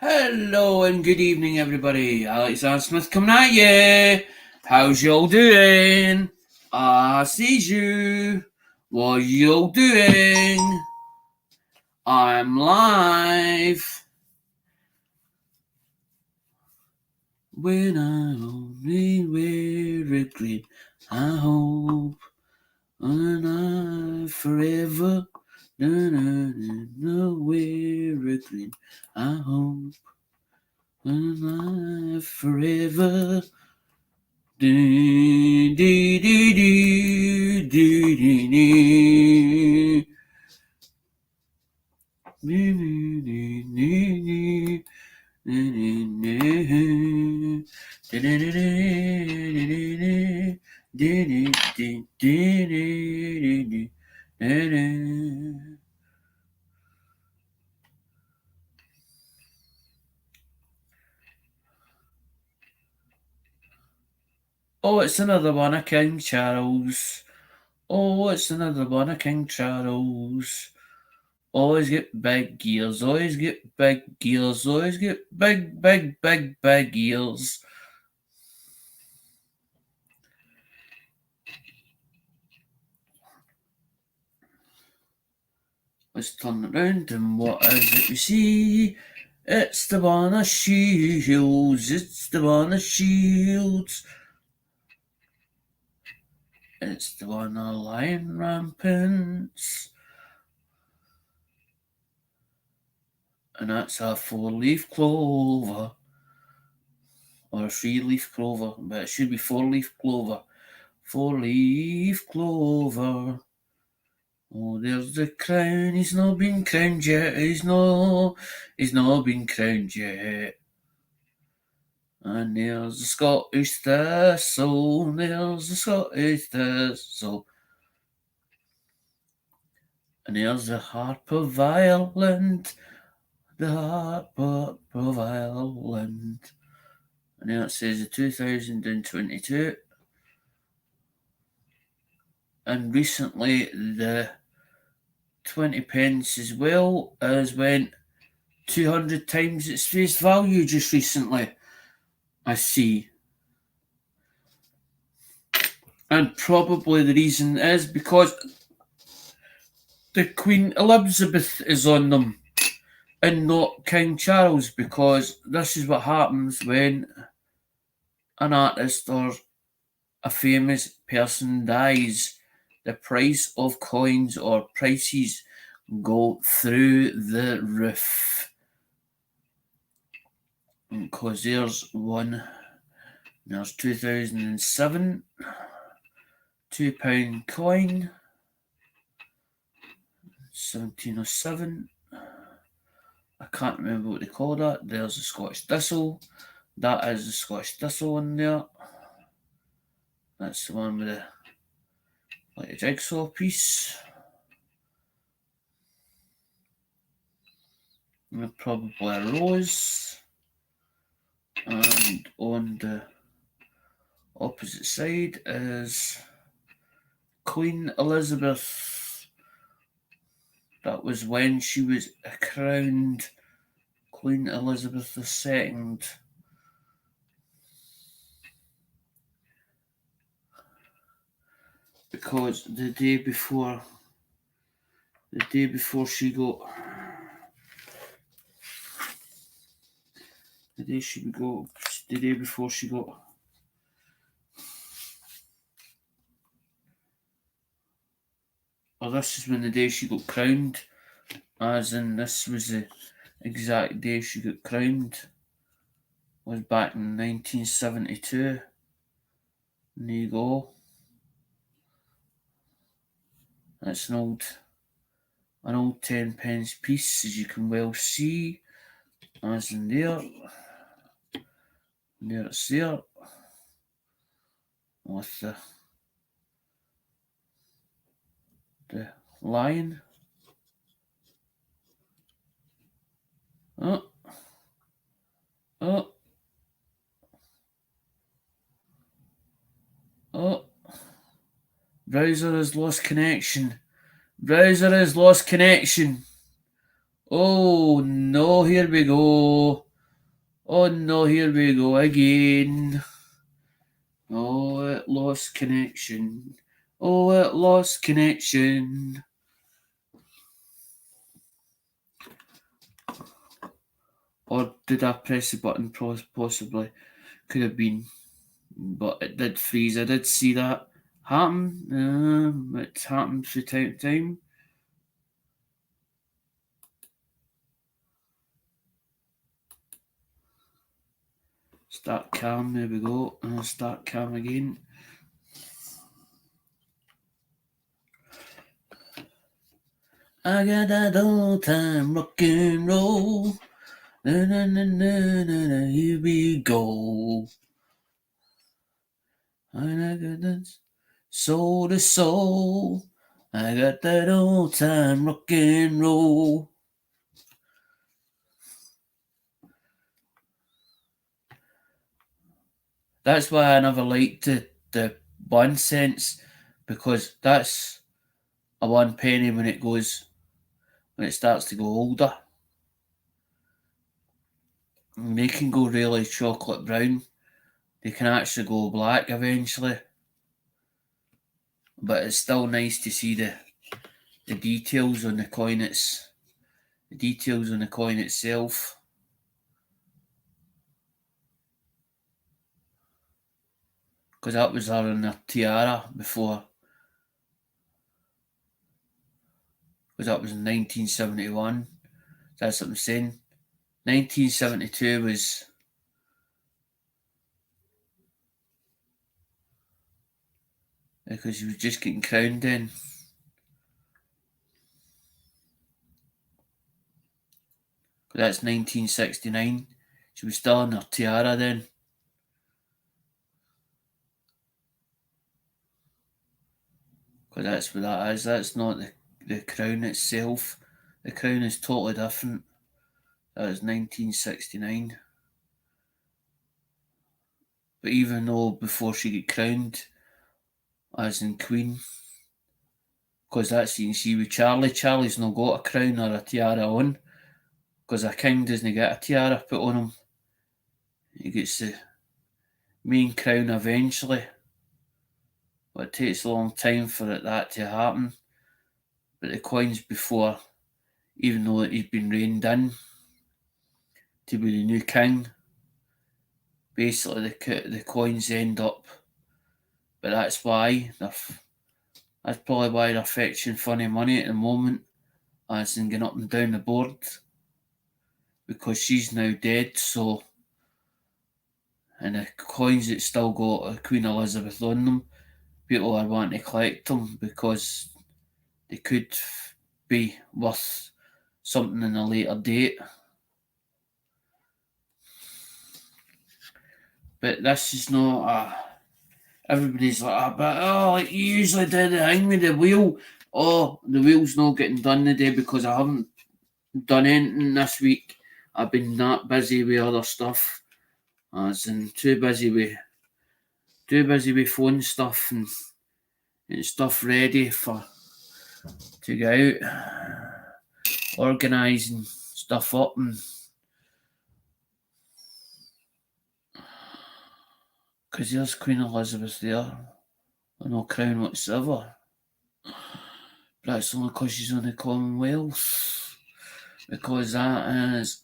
Hello and good evening, everybody. Alexander Smith coming at you. How's y'all doing? Sees you. What y'all doing? I'm live. When I only wear it green, I hope, and I forever, wear it green, I hope. And I forever. Do, do, do, do, do, do, do. Oh, it's another one of King Charles. Oh, it's another one of King Charles. Always get big gears, always get big gears, always get big gears. Let's turn it round and what is it we see? It's the one of shields, it's the one of shields. It's the one of lion rampants. And that's a 4-leaf clover. Or a 3-leaf clover, but it should be 4-leaf clover. 4-leaf clover. Oh, there's the crown, he's not been crowned yet, he's not been crowned yet. And there's the Scottish thistle, there's the Scottish thistle. And there's the harp of Ireland, the harp of Ireland. And then it says the 2022. And recently the 20 pence as well as went 200 times its face value just recently, I see. And probably the reason is because the Queen Elizabeth is on them and not King Charles, because this is what happens when an artist or a famous person dies. The price of coins or prices go through the roof. Because there's one, there's 2007 £2 coin, 1707. I can't remember what they call that. There's the Scottish thistle. That is the Scottish thistle in there. That's the one with the like a jigsaw piece. And probably a rose. And on the opposite side is Queen Elizabeth. That was when she was crowned Queen Elizabeth II. Because the day before she got or this is when the day she got crowned, as in this was the exact day she got crowned, was back in 1972. And there you go. That's an old 10 pence piece, as you can well see, as in there. And there it's there, with the lion. Oh. Browser has lost connection. Oh no, here we go. Oh no, here we go again. Oh, it lost connection. Oh, it lost connection. Or did I press the button? Possibly. Could have been. But it did freeze. I did see that happen. It happens from time to time. Start cam, there we go. Start cam again. I got that old time rock and roll. Na na na na na na, here we go. And I got that soul to soul. I got that old time rock and roll. That's why I never liked the 1 cents, because that's a 1 penny when it starts to go older. And they can go really chocolate brown. They can actually go black eventually. But it's still nice to see the details on the coin. The details on the coin itself. Because that was her in her tiara before. Because that was in 1971. That's what I'm saying. 1972 was. Because she was just getting crowned then. That's 1969. She was still in her tiara then. Because that's what that is. That's not the crown itself. The crown is totally different. That was 1969. But even though before she got crowned as in Queen, because that's you can see with Charlie. Charlie's not got a crown or a tiara on, because a king doesn't get a tiara put on him. He gets the main crown eventually, but it takes a long time for that to happen. But the coins before, even though he's been reined in to be the new king, basically the coins end up. But that's why that's probably why they're fetching funny money at the moment, as in going up and down the board, because she's now dead. So, and the coins that still got Queen Elizabeth on them, people are wanting to collect them because they could be worth something in a later date. But this is not everybody's like, but like you usually did the thing with the wheel. Oh, the wheel's not getting done today because I haven't done anything this week. I've been that busy with other stuff. As in too busy with phone stuff and stuff ready for to go out, organising stuff up, and because there's Queen Elizabeth there, no crown whatsoever. But that's only because she's on the Commonwealth. Because that's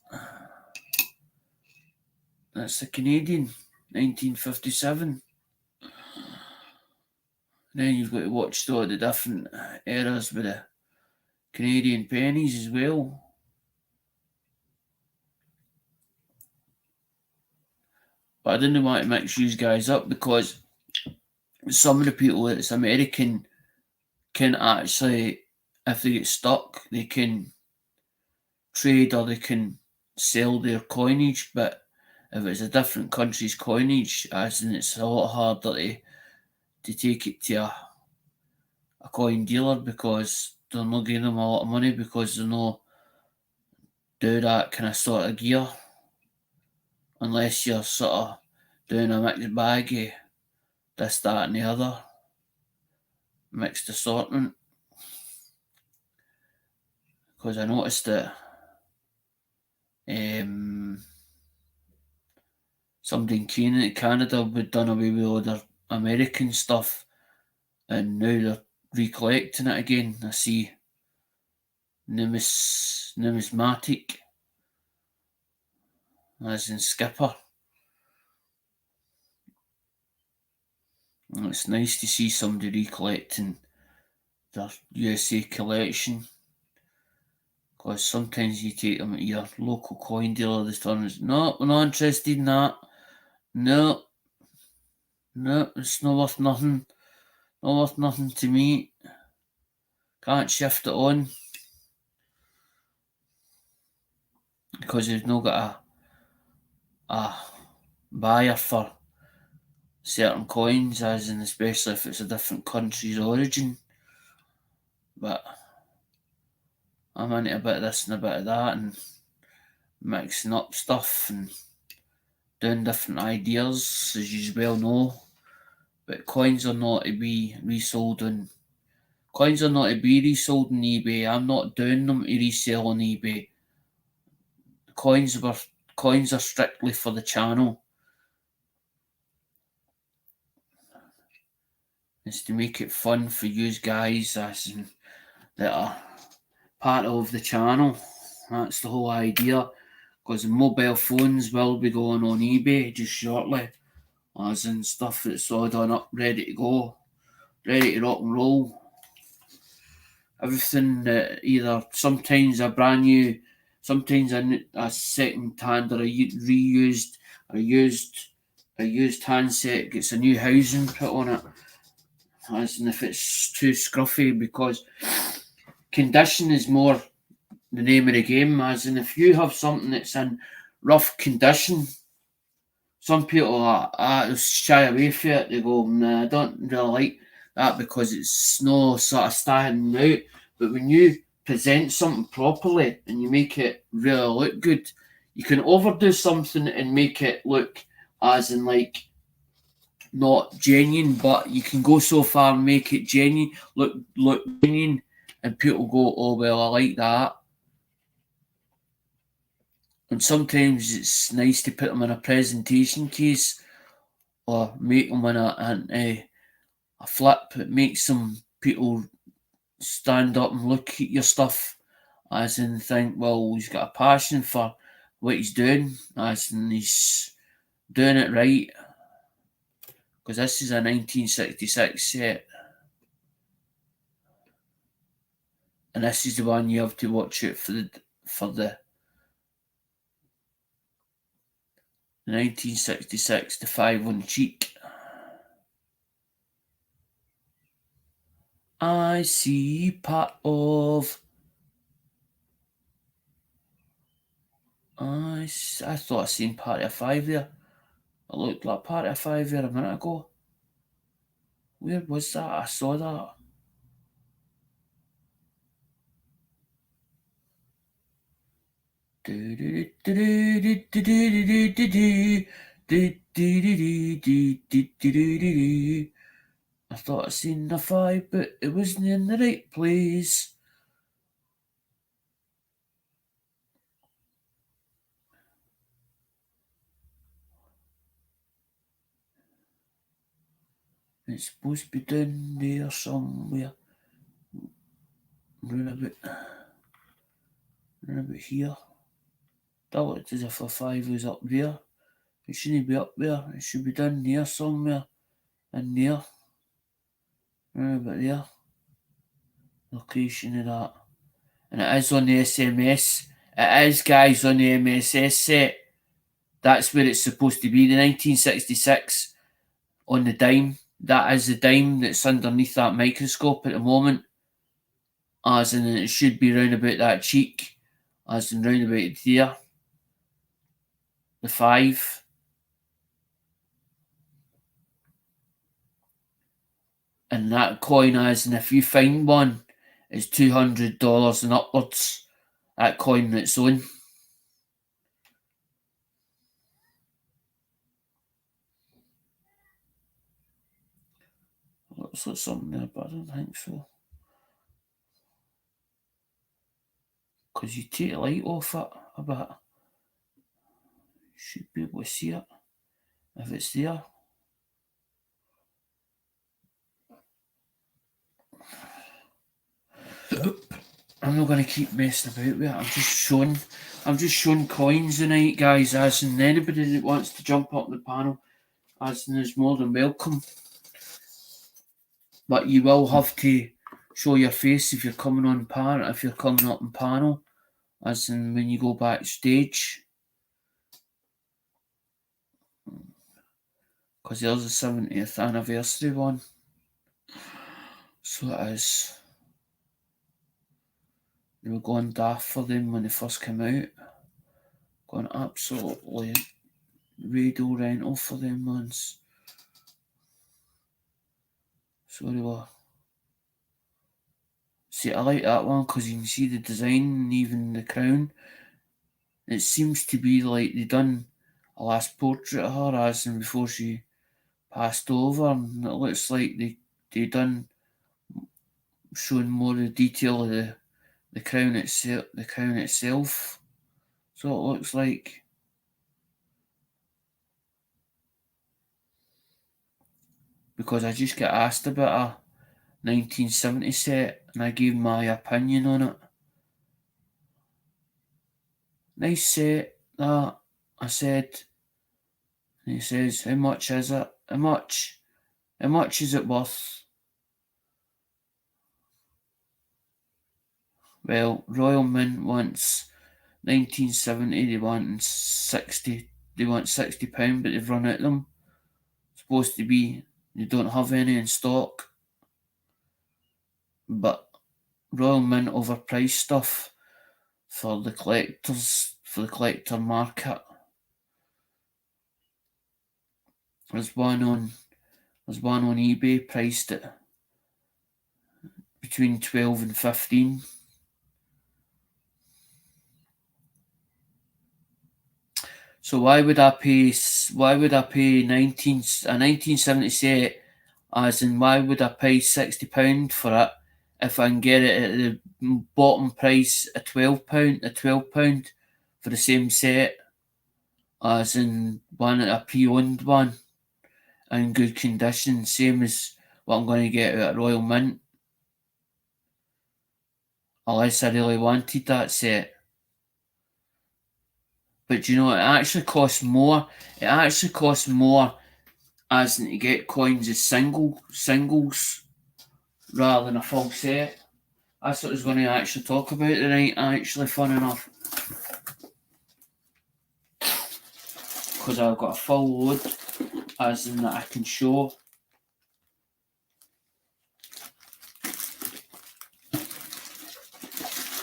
the Canadian, 1957. Then you've got to watch all the different eras with the Canadian pennies as well. But I didn't want to mix you guys up because some of the people that's American can actually, if they get stuck, they can trade or they can sell their coinage. But if it's a different country's coinage, as in it's a lot harder to take it to a coin dealer because they're not giving them a lot of money because they no do that kind of sort of gear unless you're sort of doing a mixed bag of this, that, and the other mixed assortment. Because I noticed that somebody in Canada would done away with all their American stuff, and now they're recollecting it again. I see numismatic, as in skipper. And it's nice to see somebody recollecting their USA collection, because sometimes you take them to your local coin dealer, they turn and say, no, we're not interested in that. No, it's not worth nothing. Not worth nothing to me. Can't shift it on. Because they've not got a buyer for certain coins, as in especially if it's a different country's origin. But I'm into a bit of this and a bit of that, and mixing up stuff and doing different ideas, as you well know. But coins are not to be resold on eBay. I'm not doing them to resell on eBay. Coins are strictly for the channel. It's to make it fun for you guys that are part of the channel. That's the whole idea. Because mobile phones will be going on eBay just shortly, as in stuff that's all done up, ready to go, ready to rock and roll. Everything that either sometimes a brand new, sometimes a second hand or a reused or a used handset gets a new housing put on it. As in if it's too scruffy, because condition is more the name of the game. As in if you have something that's in rough condition, some people shy away from it. They go, nah, I don't really like that because it's no sort of standing out. But when you present something properly and you make it really look good, you can overdo something and make it look as in like not genuine, but you can go so far and make it genuine, look genuine, and people go, oh well, I like that. And sometimes it's nice to put them in a presentation case or make them in a flip. It makes some people stand up and look at your stuff, as in think, well, he's got a passion for what he's doing, as in he's doing it right. Because this is a 1966 set, and this is the one you have to watch out for the 1966, the 5-1 cheek. I see part of. I thought I seen part of 5 there. It looked like part of 5 there a minute ago. Where was that? I saw that. I thought I seen the 5, but it wasn't in the right place. It's supposed to be down there somewhere. Round about here. That looked as if a 5 was up there. It shouldn't be up there. It should be down there somewhere. In there. Round about there. Location of that. And it is on the SMS. It is, guys, on the MSS set. That's where it's supposed to be. The 1966 on the dime. That is the dime that's underneath that microscope at the moment. As in, it should be round about that cheek. As in, round about there. The 5. And that coin, as in, if you find one, is $200 and upwards. That coin on its own. Looks like something there, but I don't think so. Because you take the light off it a bit. You should be able to see it. if it's there. I'm not going to keep messing about with it. I'm just showing coins tonight, guys, as in anybody that wants to jump up the panel, as in is more than welcome. But you will have to show your face if you're coming on panel, if you're coming up in panel, as in when you go backstage. Because there's the 70th anniversary one. So it is. They were going daft for them when they first came out. Going absolutely radio rental for them ones. So they were. See, I like that one because you can see the design and even the crown. It seems to be like they done a last portrait of her as in before she passed over, and it looks like they done showing more of the detail of the crown itself. So it looks like. Because I just got asked about a 1970 set and I gave my opinion on it. Nice set, that, I said. And he says, how much is it? How much is it worth? Well, Royal Mint wants 1970, they want £60, but they've run out of them. Supposed to be, they don't have any in stock. But Royal Mint overpriced stuff for the collector market. There's one on eBay priced at between 12 and 15. So why would I pay 1970 set, as in why would I pay £60 for it if I can get it at the bottom price of £12 for the same set, as in a pre-owned one in good condition, same as what I'm going to get out at Royal Mint, unless I really wanted that set. But you know, it actually costs more. It actually costs more as in to get coins as singles rather than a full set. That's what I was going to actually talk about tonight. Actually, fun enough, because I've got a full load, as in that I can show.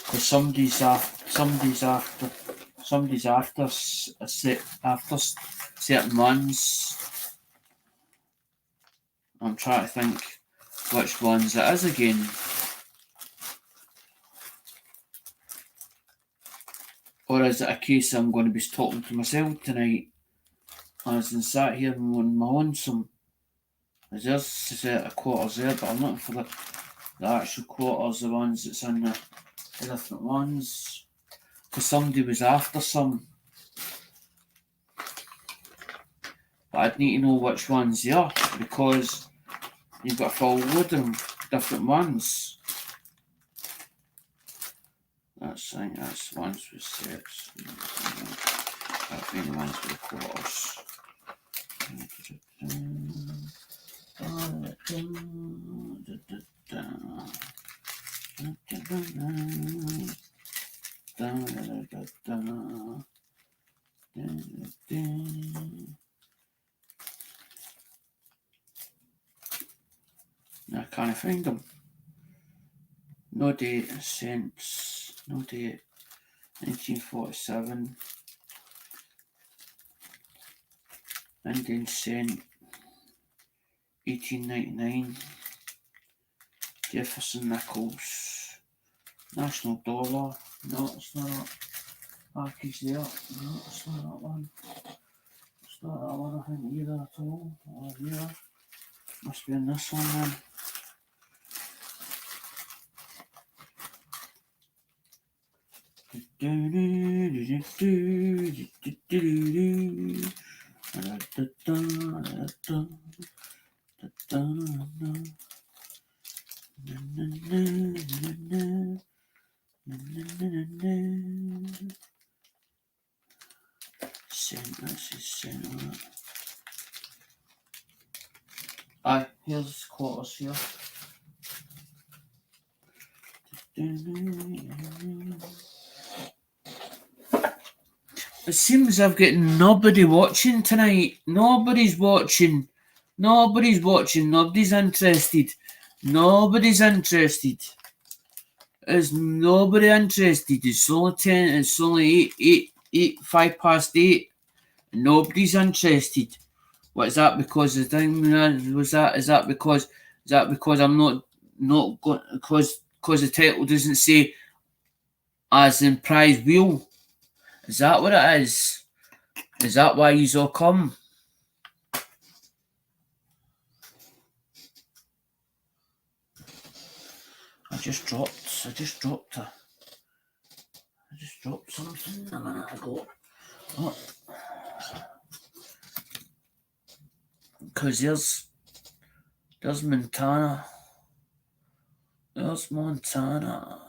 Because somebody's after certain ones. I'm trying to think which ones it is again. Or is it a case I'm going to be talking to myself tonight? As in sat here on my lonesome. There's a set of quarters there, but I'm looking for the actual quarters, the ones that's in the different ones. Because somebody was after some. But I'd need to know which ones they are, because you've got a full load of them, different ones. That's ones with sets. That'd be the ones with the quarters. I can't find them. No date, cents, no date, 1947, Indian cent, 1899, Jefferson nickels, national dollar, no, it's not that package there, no, it's not that one, it's not that one, I think either at all, or here, must be in this one then. Here's quarters here. It seems I've got nobody watching tonight. Nobody's watching. Nobody's watching. Nobody's interested. Nobody's interested. Is nobody interested? It's only 10. It's only 5 past 8. Nobody's interested. What is that? Because the thing was that? Is that because I'm not going? Because the title doesn't say as in prize wheel. Is that what it is? Is that why you's all come? I just dropped something a minute ago. Oh. Because there's Montana. There's Montana.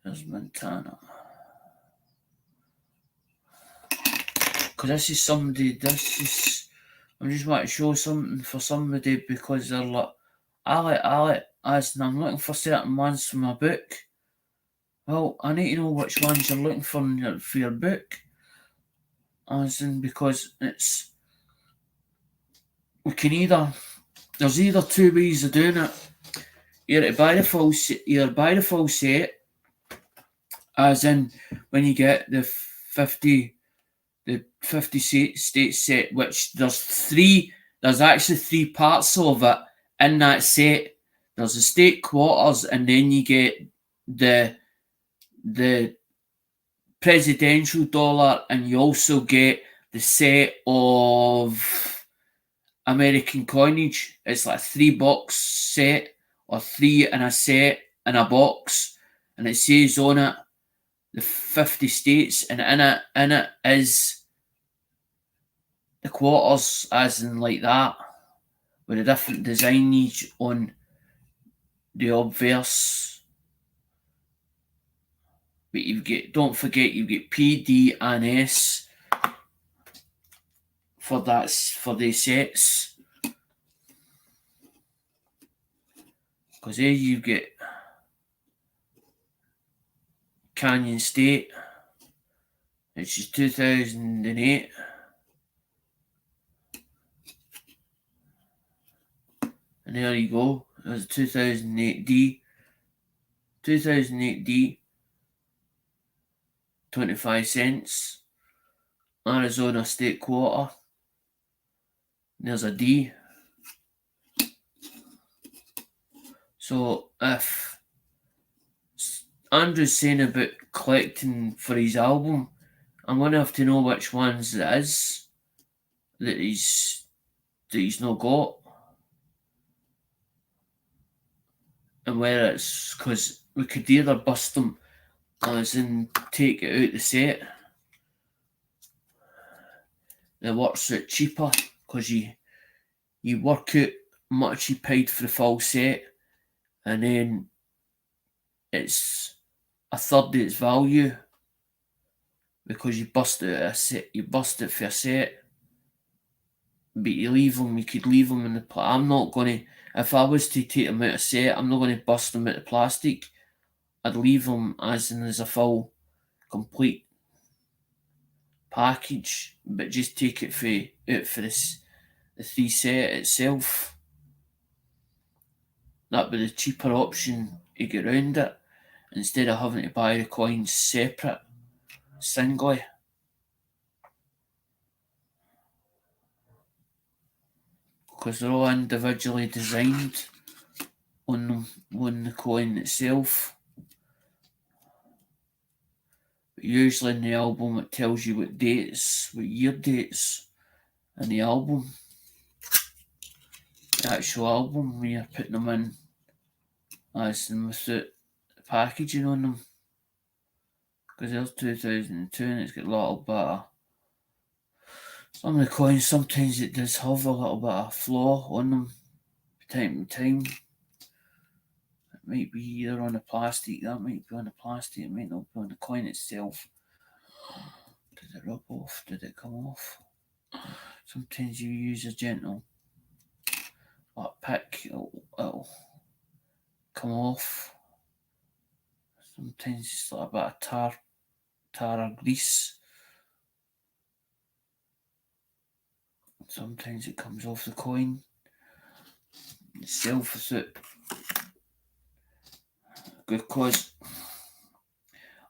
There's Montana. Because this is somebody, I'm just want to show something for somebody because they're like, Alec, as I'm looking for certain ones for my book. Well, I need to know which ones you're looking for your book. As in, because there's either two ways of doing it. Either buy the full set, as in when you get the 50 state set, which there's actually 3 parts of it in that set. There's the state quarters, and then you get the presidential dollar, and you also get the set of American coinage. It's like a 3-box set, or 3 in a set in a box, and it says on it the 50 states, and in it is the quarters, as in like that, with a different design each on the obverse. But don't forget you've got P, D and S for the sets. Because there you get Canyon State, which is 2008. And there you go. There's 2008D. 2008D. 25 cents. Arizona State Quarter. There's a D. So if Andrew's saying about collecting for his album, I'm going to have to know which ones it is that he's not got. And where it's, because we could either bust them as in take it out the set. It works out cheaper because you work out much you paid for the full set, and then it's a third of its value because you bust it for a set. But you could leave them in the I'm not going to, if I was to take them out of set, I'm not going to bust them out of plastic. I'd leave them as a full, complete package, but just take it out for the 3 set itself. That'd be the cheaper option to get around it, instead of having to buy the coins separate, singly. Because they're all individually designed on the coin itself. But usually in the album it tells you what year dates in the album. The actual album, when you're putting them in, as in without the packaging on them. Because there's 2002 and it's got a little bit of, some of the coins, sometimes it does have a little bit of flaw on them time to time. It might be either on the plastic, it might not be on the coin itself. Did it rub off? Did it come off? Sometimes you use a gentle that pick, it'll come off. Sometimes it's like a bit of tar or grease. Sometimes it comes off the coin itself without, because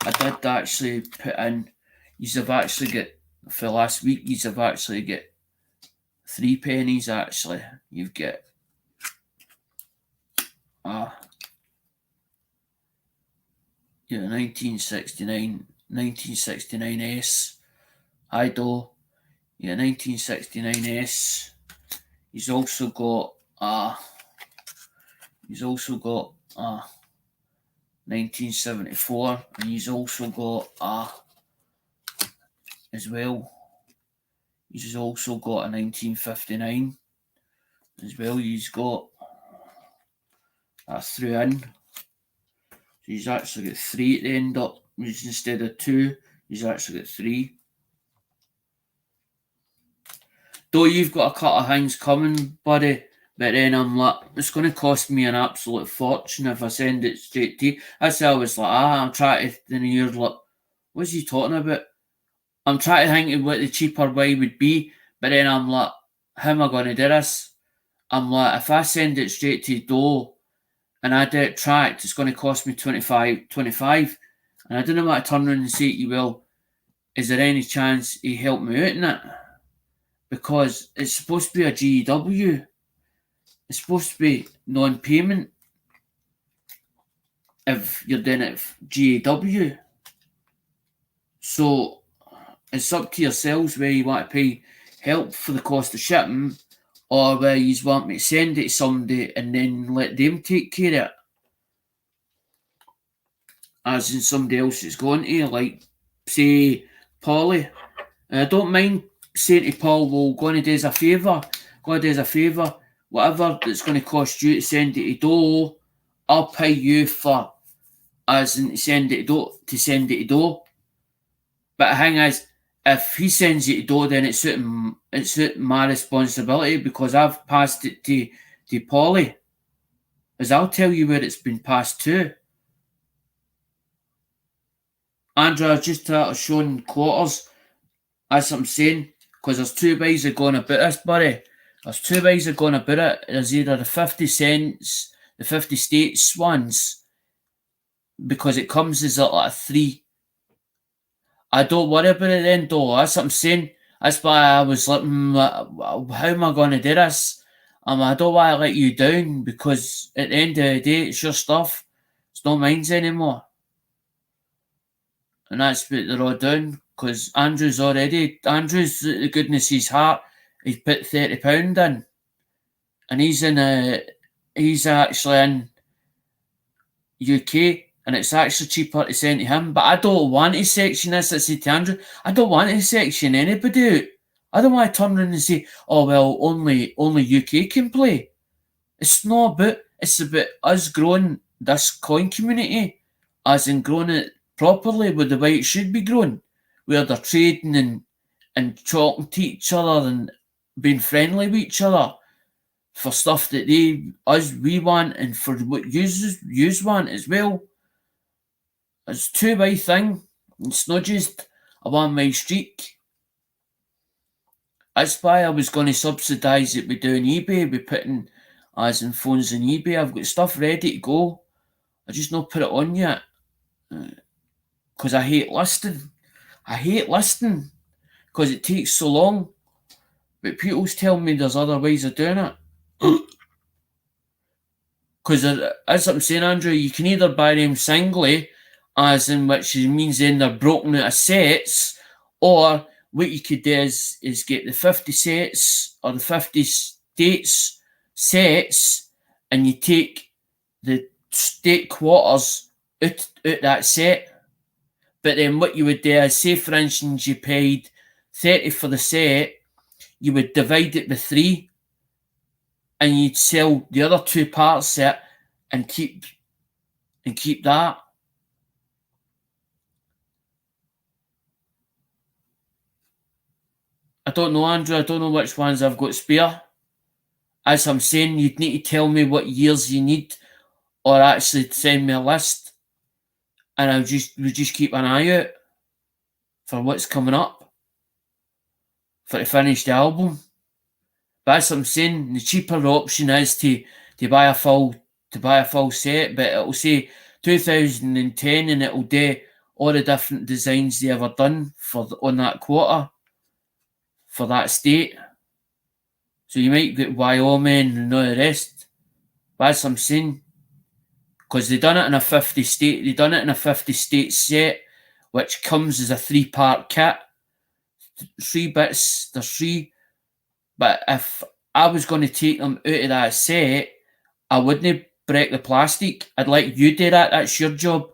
I did actually put in, you've actually got, for last week, you've actually got 3 pennies actually. You've got your 1969s idol, your 1969s. He's also got 1974, and he's also got as well. He's also got a 1959 as well. He's got through in. So he's actually got 3 at the end up. Instead of 2, he's actually got 3. Though you've got a couple of things coming, buddy, but then I'm like, it's going to cost me an absolute fortune if I send it straight to you. That's why I was like, I'm trying to, then you're like, what's he talking about? I'm trying to think of what the cheaper way would be, but then I'm like, how am I going to do this? I'm like, if I send it straight to Doe and I do it tracked, it's going to cost me 25. And I don't want to turn around and say to you, well, is there any chance you help me out in it? Because it's supposed to be a GEW. It's supposed to be non-payment if you're doing it GEW. So it's up to yourselves where you want to pay help for the cost of shipping, or where you want me to send it to somebody and then let them take care of it. As in somebody else is going to, like, say, Polly. And I don't mind saying to Paul, well, going to do us a favour. Whatever that's going to cost you to send it to Doe, I'll pay you for, as in to send it to Doe. But the thing is, if he sends it to Doe, then it's my responsibility, because I've passed it to Polly. As I'll tell you where it's been passed to. Andrew, I've just shown quarters. That's what I'm saying. Because there's 2 ways of going about this, buddy. There's 2 ways of going about it. There's either the 50 cents, the 50 states ones, because it comes as like a 3. I don't worry about it then, though. That's what I'm saying. That's why I was like, how am I going to do this? I don't want to let you down, because at the end of the day, it's your stuff. It's not mine anymore. And that's what they're all doing, because Andrew's, the goodness his heart, he's put £30 in. And he's actually in UK, and it's actually cheaper to send to him. But I don't want to section this. I said to Andrew, I don't want to section anybody out. I don't want to turn around and say, oh, well, only UK can play. It's not about, it's about us growing this coin community, as in growing it properly with the way it should be grown, where they're trading and talking to each other and being friendly with each other for stuff that we want, and for what yous want as well. It's a 2-way thing. It's not just a 1-way street. That's why I was going to subsidise it with doing eBay, with putting as in phones on eBay. I've got stuff ready to go. I just not put it on yet. Because I hate listing. Because it takes so long. But people's telling me there's other ways of doing it. Because as I'm saying, Andrew, you can either buy them singly, as in which means then they're broken out of sets, or what you could do is get the 50 sets or the 50 states sets, and you take the state quarters out that set. But then what you would do is, say for instance you paid 30 for the set, you would divide it by 3, and you'd sell the other 2 parts of it and keep that. I don't know, Andrew. I don't know which ones I've got spare. As I'm saying, you'd need to tell me what years you need, or actually send me a list, and we just keep an eye out for what's coming up for to finish the album. But as I'm saying, the cheaper option is to buy a full set, but it'll say 2010 and it'll do all the different designs they ever done on that quarter for that state. So you might get Wyoming and all the rest. But as I'm saying, because they done it in a 50 state set, which comes as a 3-part kit. 3 bits, there's 3. But if I was going to take them out of that set, I wouldn't break the plastic. I'd let you do that. That's your job.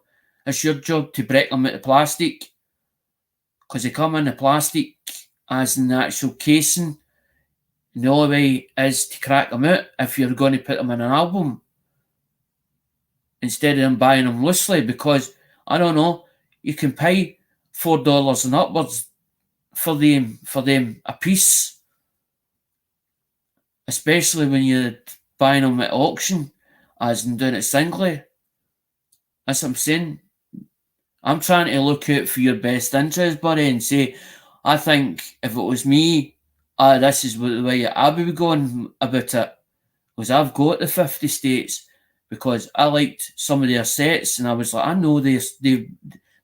It's your job to break them out of plastic. Because they come in the plastic as in the actual casing. And the only way is to crack them out if you're going to put them in an album. Instead of them buying them loosely. Because, I don't know, you can pay $4 and upwards for them a piece. Especially when you're buying them at auction, as in doing it singly. That's what I'm saying. I'm trying to look out for your best interest, buddy, and say, I think if it was me, this is the way I would be going about it. Was I've got the 50 states because I liked some of their sets, and I was like, I know they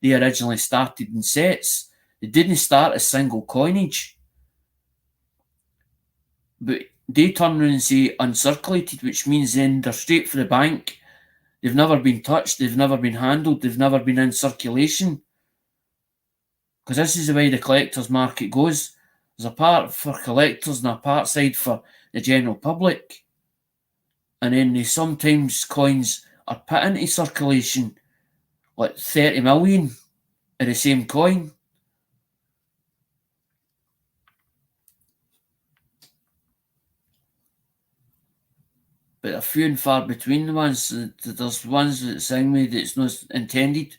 originally started in sets. They didn't start as single coinage. But they turn around and say uncirculated, which means then they're straight for the bank. They've never been touched, they've never been handled, they've never been in circulation. Because this is the way the collector's market goes. There's a part for collectors and a part side for the general public. And then sometimes coins are put into circulation, like 30 million of the same coin. But they're few and far between the ones. There's ones that sing me that's not intended.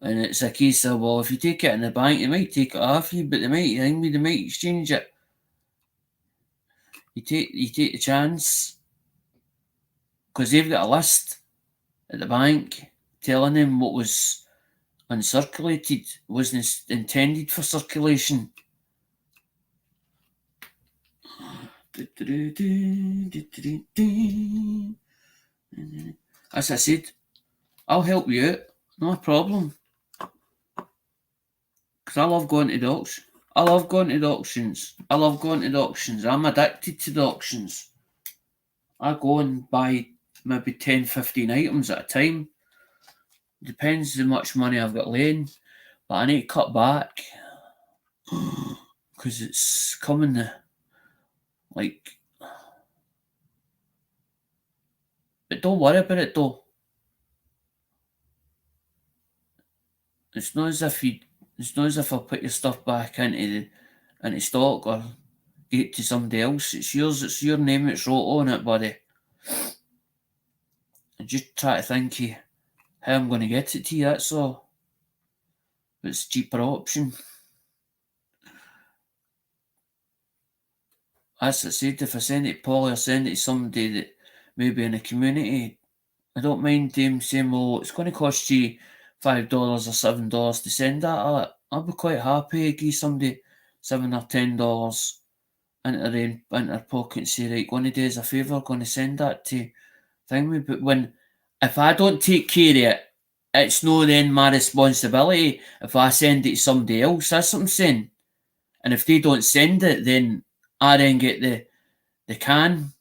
And it's a case of, well, if you take it in the bank, they might take it off you, but they might exchange it. You take the chance. Because they've got a list at the bank telling them what was uncirculated, wasn't intended for circulation. As I said, I'll help you out, no problem. Because I love going to the auction. I love going to the auctions. I'm addicted to the auctions. I go and buy maybe 10, 15 items at a time. Depends how much money I've got laying. But I need to cut back. Because it's coming like... But don't worry about it though. It's not as if I'll put your stuff back into stock or get it to somebody else. It's yours, it's your name that's wrote on it, buddy. And just try to think of how I'm going to get it to you, that's all. It's a cheaper option. As I said, if I send it to Polly or send it to somebody that maybe in the community, I don't mind them saying, well, it's going to cost you $5 or $7 to send that. I'll be quite happy to give somebody $7 or $10 into their pocket and say, right, going to do us a favour, going to send that to thing. But if I don't take care of it, it's no then my responsibility if I send it to somebody else. That's what I'm saying. And if they don't send it, then I then get the can,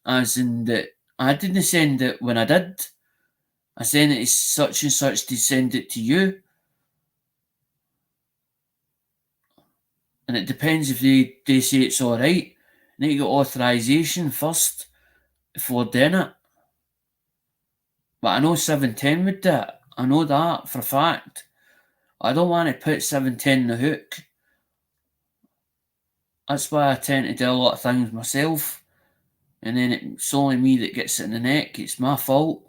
as in that I didn't send it when I did. I sent it to such and such to send it to you. And it depends if they say it's alright. You need to get authorisation first before doing it. But I know 710 would do it. I know that for a fact. I don't want to put 710 in the hook. That's why I tend to do a lot of things myself. And then it's only me that gets it in the neck. It's my fault.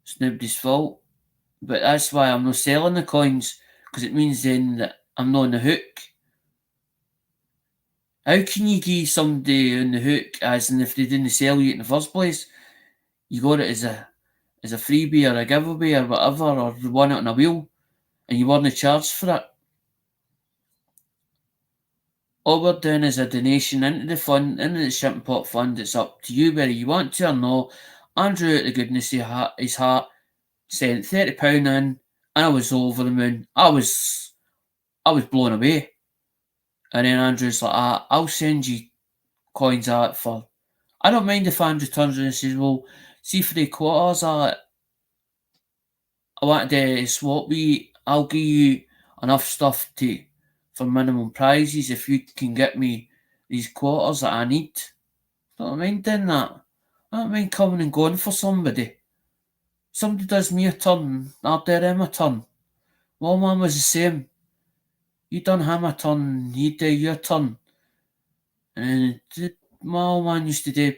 It's nobody's fault. But that's why I'm not selling the coins. Because it means then that I'm not on the hook. How can you give somebody on the hook as in if they didn't sell you in the first place? You got it as a freebie or a giveaway or whatever, or won it on a wheel, and you weren't charged for it. All we're doing is a donation into the fund, into the Shipping Pot Fund. It's up to you whether you want to or not. Andrew, out the goodness of his heart, sent £30 in, and I was over the moon. I was blown away. And then Andrew's like, I'll send you coins out for. I don't mind if Andrew turns around and says, well, see for the quarters, I want to swap we. I'll give you enough stuff to for minimum prizes if you can get me these quarters that I need. Don't mind doing that. I don't mind coming and going for somebody. Somebody does me a turn, I'll do them a turn. My old man was the same. You done him a turn, he'd do your turn. And my old man used to do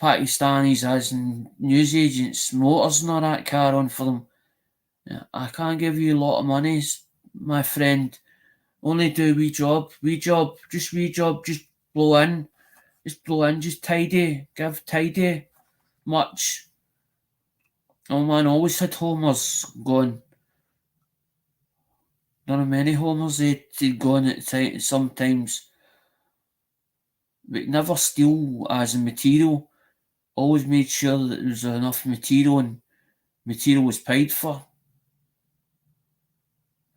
Pakistanis as in newsagents, motors and all that car on for them. Yeah, I can't give you a lot of money, my friend. Only do wee job, just wee job, just blow in, just tidy, give tidy, much. Oh man, always had homers going. There are many homers they'd gone at sometimes, but never steal as in material. Always made sure that there was enough material and material was paid for.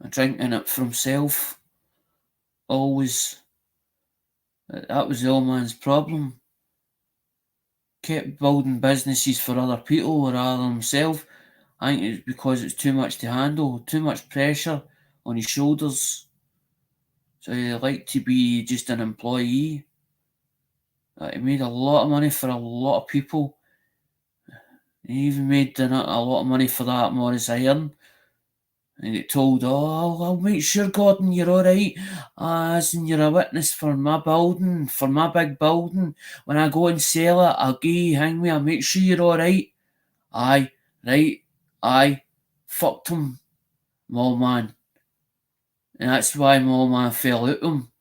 A drink in it for himself. Always. That was the old man's problem. Kept building businesses for other people rather than himself. I think it's because it's too much to handle, too much pressure on his shoulders. So he liked to be just an employee. He made a lot of money for a lot of people. He even made a lot of money for that Morris Iron. And he told, oh, I'll make sure, Gordon, you're all right. As in you're a witness for my building, for my big building. When I go and sell it, I'll give you, hang me, I'll make sure you're all right. Aye, right, aye. Fucked him, my old man. And that's why my old man fell out of him.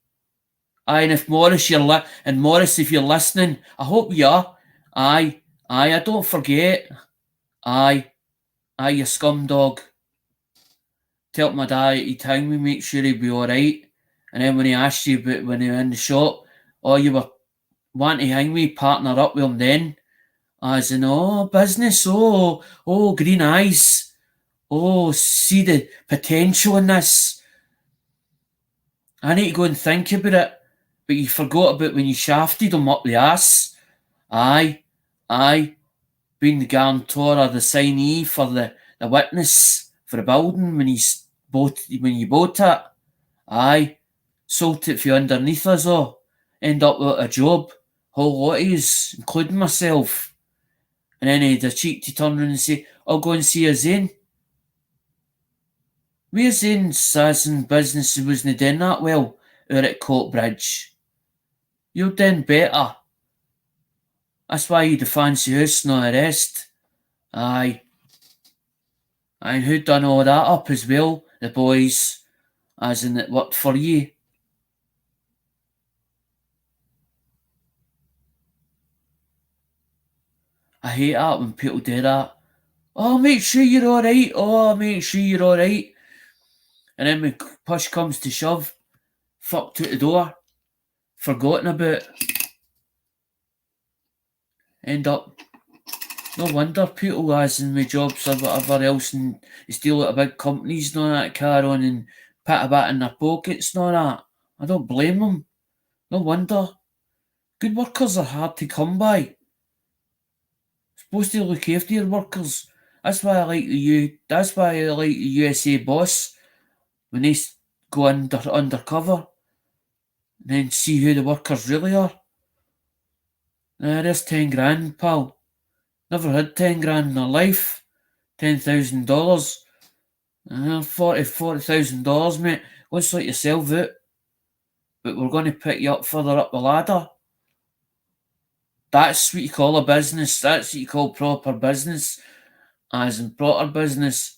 Aye, and if Morris, and Morris, if you're listening, I hope you are. Aye, I don't forget. Aye, you scum dog. Tell my dad he'd hang me, make sure he'd be alright. And then when he asked you about when you were in the shop, oh, you were wanting to hang me, partner up with him then. As in, oh, business, green eyes. Oh, see the potential in this. I need to go and think about it. But you forgot about when you shafted him up the ass. Aye, being the guarantor or the signee for the witness for the building when you bought it. Aye, sold it for underneath us all. End up with a job. Whole lot of us, including myself. And then he had a cheek to turn around and say, I'll go and see a Zane. Where Zane's as in business wasn't doing that well out at Coatbridge. You're doing better. That's why you the fancy house and all the rest. Aye. And who done all that up as well? The boys, as in it worked for you. I hate that when people do that. Oh, make sure you're alright. Oh, make sure you're alright. And then when push comes to shove, fucked out the door. Forgotten about. End up. No wonder people as in my jobs or whatever else and they steal out of big companies and all that car on and put a bit in their pockets and all that. I don't blame them. No wonder. Good workers are hard to come by. Supposed to look after your workers. That's why I like the USA boss when they go undercover and then see who the workers really are. There's 10 grand, pal. Never had 10 grand in their life. $10,000. $40,000, mate. Go and sort yourself out. But we're going to pick you up further up the ladder. That's what you call a business. That's what you call proper business. As in proper business.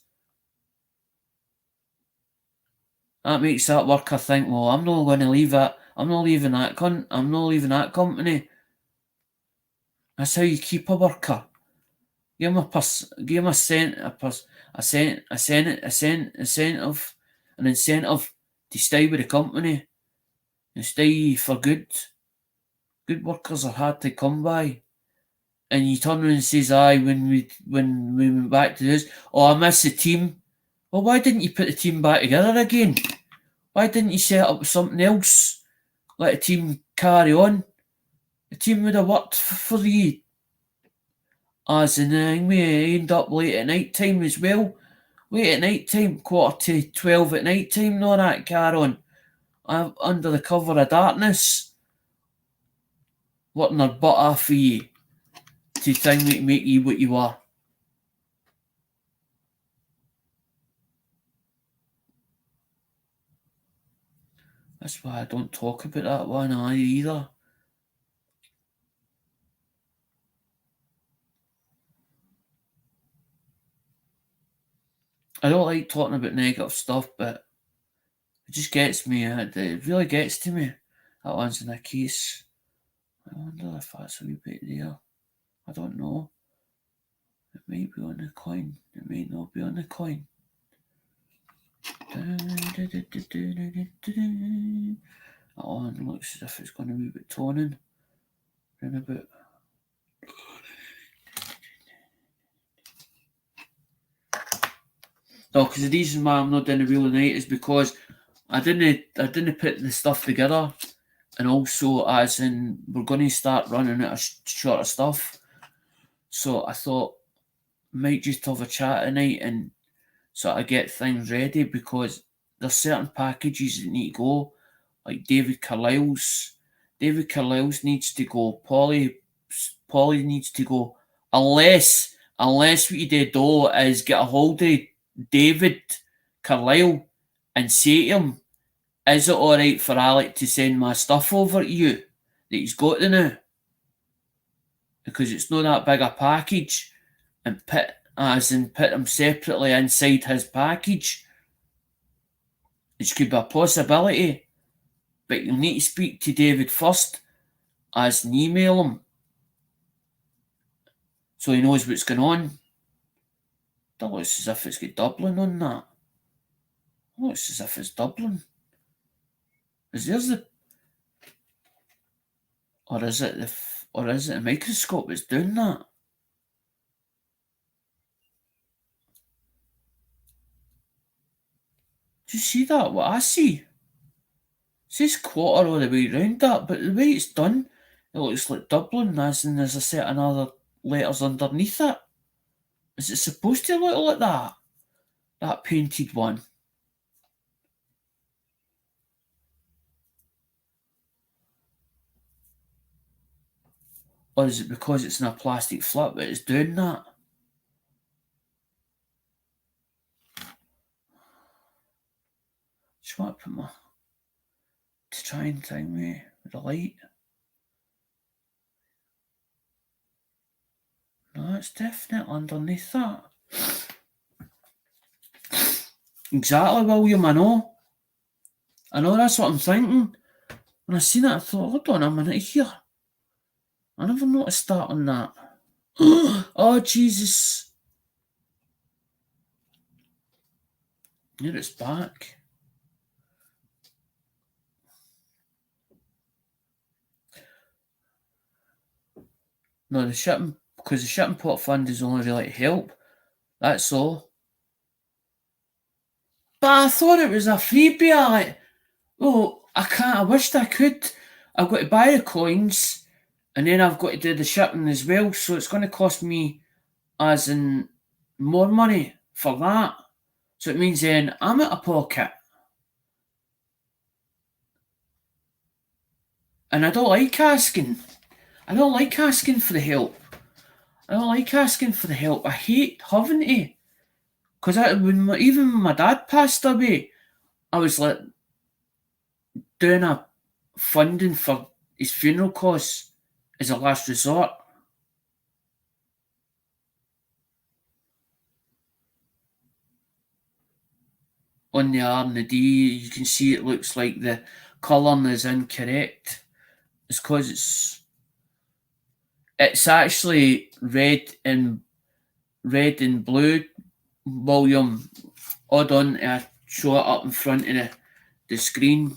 That makes that worker think, well, I'm not going to leave that. I'm not leaving that I'm not leaving that company. That's how you keep a worker. Give him give him a cent, an incentive to stay with the company and stay for good. Good workers are hard to come by. And you turn around and says, "Aye, when we went back to this, oh, I miss the team." Well, why didn't you put the team back together again? Why didn't you set up something else? Let the team carry on. The team would have worked for you. As in, we end up late at night time as well. Late at night time, 11:45 at night time, and all that carry on. Under the cover of darkness, working their butt off for you to try and make you what you are. That's why I don't talk about that one either. I don't like talking about negative stuff, but it just gets me. It really gets to me. That one's in a case. I wonder if that's a wee bit there. I don't know. It might be on the coin. It might not be on the coin. That one looks as if it's going to be a bit toning. In a bit. No, because the reason why I'm not doing the wheel of the night is because I didn't put the stuff together, and also as in we're going to start running out of short of stuff. So I thought might just have a chat tonight and sort of get things ready, because there's certain packages that need to go, like David Carlisle's. David Carlisle's needs to go. Polly needs to go. Unless what you do is get a hold of David Carlisle and say to him, "Is it alright for Alec to send my stuff over to you that he's got to now? Because it's not that big a package," and put them separately inside his package. Which could be a possibility. But you'll need to speak to David first, as an email him, so he knows what's going on. That looks as if it's got Dublin on that. It looks as if it's Dublin. Or is it the microscope that's doing that? Do you see that? What I see? It says quarter all the way around that, but the way it's done, it looks like Dublin, as in there's a set of other letters underneath it. Is it supposed to look like that? That painted one? Or is it because it's in a plastic flip that it's doing that? Just want to put my... to try and time me with the light. No, it's definitely underneath that. Exactly, William, I know. That's what I'm thinking. When I seen it, I thought, hold on a minute here. I never noticed that on that. Oh, Jesus. Here it's back. No, because the shipping pot fund is only really to help. That's all. But I thought it was a freebie. I can't. I wished I could. I've got to buy the coins, and then I've got to do the shipping as well. So it's going to cost me, as in, more money for that. So it means then I'm out of pocket. And I don't like asking. I don't like asking for the help. I hate having to. Because even when my dad passed away, I was like doing a funding for his funeral costs as a last resort. On the R&D, you can see it looks like the colouring is incorrect. It's because it's actually red and blue. William, hold on, I show it up in front of the screen.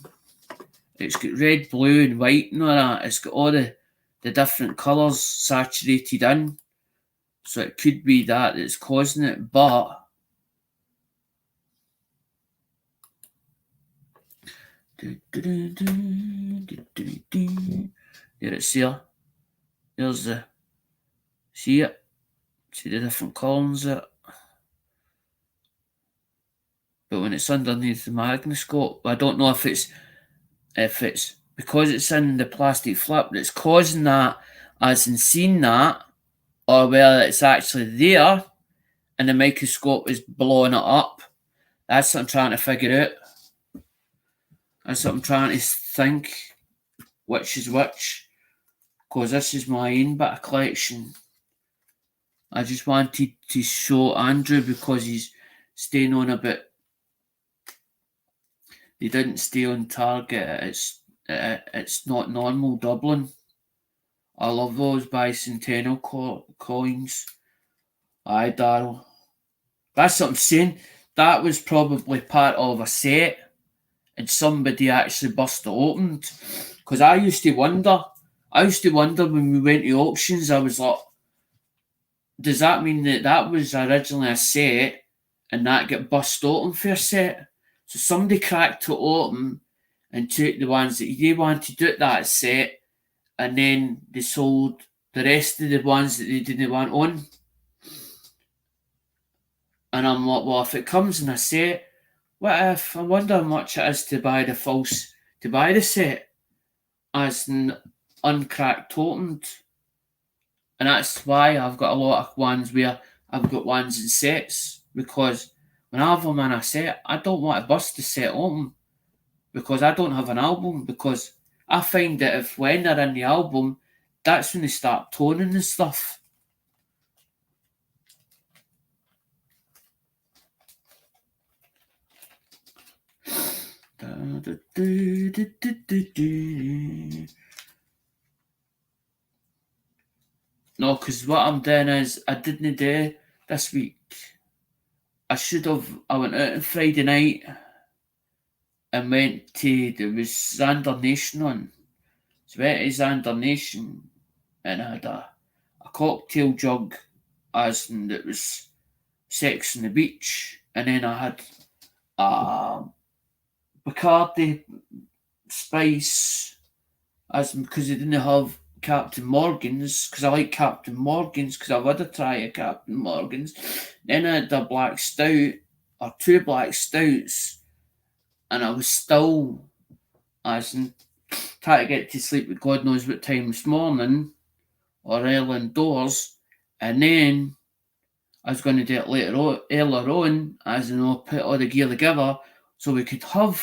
It's got red, blue, and white and all that. It's got all the different colours saturated in. So it could be that that's causing it, but there it's there. There's the, see it? See the different columns it. But when it's underneath the magnascope, I don't know if it's because it's in the plastic flip that's causing that, as in seeing that, or whether it's actually there and the microscope is blowing it up. That's what I'm trying to figure out. That's what I'm trying to think which is which, because this is my own bit of collection. I just wanted to show Andrew because he's staying on a bit. They didn't stay on target. It's not normal Dublin. I love those bicentennial coins. Aye, Darryl. That's what I'm saying. That was probably part of a set and somebody actually burst it open. Because I used to wonder when we went to auctions, I was like, does that mean that was originally a set and that got bust open for a set? So somebody cracked it open and took the ones that they wanted out that set, and then they sold the rest of the ones that they didn't want on. And I'm like, well, if it comes in a set, what if, I wonder how much it is to buy the set as an uncracked opened. And that's why I've got a lot of ones where I've got ones in sets, because when I have them in a set, I don't want to bust the set open because I don't have an album, because I find that if when they're in the album, that's when they start toning and stuff. No, because what I'm doing is I didn't do this week. I went out on Friday night and went to, there was Xander Nation on. So I went to Xander Nation and I had a cocktail jug, as in it was Sex on the Beach. And then I had a Bacardi Spice, as in, because they didn't have Captain Morgan's, because I like Captain Morgan's, because I would have tried a Captain Morgan's. Then I had a black stout, or two black stouts, and I was still, as in, trying to get to sleep at God knows what time this morning, or early indoors, and then I was going to do it earlier on, as in, I'll put all the gear together so we could have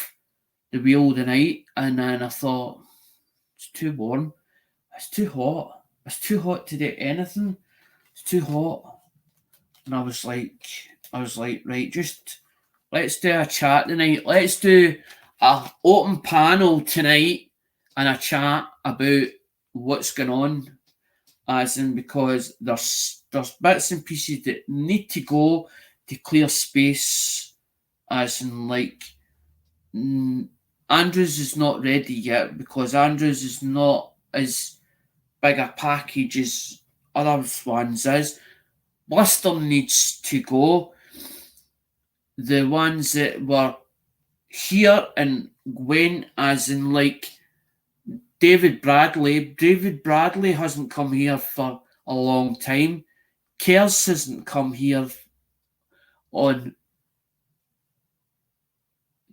the wheel tonight. And then I thought, it's too warm, it's too hot to do anything, it's too hot. And I was like, right, just let's do a chat tonight. Let's do a open panel tonight and a chat about what's going on, as in, because there's bits and pieces that need to go to clear space, as in, like, Andrews is not ready yet, because Andrews is not as big a package as other ones is. Blister needs to go. The ones that were here and went, as in, like, David Bradley hasn't come here for a long time. Kers hasn't come here on.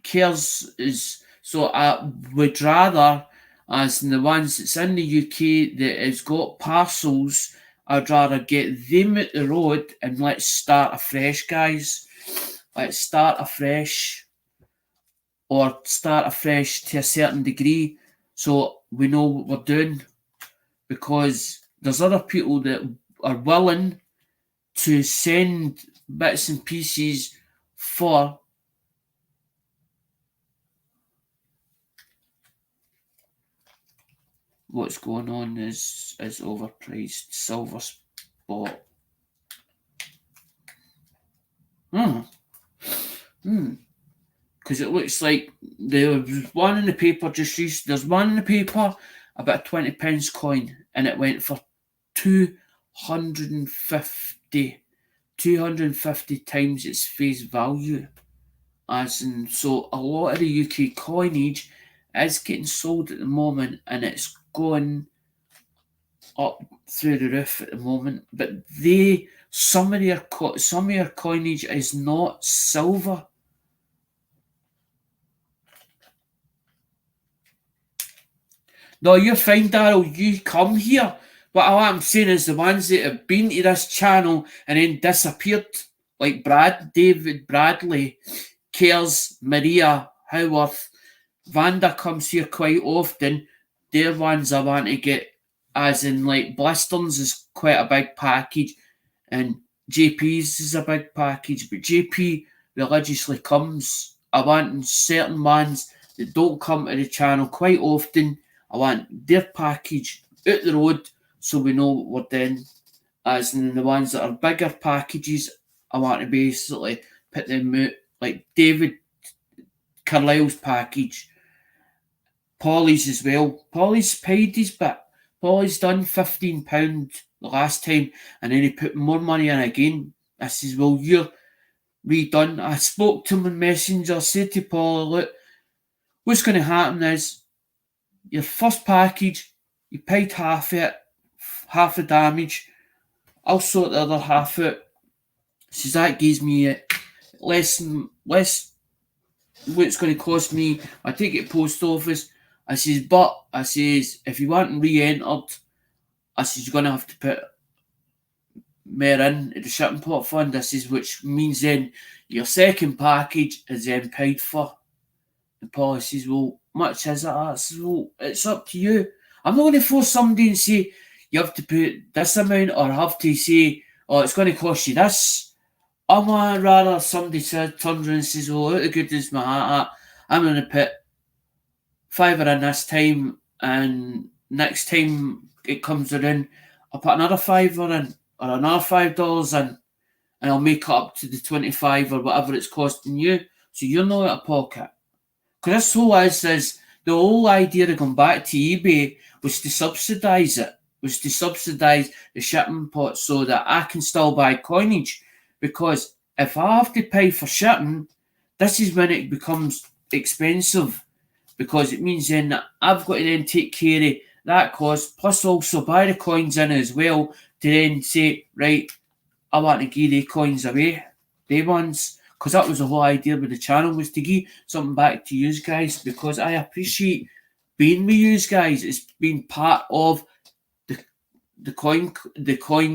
Kers is, so I would rather, as in the ones that's in the UK that has got parcels, I'd rather get them at the road and let's start afresh, guys. Let's start afresh, or start afresh to a certain degree, so we know what we're doing, because there's other people that are willing to send bits and pieces for what's going on is overpriced. Silver spot. Because it looks like there's one in the paper just recently. There's one in the paper about £20 coin, and it went for 250 times its face value. As in, so a lot of the UK coinage is getting sold at the moment, and it's going up through the roof at the moment. But some of your coinage is not silver. No, you're fine, Daryl. You come here. But all I'm saying is the ones that have been to this channel and then disappeared, like David Bradley, Cares, Maria, Howarth, Vanda comes here quite often. They're ones I want to get, as in like Blisterns is quite a big package, and JP's is a big package. But JP religiously comes. I want certain ones that don't come to the channel quite often. I want their package out the road so we know what we're doing. As in the ones that are bigger packages, I want to basically put them out. Like David Carlisle's package. Polly's as well. Polly's paid his bit. Polly's done £15 the last time, and then he put more money in again. I says, well, you're redone. I spoke to him on Messenger, said to Polly, look, what's going to happen is your first package, you paid half it, half the damage. I'll sort the other half out. Says that gives me less what's going to cost me. I take it post office. I says, but I says, if you want re-entered, I says, you're going to have to put more in the shipping pot fund. I says, which means then your second package is then paid for. The Paul says, well, much is it? I says, well, it's up to you. I'm not going to force somebody and say, you have to put this amount, or have to say, oh, it's going to cost you this. I'm rather somebody turns around and says, oh, out of goodness my heart, I'm going to put £5 in this time, and next time it comes around, I'll put another £5 in, or another $5 in, and I'll make it up to the 25 or whatever it's costing you, so you're not out of pocket. Because this whole is the whole idea of going back to eBay was to subsidise it, was to subsidise the shipping pot so that I can still buy coinage. Because if I have to pay for shipping, this is when it becomes expensive. Because it means then that I've got to then take care of that cost, plus also buy the coins in as well, to then say, right, I want to give the coins away, day ones. Because that was the whole idea with the channel, was to give something back to you guys, because I appreciate being with you guys. It's been part of the coin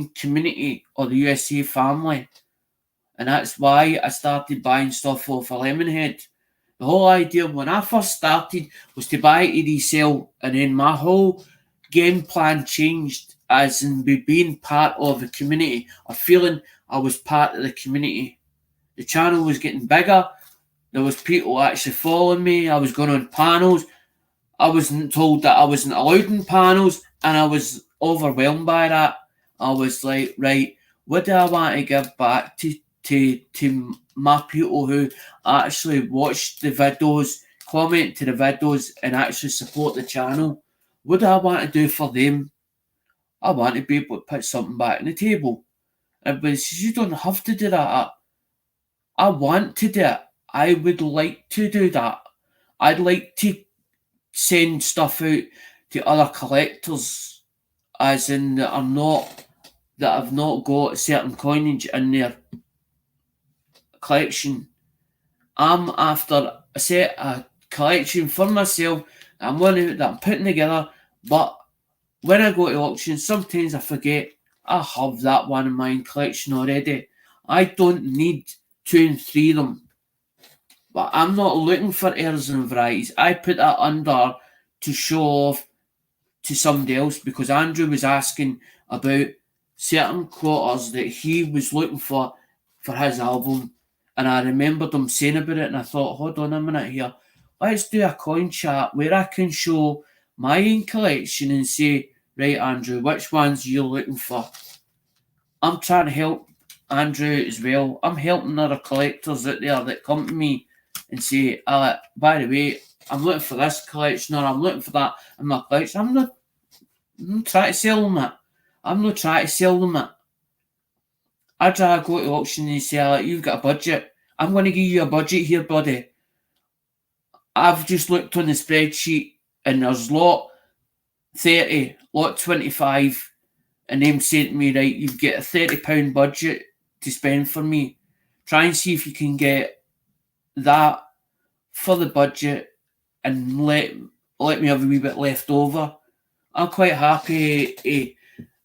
community, or the USA family. And that's why I started buying stuff off of Lemonhead. The whole idea when I first started was to buy to resell, and then my whole game plan changed, as in being part of the community, or feeling I was part of the community. The channel was getting bigger. There was people actually following me. I was going on panels. I wasn't told that I wasn't allowed in panels, and I was overwhelmed by that. I was like, right, what do I want to give back to my people who actually watch the videos, comment to the videos, and actually support the channel? What do I want to do for them? I want to be able to put something back on the table. Everybody says, you don't have to do that. I want to do it. I would like to do that. I'd like to send stuff out to other collectors, as in that have not got certain coinage in their collection. I'm after a collection for myself that I'm putting together, but when I go to auction, sometimes I forget I have that one in my collection already. I don't need 2 and 3 of them. But I'm not looking for errors and varieties. I put that under to show off to somebody else, because Andrew was asking about certain quarters that he was looking for his album, and I remembered him saying about it, and I thought, hold on a minute here, let's do a coin chat where I can show my own collection and say, right, Andrew, which ones are you looking for? I'm trying to help Andrew as well. I'm helping other collectors out there that come to me and say, by the way, I'm looking for this collection or I'm looking for that in my collection. I'm not trying to sell them it. I'm not trying to sell them it. I'd rather go to auction and say, you've got a budget. I'm going to give you a budget here, buddy. I've just looked on the spreadsheet and there's lot 30, lot 25, and them saying to me, right, you've got a £30 budget to spend for me. Try and see if you can get that for the budget and let me have a wee bit left over. I'm quite happy.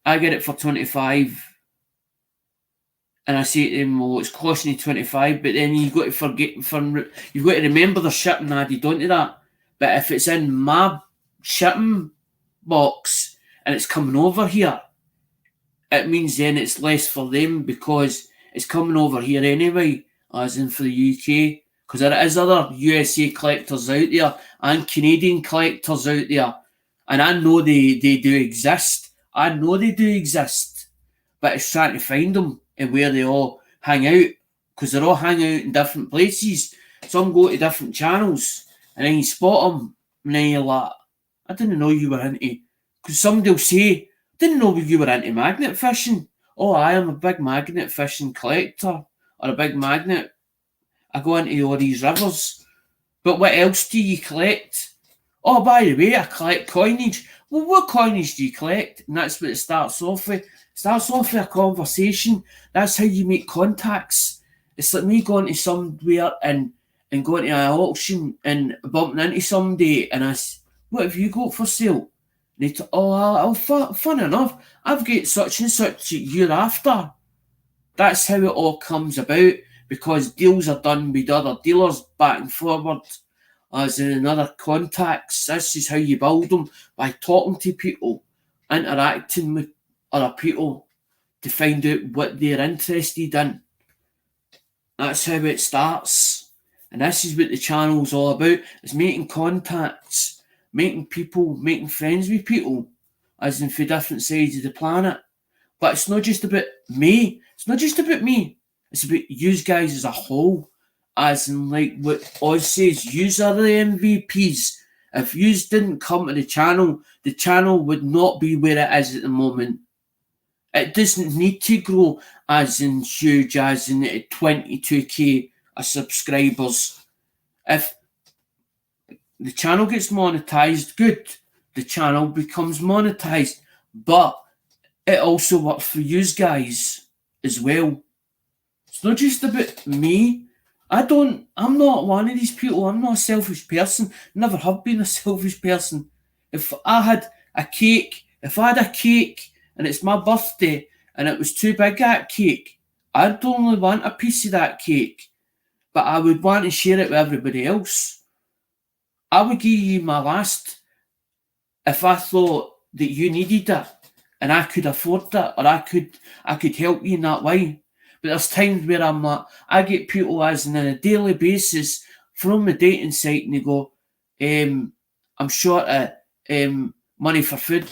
I get it for 25 and I say to them, well, it's costing you 25, but then you've got to you've got to remember the shipping added onto that. But if it's in my shipping box and it's coming over here, it means then it's less for them because it's coming over here anyway, as in for the UK. Because there is other USA collectors out there and Canadian collectors out there. And I know they do exist. But it's trying to find them and where they all hang out. Because they're all hanging out in different places. Some go to different channels. And then you spot them. And then you're like, I didn't know you were into... Because somebody will say, didn't know you were into magnet fishing. Oh, I am a big magnet fishing collector. Or a big magnet. I go into all these rivers. But what else do you collect? Oh, by the way, I collect coinage. Well, what coinage do you collect? And that's what it starts off with. It starts off with a conversation. That's how you make contacts. It's like me going to somewhere and going to an auction and bumping into somebody and I say, what have you got for sale? And they fun enough. I've got such and such year after. That's how it all comes about because deals are done with other dealers back and forward. As in other contacts, this is how you build them, by talking to people, interacting with other people to find out what they're interested in. That's how it starts. And this is what the channel's all about, is making contacts, making people, making friends with people, as in for different sides of the planet. But it's not just about me. It's about you guys as a whole. As in, like what Oz says, yous are the MVPs. If yous didn't come to the channel would not be where it is at the moment. It doesn't need to grow as in huge, as in 22k of subscribers. If the channel gets monetized, good. The channel becomes monetized. But it also works for yous guys as well. It's not just about me. I'm not one of these people. I'm not a selfish person. Never have been a selfish person. If I had a cake and it's my birthday and it was too big that cake, I'd only want a piece of that cake. But I would want to share it with everybody else. I would give you my last if I thought that you needed it and I could afford it or I could help you in that way. But there's times where I'm like, I get people as in on a daily basis from the dating site and they go, I'm short of money for food.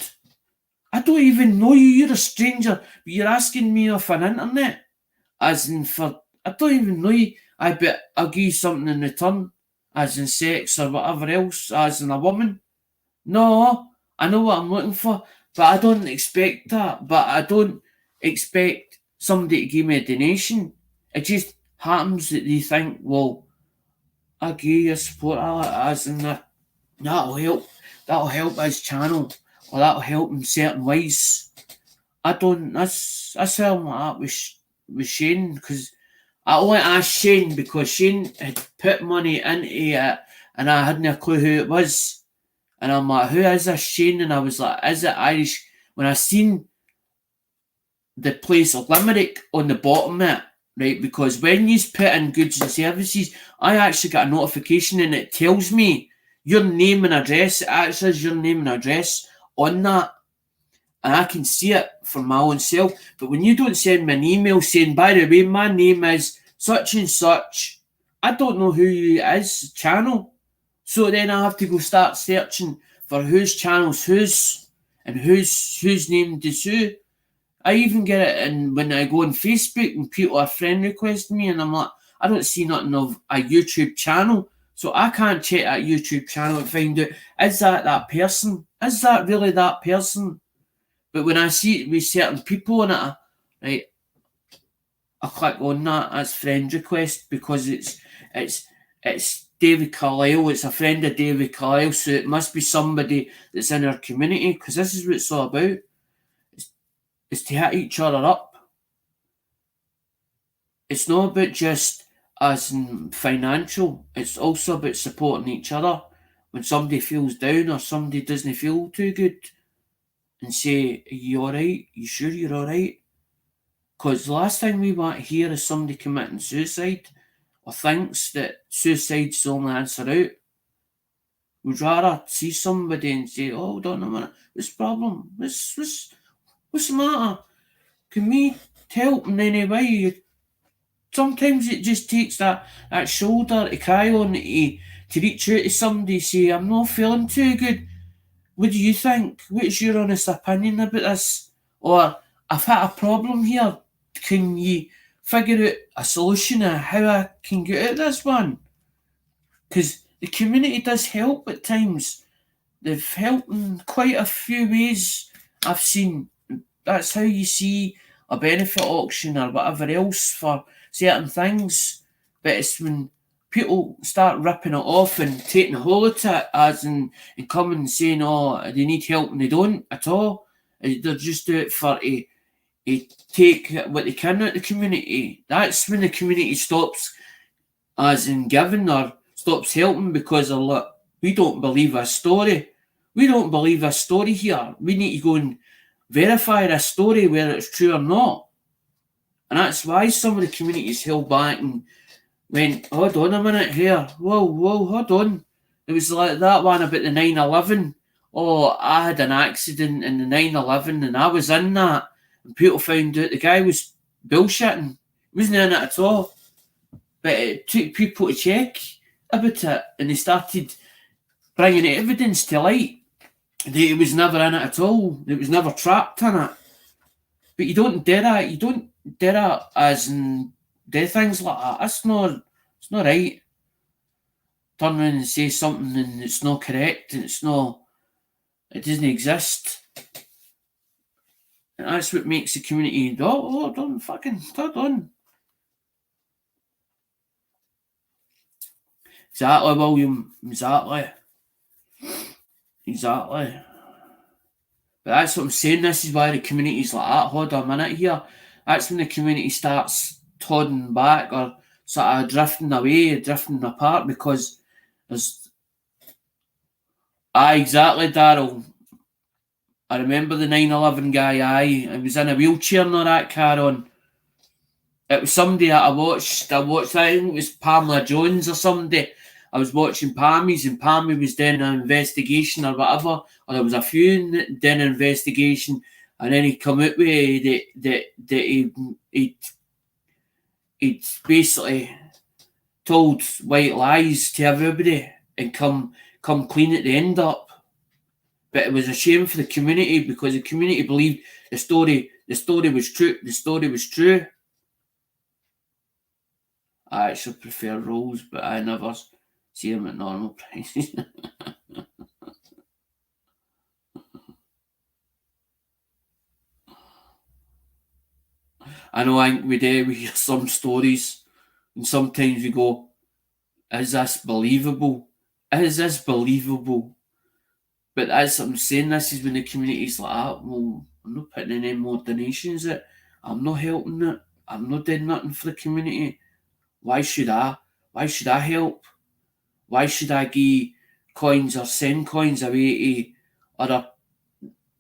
I don't even know you, you're a stranger, but you're asking me off an internet. As in I don't even know you. I bet I'll give you something in return, as in sex or whatever else, as in a woman. No, I know what I'm looking for, but I don't expect that. But I don't expect somebody to give me a donation. It just happens that they think, well, I'll give you a support, as in that'll help his channel, or that'll help in certain ways. That's how I'm like that with Shane, because I only asked Shane because Shane had put money into it and I hadn't a clue who it was. And I'm like, who is this Shane? And I was like, is it Irish? When I seen the place of Limerick on the bottom of it, right? Because when you put in goods and services, I actually got a notification and it tells me your name and address. It actually says your name and address on that. And I can see it for my own self. But when you don't send me an email saying, by the way, my name is such and such, I don't know who you is, channel. So then I have to go start searching for whose channels and whose name does who. I even get it in when I go on Facebook and people are friend requesting me, and I'm like, I don't see nothing of a YouTube channel, so I can't check that YouTube channel and find out, is that person? Is that really that person? But when I see it with certain people in it, right, I click on that as friend request because it's David Carlisle. It's a friend of David Carlisle, so it must be somebody that's in our community, because this is what it's all about. It's to hit each other up. It's not about just as in financial. It's also about supporting each other when somebody feels down or somebody doesn't feel too good, and say, are you alright? You sure you're alright? Because the last thing we want to hear is somebody committing suicide or thinks that suicide's the only answer out. We'd rather see somebody and say, oh, hold on a minute, what's the problem? What's the matter? Can we help in any way? Sometimes it just takes that shoulder to cry on, to reach out to somebody, say, I'm not feeling too good. What do you think? What's your honest opinion about this? Or, I've had a problem here. Can you figure out a solution of how I can get out of this one? Because the community does help at times. They've helped in quite a few ways I've seen. That's how you see a benefit auction or whatever else for certain things. But it's when people start ripping it off and taking a hold of it, as in and coming and saying, oh, they need help, and they don't at all. They're just do it for take what they can out of the community. That's when the community stops as in giving or stops helping, because they're like, we don't believe this story. We don't believe this story here. We need to go and verify this story, whether it's true or not. And that's why some of the communities held back and went, hold on a minute here. Whoa, hold on. It was like that one about the 9/11. Oh, I had an accident in the 9/11 and I was in that. And people found out the guy was bullshitting. He wasn't in it at all. But it took people to check about it, and they started bringing evidence to light that he was never in it at all. It was never trapped in it. But you don't do that. You don't do that as in do things like that. It's not right. Turn around and say something and it's not correct and it doesn't exist. And that's what makes the community, don't fucking hold on. Exactly, William. Exactly. But that's what I'm saying. This is why the community's like that. Hold on a minute here. That's when the community starts todding back or sort of drifting away, drifting apart, because there's... Aye, exactly, Daryl. I remember the 9/11 guy, I was in a wheelchair and all that car on. It was somebody that I watched, I think it was Pamela Jones or somebody. I was watching Pammy's, and Pammy was doing an investigation or whatever, or there was a few doing an investigation, and then he'd come out with that he'd basically told white lies to everybody and come clean at the end up. But it was a shame for the community, because the community believed the story was true. The story was true. I actually prefer rolls, but I never see them at normal prices. I know, I think we hear some stories, and sometimes we go, is this believable? Is this believable? But as I'm saying, this is when the community's like, well, I'm not putting any more donations out. I'm not helping it. I'm not doing nothing for the community. Why should I? Why should I help? Why should I give coins or send coins away to other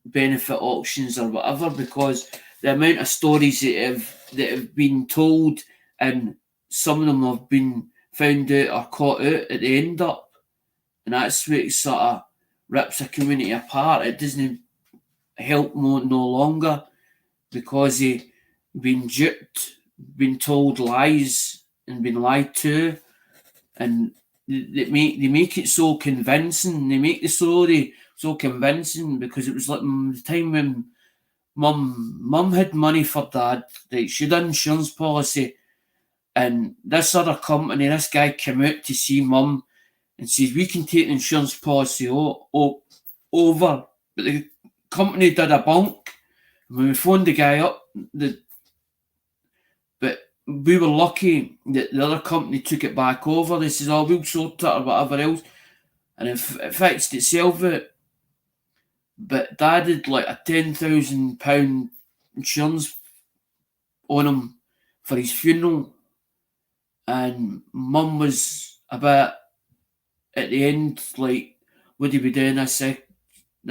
benefit auctions or whatever? Because the amount of stories that have been told, and some of them have been found out or caught out at the end up, and that's what sort of rips a community apart. It doesn't help no longer, because they've been duped, been told lies and been lied to, and they make it so convincing. They make the story so convincing, because it was like the time when mum had money for dad. Like, she done insurance policy, and this other company, this guy came out to see mum and says, we can take the insurance policy over. But the company did a bunk. When we phoned the guy up, but we were lucky that the other company took it back over. They says, oh, we'll sort it or whatever else. And it fixed itself out. But dad had like a £10,000 insurance on him for his funeral. And mum was a bit at the end, like, would he be doing this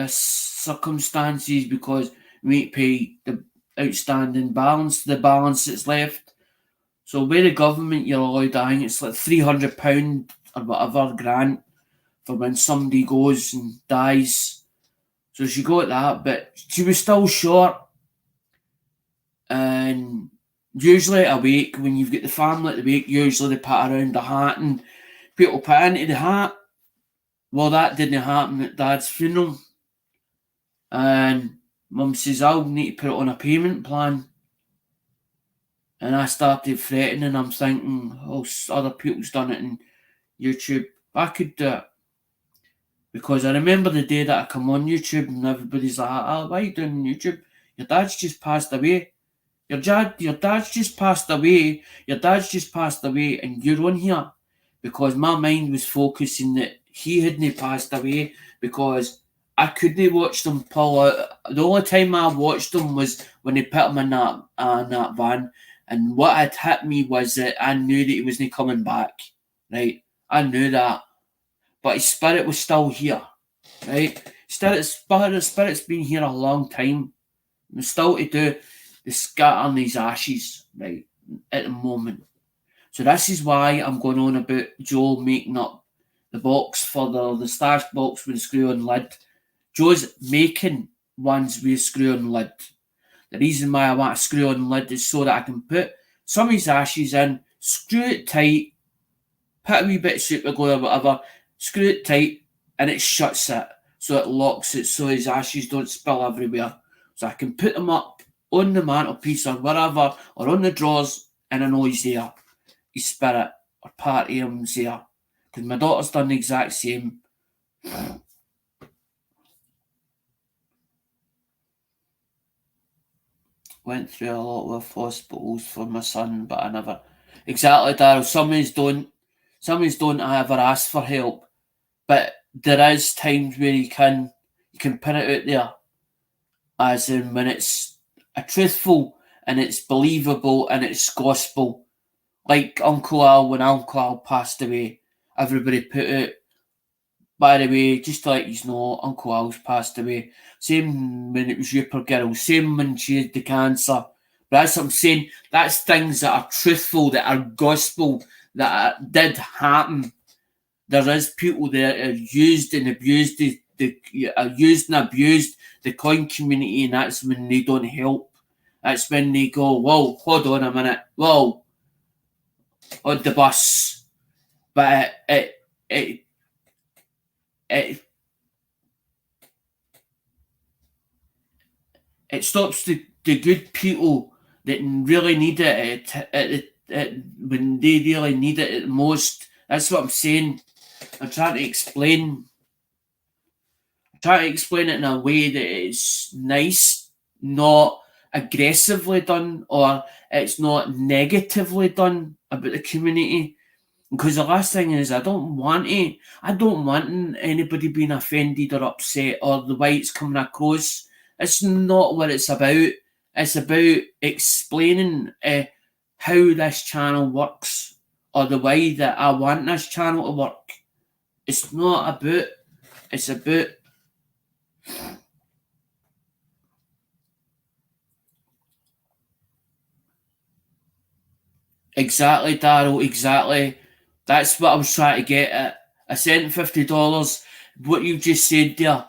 circumstances, because we need to pay the outstanding balance, the balance that's left. So with the government, you're allowed, I think it's like £300 or whatever grant for when somebody goes and dies. So she got that, but she was still short. And usually at a wake, when you've got the family at the wake, usually they put around the hat and people put into the hat. Well, that didn't happen at dad's funeral. And mum says, I'll need to put it on a payment plan. And I started fretting, and I'm thinking, oh, other people's done it on YouTube. I could do it. Because I remember the day that I come on YouTube and everybody's like, oh, why are you doing YouTube? Your dad's just passed away. Your dad's just passed away. Your dad's just passed away, and you're on here. Because my mind was focusing that he hadn't passed away, because I couldn't watch them pull out. The only time I watched them was when they put him in that van. And what had hit me was that I knew that he wasn't coming back. Right? I knew that. But his spirit was still here. Right? Spirit's been here a long time. And still to do the scattering these ashes, right, at the moment. So this is why I'm going on about Joe making up the box for the starch box with the screw-on lid. Joe's making ones with a screw-on lid. The reason why I want a screw-on lid is so that I can put some of his ashes in, screw it tight, put a wee bit of super glue or whatever, screw it tight, and it shuts it, so it locks it, so his ashes don't spill everywhere. So I can put them up on the mantelpiece or wherever, or on the drawers, and I know he's there. His spirit or part of him's there. Because my daughter's done the exact same. Went through a lot with hospitals for my son, but I never. Exactly, Daryl. Some don't ever ask for help, but there is times where you can put it out there, as in when it's a truthful and it's believable and it's gospel. Like Uncle Al, when Uncle Al passed away, everybody put out, by the way, just to let you know, Uncle Al's passed away. Same when it was Rupert Girl, same when she had the cancer. But that's what I'm saying, that's things that are truthful, that are gospel, that did happen. There is people that are used and abused, the coin community, and that's when they don't help. That's when they go, whoa, hold on a minute, whoa, on the bus. But it stops the good people that really need it when they really need it at the most. That's what I'm saying. I'm trying to explain it in a way that it's nice, not aggressively done, or it's not negatively done about the community. Because the last thing is, I don't want anybody being offended or upset, or the way it's coming across. It's not what it's about. It's about explaining how this channel works, or the way that I want this channel to work. It's not about. It's about. Exactly, Daryl. Exactly. That's what I was trying to get at. I sent $50. What you just said there,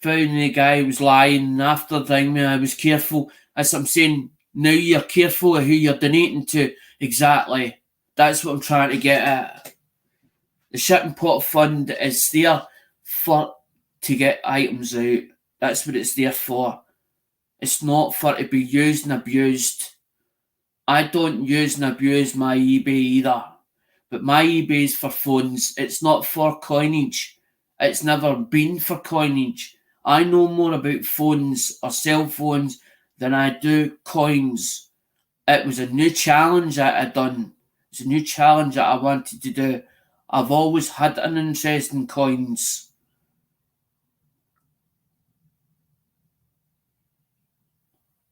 found the guy was lying, and after the thing, I was careful. As I'm saying, now you're careful of who you're donating to. Exactly. That's what I'm trying to get at. The Shipping Pot Fund is there for to get items out. That's what it's there for. It's not for to be used and abused. I don't use and abuse my eBay either. But my eBay is for phones. It's not for coinage. It's never been for coinage. I know more about phones or cell phones than I do coins. It was a new challenge that I done. It's a new challenge that I wanted to do. I've always had an interest in coins.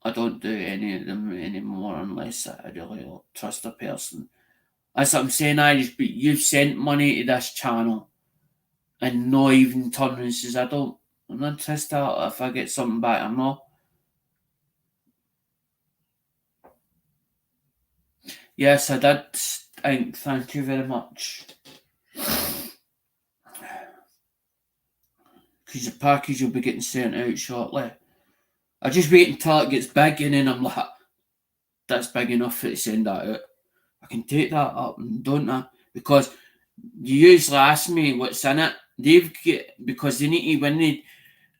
I don't do any of them anymore unless I really trust a person. That's what I'm saying, Irish, but you've sent money to this channel and not even turn and says, I'm not interested if I get something back. I'm not. Yes, I did. Thank you very much. Because the package will be getting sent out shortly. I just wait until it gets big and then I'm like, that's big enough to send that out. I can take that up, don't I? Because you usually ask me what's in it. Because they need to, when they,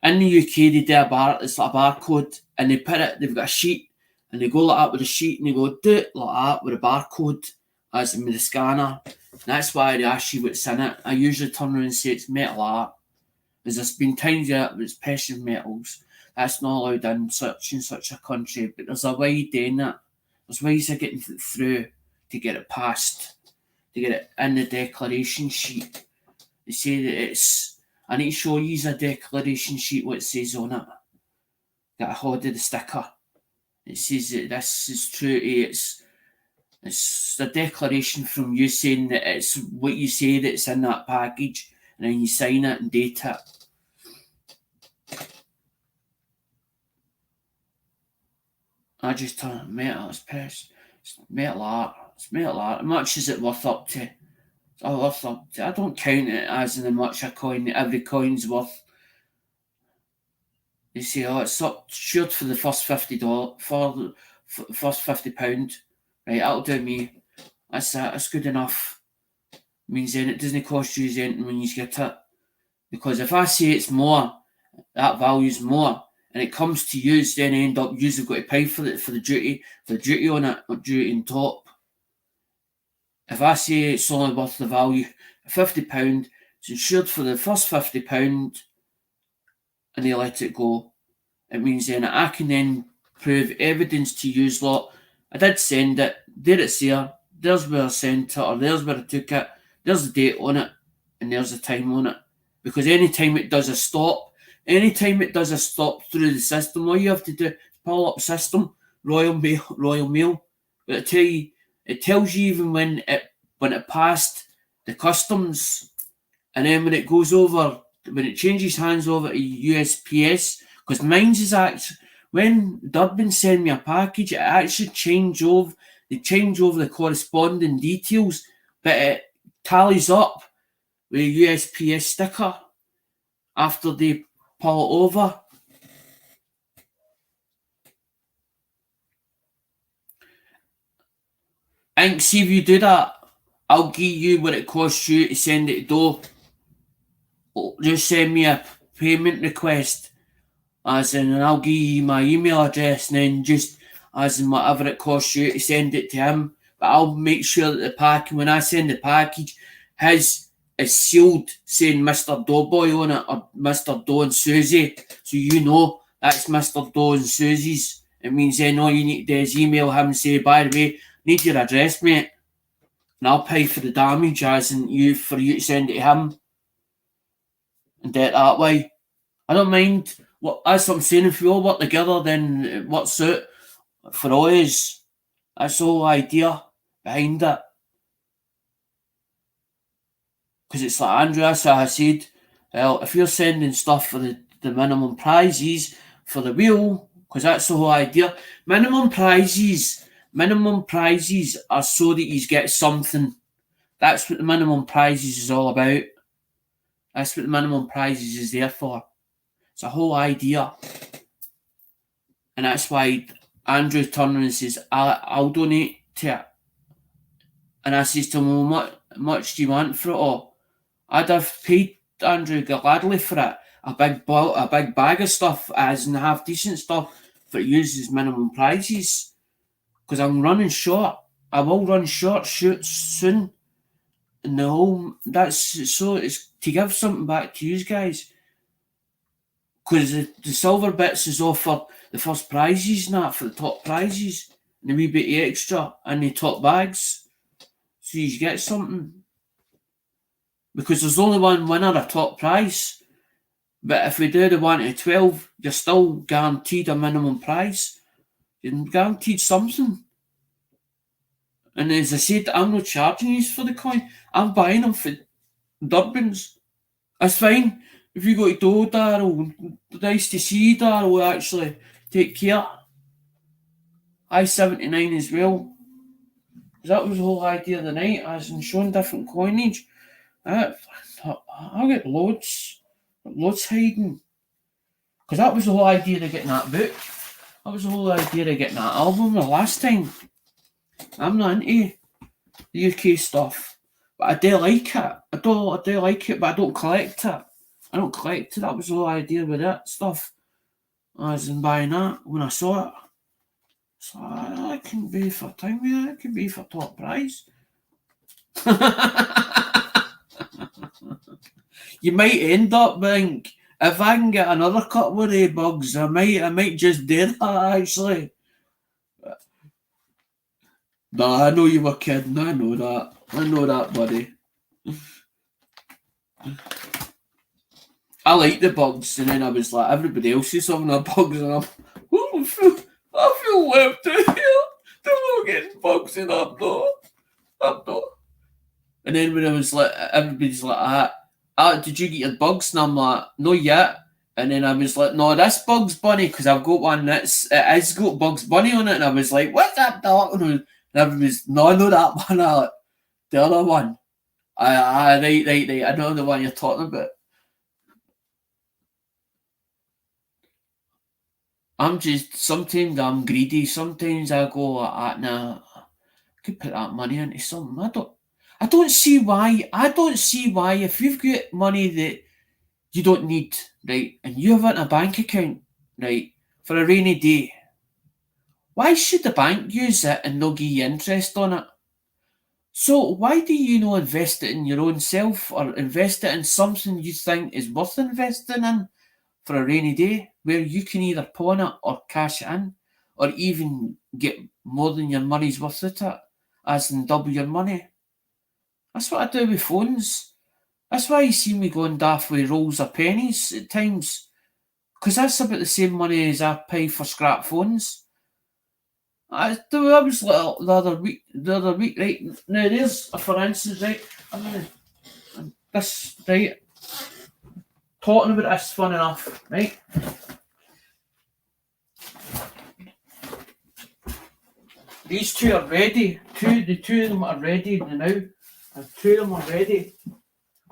in the UK they do it's like a barcode and they've got a sheet and they go like that with a sheet and they go do it like that with a barcode as in with the scanner. And that's why they ask you what's in it. I usually turn around and say it's metal art. Because there's been times that it's precious metals. That's not allowed in such and such a country, but there's a way of doing it. There's ways of getting it through to get it passed, to get it in the declaration sheet. They say that I need to show you a declaration sheet what it says on it. That I hold the sticker. It says that this is true. It's a declaration from you saying that it's what you say that's in that package, and then you sign it and date it. I just tell metal, it's metal art. It's metal art. How much is it worth up to? I don't count it as in how much a coin, every coin's worth. They say, it's up shared for the first $50 for the first £50. Right, that'll do me. That's good enough. Means then it doesn't cost you anything when you get it. Because if I say it's more, that value's more, and it comes to use, then I end up you've got to pay for the duty on it, or duty on top. If I say it's only worth the value of £50, it's insured for the first £50, and they let it go. It means then I can then prove evidence to use lot. I did send it, there it's there, there's where I sent it, or there's where I took it, there's the date on it, and there's the time on it. Because anytime it does a stop through the system, all you have to do is pull up system, Royal Mail. But it tells you even when it passed the customs, and then when it goes over, when it changes hands over to USPS, because mine's is actually, when Durban send me a package, it actually they change over the corresponding details, but it tallies up with a USPS sticker after they pull it over. And see if you do that, I'll give you what it costs you to send it to door. Just send me a payment request, as in, and I'll give you my email address, and then just as in whatever it costs you to send it to him. But I'll make sure that when I send the package, his is sealed saying Mr. Doughboy on it, or Mr. Doe and Susie, so you know that's Mr. Doe and Susie's. It means then all you need to do is email him and say, by the way, need your address, mate, and I'll pay for the damage, as in for you to send it to him, and do it that way. I don't mind. That's what I'm saying. If we all work together, then it works out for all us. That's the whole idea behind it. Because it's like Andrew, that's what I said. Well, if you're sending stuff for the minimum prizes for the wheel, because that's the whole idea. Minimum prizes are so that you get something. That's what the minimum prizes is all about. That's what the minimum prizes is there for. It's a whole idea. And that's why Andrew turned and says, I'll donate to it. And I says to him, well, how much do you want for it all? I'd have paid Andrew gladly for it, a big bag of stuff, as in half decent stuff, for use as minimum prices. Because I'm running short. I will run short soon. In the whole, that's so it's to give something back to you guys. Because the silver bits is offered the first prizes and that for the top prizes, and a wee bit extra and the top bags. So you get something. Because there's only one winner, a top prize. But if we do the 1 to 12, you're still guaranteed a minimum prize. You're guaranteed something. And as I said, I'm not charging you for the coin. I'm buying them for Durbans. That's fine. If you go to do, Darryl, nice to see you, Darryl, actually. Take care. I-79 as well. That was the whole idea of the night, as in showing different coinage. I get loads hiding. Because that was the whole idea of getting that book. That was the whole idea of getting that album the last time. I'm not into the UK stuff. But I do like it. I do like it, but I don't collect it. I don't collect it. That was the whole idea with that stuff. As in buying that when I saw it. So that can be for time, yeah, it can be for top prize. You might end up being, if I can get another couple of bugs, I might just do that actually. No, I know you were kidding. I know that, buddy. I like the bugs, and then I was like, everybody else is having the bugs, and I feel left out here. They're not getting bugs, and I'm not. And then when I was like, everybody's like, did you get your bugs? And I'm like, no yet. And then I was like, no, this Bugs Bunny, because I've got one it has got Bugs Bunny on it. And I was like, what's that dog? And everybody's, no, I know that one. The other one. Right. I know the one you're talking about. Sometimes I'm greedy. Sometimes I go, nah, I could put that money into something. I don't see why if you've got money that you don't need, right, and you have it in a bank account, right, for a rainy day, why should the bank use it and not give you interest on it? So why do you not invest it in your own self or invest it in something you think is worth investing in for a rainy day where you can either pawn it or cash it in or even get more than your money's worth at it, as in double your money? That's what I do with phones. That's why you see me going daft with rolls of pennies at times. Because that's about the same money as I pay for scrap phones. I was like the other week, right? Now there's, for instance, right? This, right? Talking about this, fun enough, right? These two are ready. The two of them are ready now. And two of them are ready.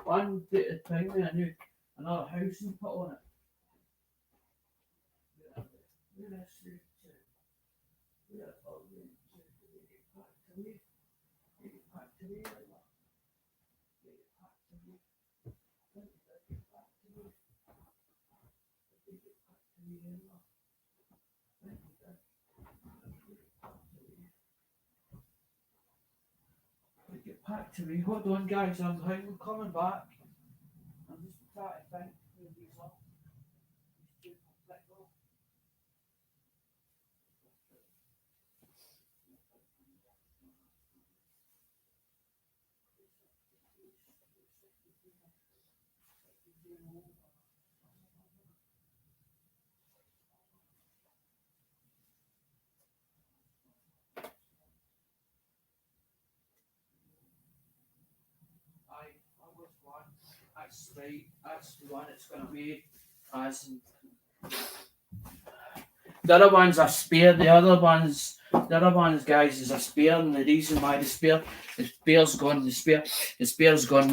One bit at a time with a new another house and put on it. Get back to me. Hold on, guys. I'm coming back. I'm just trying to think where these are. That's right. That's the one it's going to be. As the other one's a spare. The other one's, guys, is a spare. And the reason why the spare's gone with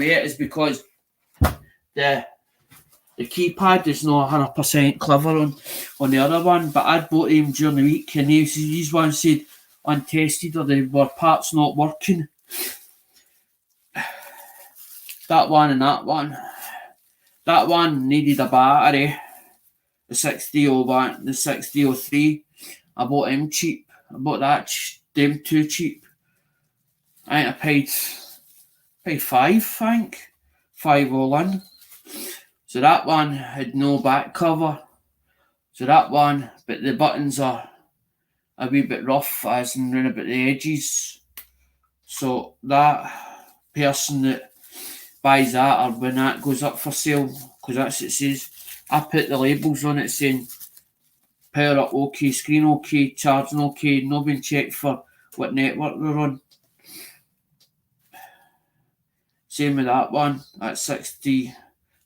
it is because the keypad is not 100% clever on the other one. But I'd bought him during the week, and these ones said untested or they were parts not working. That one and that one. That one needed a battery. The 6D01, the 6D03. I bought them cheap. I bought them too cheap. I think I paid five, I think. 5 all in. So that one had no back cover. So that one, but the buttons are a wee bit rough, as in round about the edges. So that person that buys that, or when that goes up for sale, because that's what it says, I put the labels on it saying power up okay, screen okay, charging okay, not been checked for what network they're on. Same with that one. That's 60.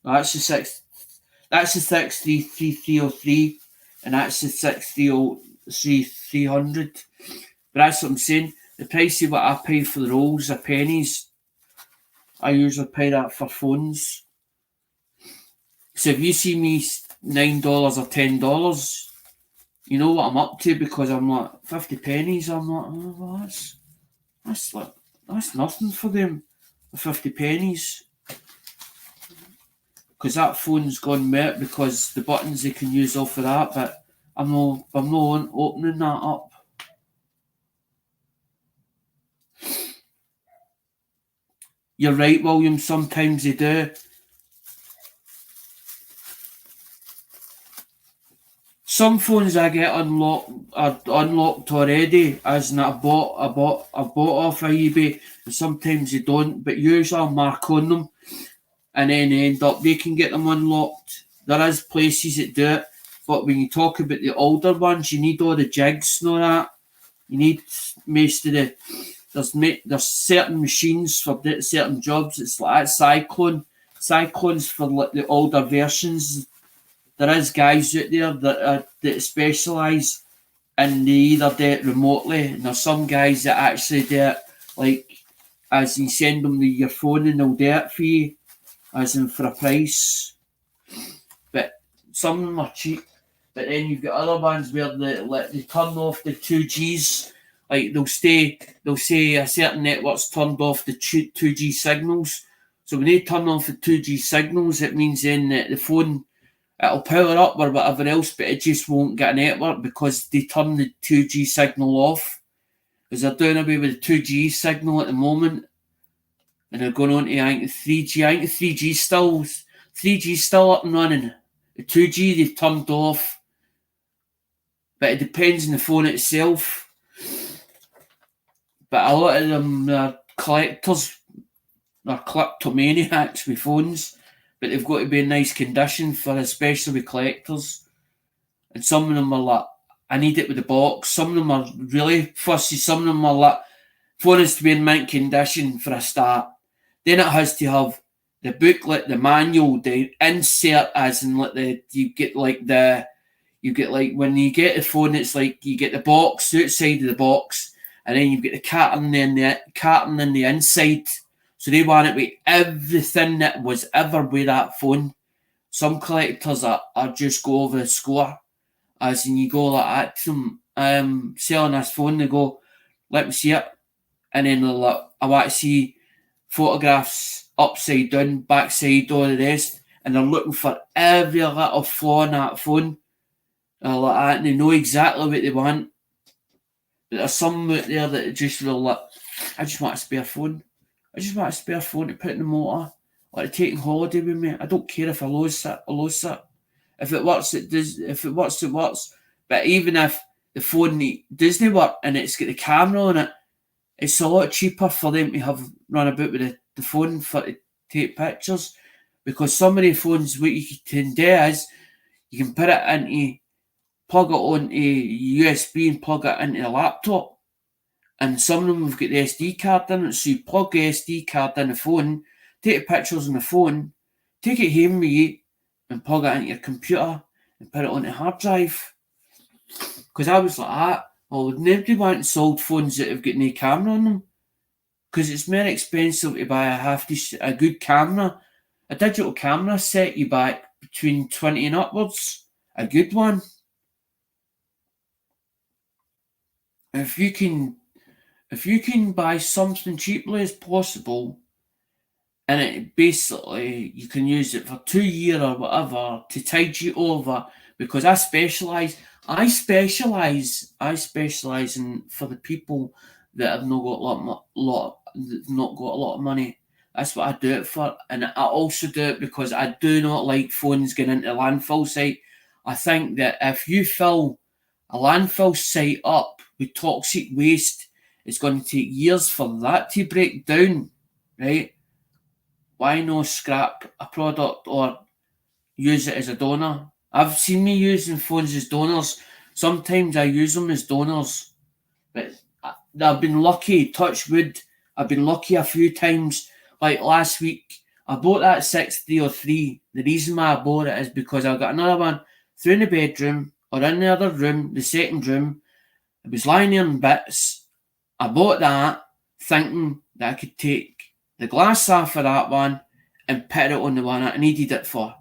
That's the 6303, and that's the 60300. But that's what I'm saying. The price of what I pay for the rolls are pennies. I usually pay that for phones. So if you see me $9 or $10, you know what I'm up to, because I'm like 50 pennies. I'm like, oh, well, that's nothing for them. 50 pennies. Because that phone's gone melt because the buttons they can use off of that, but I'm not opening that up. You're right, William, sometimes they do. Some phones I get unlocked already, as in I bought off of eBay, and sometimes they don't, but usually I'll mark on them, and then end up they can get them unlocked. There is places that do it, but when you talk about the older ones, you need all the jigs and all that. You need most of the there's certain machines for certain jobs. It's like Cyclone. Cyclone's for like the older versions. There is guys out there that specialise, and they either do it remotely, and there's some guys that actually do it like as you send them your phone and they'll do it for you, as in for a price. But some of them are cheap. But then you've got other ones where they turn off the 2Gs. Like they'll say a certain network's turned off the 2G signals. So when they turn off the 2G signals, it means then that the phone, it'll power up or whatever else, but it just won't get a network because they turn the 2G signal off. Because they're doing away with the 2G signal at the moment, and they're going on to, I think, 3G. I think the 3G's still up and running. The 2G they've turned off. But it depends on the phone itself. But a lot of them are collectors, they're kleptomaniacs with phones, but they've got to be in nice condition for, especially with collectors. And some of them are like, I need it with the box. Some of them are really fussy. Some of them are like, phone has to be in mint condition for a start. Then it has to have the booklet, the manual, the insert, as in like you get like when you get the phone, it's like you get the box outside of the box, and then you get the carton in the inside. So they want it with everything that was ever with that phone. Some collectors are just go over the score, as in you go like that to them, selling this phone, they go, let me see it, and then they're like, I want to see photographs upside down, backside, all the rest, and they're looking for every little flaw in that phone. Like that, and they know exactly what they want. But there's some out there that just will like, I just want a spare phone. I just want a spare phone to put in the motor, like taking holiday with me. I don't care if I lose it. If it works, it does. If it works, it works. But even if the phone doesn't work and it's got the camera on it, it's a lot cheaper for them to have run about with the phone for to take pictures. Because some of the phones, what you can do is you can put it into, plug it onto USB and plug it into a laptop. And some of them have got the SD card in it, so you plug the SD card in the phone, take the pictures on the phone, take it home with you, and plug it into your computer and put it on the hard drive. Because I was like that. Well, nobody wants sold phones that have got no camera on them. Because it's more expensive to buy a good camera. A digital camera set you back between 20 and upwards. A good one. If you can buy something cheaply as possible, and it basically you can use it for 2 years or whatever to tide you over, because I specialize in for the people that have not got a lot of money. That's what I do it for, and I also do it because I do not like phones going into landfill site. I think that if you fill a landfill site up with toxic waste, it's going to take years for that to break down, right? Why not scrap a product or use it as a donor? I've seen me using phones as donors. Sometimes I use them as donors, but I've been lucky, touch wood, I've been lucky a few times. Like last week, I bought that 603. The reason why I bought it is because I got another one through in the bedroom or in the other room, the second room. It was lying there in bits. I bought that thinking that I could take the glass off of that one and put it on the one I needed it for.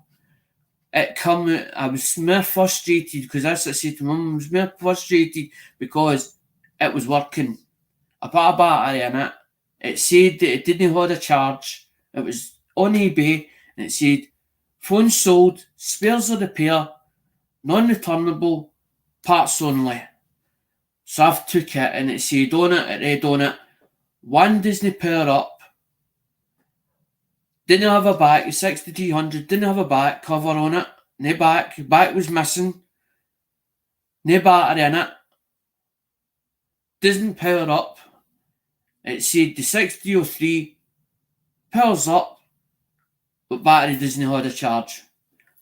It come out, I was more frustrated because that's what I said to Mum, I was more frustrated because it was working. I put a battery in it. It said that it didn't hold a charge. It was on eBay and it said phone sold, spares or repair, non-returnable, parts only. So I've took it and it said on it, it read on it, one doesn't power up, didn't have a back, the 6300 didn't have a back cover on it, no back was missing, no battery in it, doesn't power up. It said the 6303 powers up, but battery doesn't hold a charge.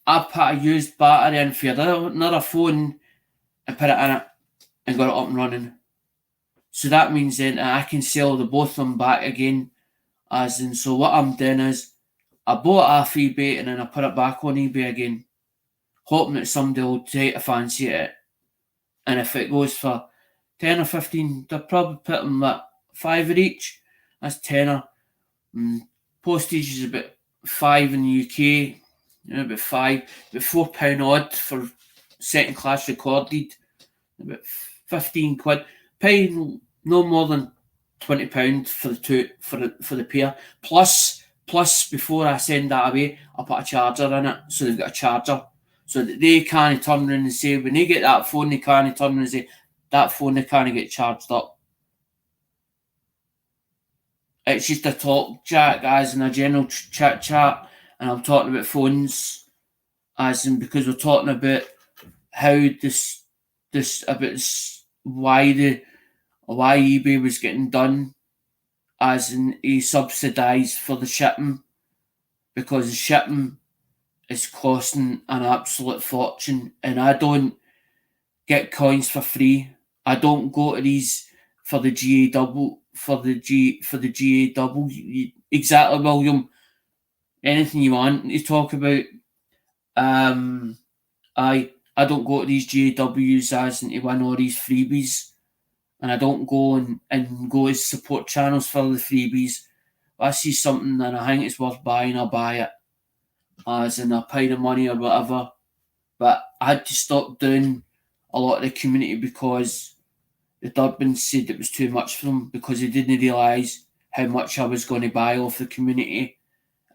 I put a used battery in for another phone and put it in it and got it up and running. So that means then I can sell the both of them back again. As in, so what I'm doing is I bought it off eBay and then I put it back on eBay again, hoping that somebody will take a fancy at it. And if it goes for 10 or 15, they'll probably put them at £5 each. That's tenner. Postage is about £5 in the UK. About £4 odd for second class recorded. About 15 quid. Paying no more than £20 for the pair. Plus before I send that away, I put a charger in it, so they've got a charger, so that they can't turn around and say when they get that phone, they can't turn around and say that phone they can't get charged up. It's just a talk chat, guys, and a general chat, and I'm talking about phones, as in because we're talking about how why eBay was getting done, as in he subsidised for the shipping, because the shipping is costing an absolute fortune, and I don't get coins for free. I don't go to these for the GAW, exactly, William. Anything you want to talk about. I don't go to these GAWs as in to win all these freebies, and I don't go and go as support channels for the freebies. If I see something and I think it's worth buying, I'll buy it, as in I pay the money or whatever. But I had to stop doing a lot of the community because the Durbans said it was too much for them, because they didn't realise how much I was going to buy off the community,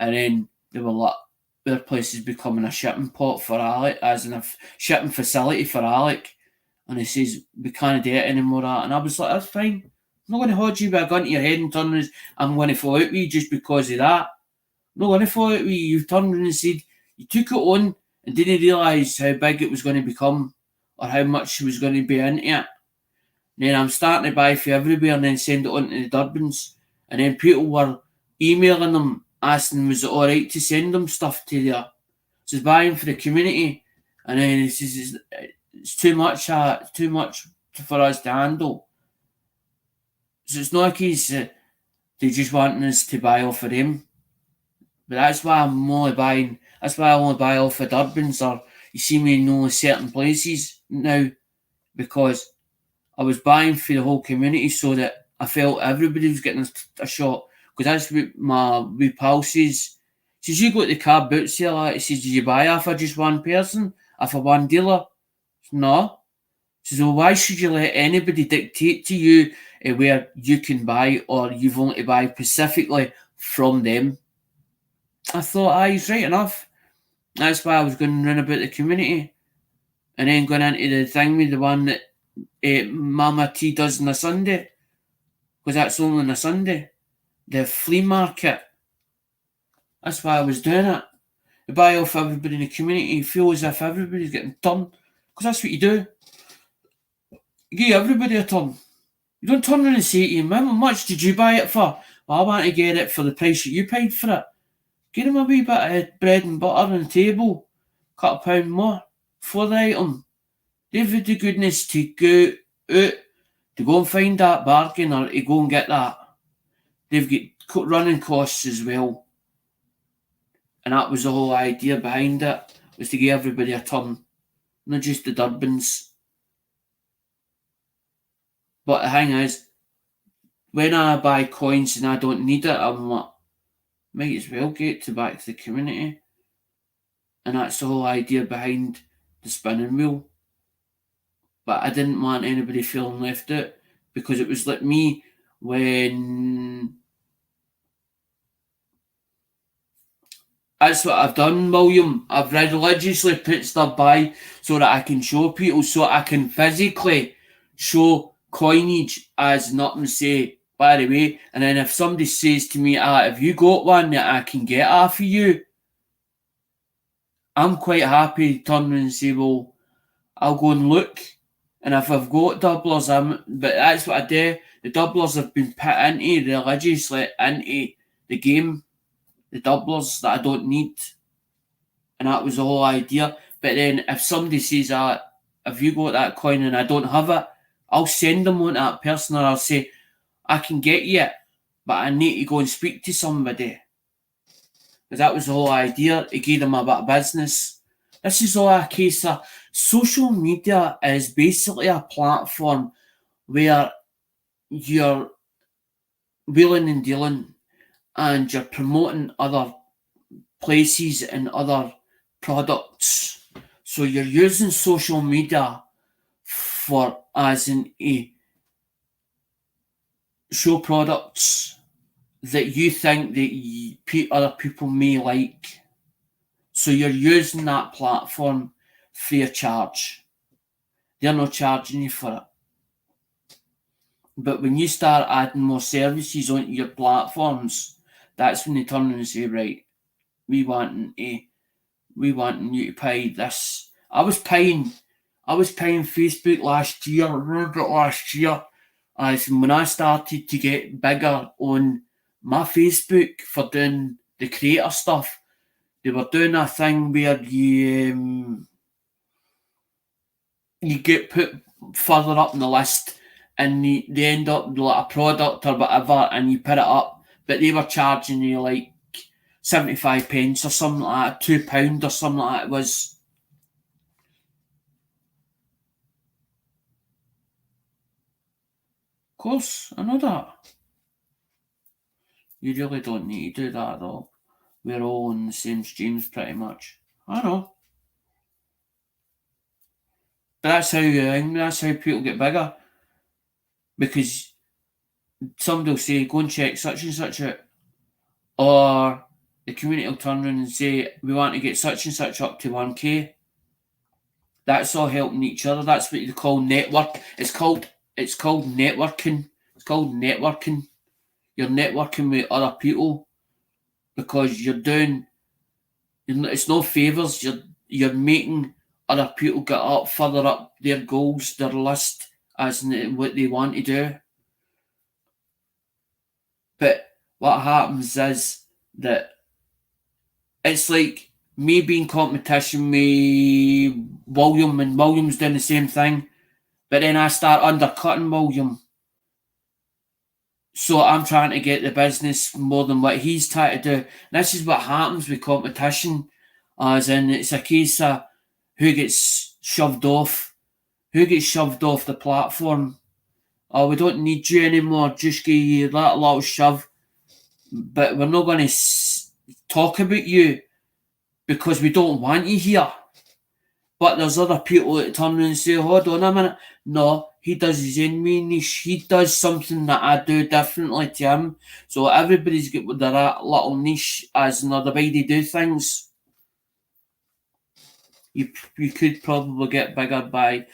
and then they were like, their place is becoming a shipping pot for Alec, as in a shipping facility for Alec. And he says, we can't do it anymore. And I was like, that's fine. I'm not going to hold you with a gun to your head and turn around. I'm going to fall out with you just because of that. I'm not going to fall out with you. You turned around and said, you took it on and didn't realise how big it was going to become or how much it was going to be into it. And then I'm starting to buy for everywhere and then send it on to the Durbans. And then people were emailing them, asking was it alright to send them stuff to there. So it's buying for the community. And then he says, it's too much for us to handle. So it's not a case that they just want us to buy off of them. But that's why I only buy off of Durbans, or you see me in only certain places now, because I was buying for the whole community so that I felt everybody was getting a shot. Because that's what my wee pal says. He says, you go to the car boot sale, he says, did you buy off of just one person? Off of one dealer? No. He says, well, why should you let anybody dictate to you where you can buy, or you've only to buy specifically from them? I thought, he's right enough. That's why I was going round about the community. And then going into the thing with the one that Mama T does on a Sunday. Because that's only on a Sunday. The flea market. That's why I was doing it. To buy off everybody in the community. You feel as if everybody's getting turned. Because that's what you do. You give everybody a turn. You don't turn around and say to him, how much did you buy it for? Well, I want to get it for the price that you paid for it. Get him a wee bit of bread and butter on the table. Cut a pound more for the item. They've had the goodness to go out, to go and find that bargain or to go and get that. They've got running costs as well. And that was the whole idea behind it, was to give everybody a turn. Not just the Durbans. But the thing is, when I buy coins and I don't need it, I'm like, might as well get to back to the community. And that's the whole idea behind the spinning wheel. But I didn't want anybody feeling left out, because it was like me when... That's what I've done, William. I've religiously put stuff by so that I can show people, so I can physically show coinage as nothing, say, by the way. And then if somebody says to me, have you got one that I can get off of you? I'm quite happy to turn around and say, well, I'll go and look. And if I've got doublers, but that's what I do. The doublers have been put into religiously into the game. The doublers that I don't need. And that was the whole idea. But then if somebody says, have you got that coin and I don't have it, I'll send them on to that person, or I'll say, I can get you it, but I need to go and speak to somebody. Because that was the whole idea. It gave them a bit of business. This is all a case of social media is basically a platform where you're wheeling and dealing and you're promoting other places and other products. So you're using social media for as in a show products that you think that other people may like. So you're using that platform free of charge. They're not charging you for it. But when you start adding more services onto your platforms, that's when they turn around and say, right, we want you to pay this. I was paying Facebook last year. I remember it last year. As when I started to get bigger on my Facebook for doing the creator stuff, they were doing a thing where you get put further up in the list and they end up like a product or whatever and you put it up, but they were charging you like 75 pence or something like that, £2 or something like that it was. Of course, I know that. You really don't need to do that though. We're all in the same streams pretty much. I know. But that's how people get bigger. Because somebody will say, go and check such and such out. Or the community will turn around and say, we want to get such and such up to 1k. That's all helping each other. That's what you call network. It's called networking. It's called networking. You're networking with other people because you're doing. It's no favours. You're making other people get up further up their goals, their list, as in what they want to do. But what happens is that it's like me being competition with William, and William's doing the same thing, but then I start undercutting William. So I'm trying to get the business more than what he's trying to do. And this is what happens with competition, as in it's a case of who gets shoved off the platform. Oh, we don't need you anymore, just give you that little shove. But we're not going to talk about you because we don't want you here. But there's other people that turn around and say, hold on a minute. No, He does his own wee niche. He does something that I do differently to him. So everybody's got their little niche, as in the way they do things. You could probably get bigger by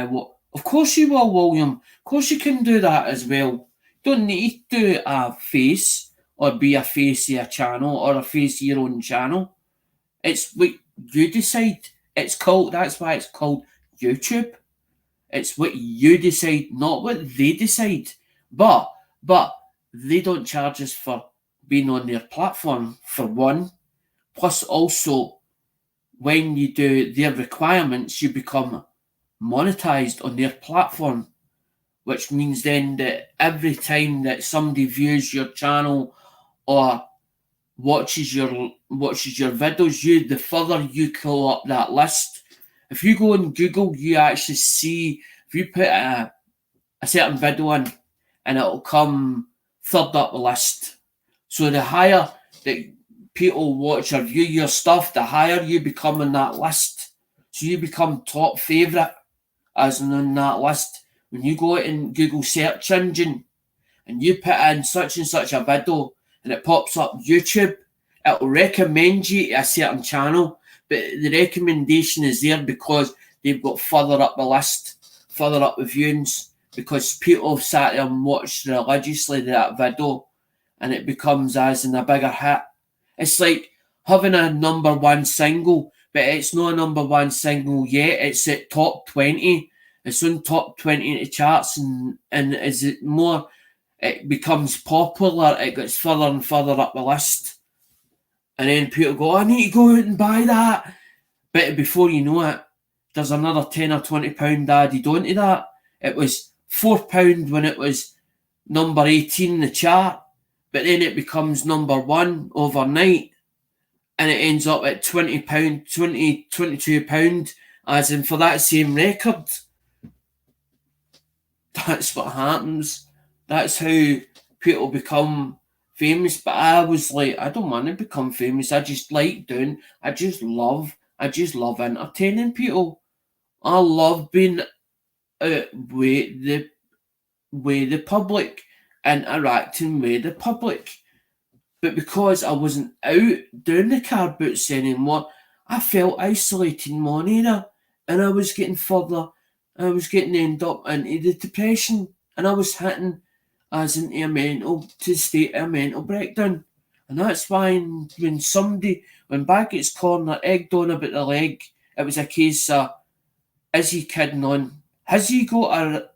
what. Of course you will, William. Of course you can do that as well. Don't need to do a face or be a face of a channel or a face of your own channel. It's what you decide. That's why it's called YouTube. It's what you decide, not what they decide. But they don't charge us for being on their platform, for one. Plus also, when you do their requirements, you become monetized on their platform, which means then that every time that somebody views your channel or watches your videos, the further you call up that list. If you go on Google, you actually see, if you put a certain video in, and it'll come third up the list. So the higher that people watch or view your stuff, the higher you become on that list. So you become top favourite as in on that list. When you go in Google search engine and you put in such and such a video and it pops up YouTube, it'll recommend you to a certain channel, but the recommendation is there because they've got further up the list, further up the viewings, because people have sat there and watched religiously that video and it becomes as in a bigger hit. It's like having a number one single, but it's not a number one single yet. It's at top 20. It's on top 20 in the charts, and as it more it becomes popular, it gets further and further up the list. And then people go, I need to go out and buy that. But before you know it, there's another £10 or £20 added onto that. It was £4 when it was number 18 in the chart, but then it becomes number one overnight, and it ends up at £20, £22, as in for that same record. That's what happens. That's how people become famous. But I was like, I don't want to become famous. I just love entertaining people. I love being with the public, interacting with the public. But because I wasn't out doing the car boots anymore, I felt isolated more neither. And I was getting end up into the depression, and I was hitting as into a state of mental breakdown. And that's why when Baggett's corner egged on about the leg, it was a case of, is he kidding on? Has he got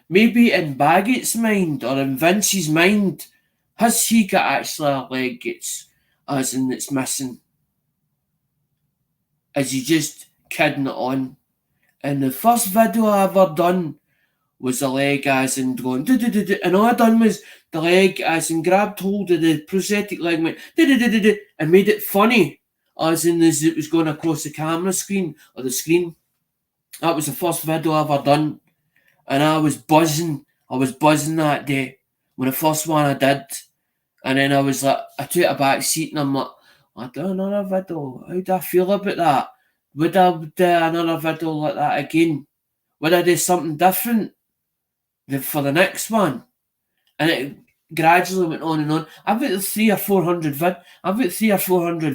maybe in Baggett's mind or in Vince's mind, has he got actually a leg that's missing? Is he just kidding it on? And the first video I ever done was the leg as in going do, and all I done was the leg as in grabbed hold of the prosthetic leg, went do, and made it funny as in as it was going across the camera screen or the screen. That was the first video I ever done, and I was buzzing that day when the first one I did. And then I was like, I took a back seat and I'm like, I do another video. How do I feel about that? Would I do another video like that again? Would I do something different for the next one? And it gradually went on and on. I've got 300 or 400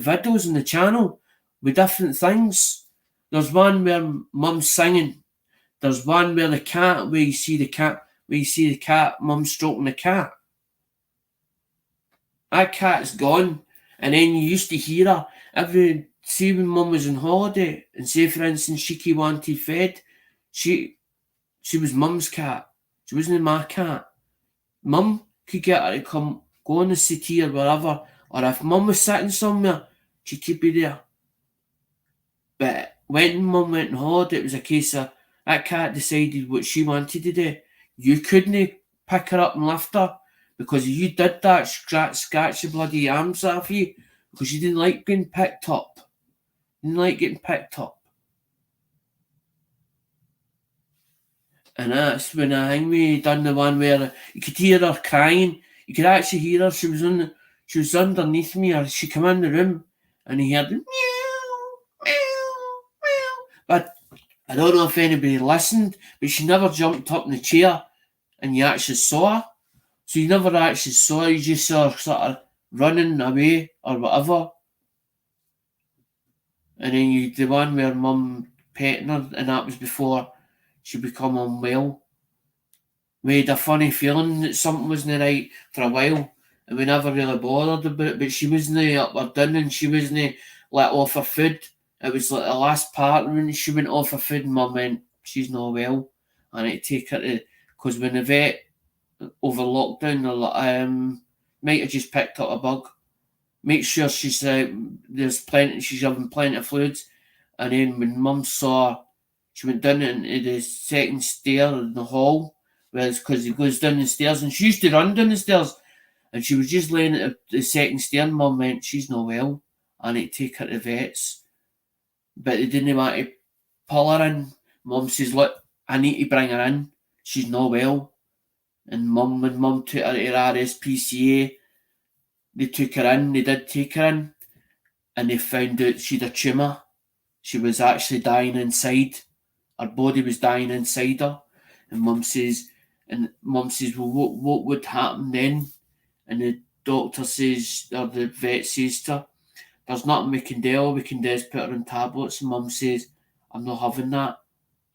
videos on the channel with different things. There's one where mum's singing. There's one where where you see the cat, mum stroking the cat. That cat's gone. And then you used to hear her see when mum was on holiday, and say for instance Shiki wanted fed, she was mum's cat. She wasn't my cat. Mum could get her to go on the settee or wherever, or if mum was sitting somewhere, she could be there. But when mum went on holiday, it was a case of that cat decided what she wanted to do. You couldn't pick her up and lift her, because if you did that, scratch your bloody arms off you, because you didn't like being picked up. You didn't like getting picked up. And that's when I think we done the one where you could hear her crying. You could actually hear her. She was underneath me, or she came in the room and he heard meow, meow, meow. But I don't know if anybody listened, but she never jumped up in the chair and you actually saw her. So you never actually saw her, you just saw her sort of running away or whatever. And then you the one where mum petting her, and that was before she become unwell. We had a funny feeling that something wasn't right for a while, and we never really bothered about it. But she wasn't up or down, and she wasn't let off her food. It was like the last part when she went off her food, and mum went, "She's not well," and I take her to because when the vet over lockdown, might have just picked up a bug. Make sure she's there's plenty. She's having plenty of fluids, and then when mum saw, she went down into the second stair in the hall. Well, because he goes down the stairs, and she used to run down the stairs, and she was just laying at the second stair. And mum went, "She's not well," and I'd take her to the vets, but they didn't want to pull her in. Mum says, "Look, I need to bring her in. She's not well." And when mum took her to her RSPCA, they took her in. They did take her in, and they found out she'd a tumour. She was actually dying inside. Her body was dying inside her, and mum says, "Well, what would happen then?" And the doctor says, or the vet says to her, "There's nothing we can do. All we can do is put her on tablets." And mum says, "I'm not having that.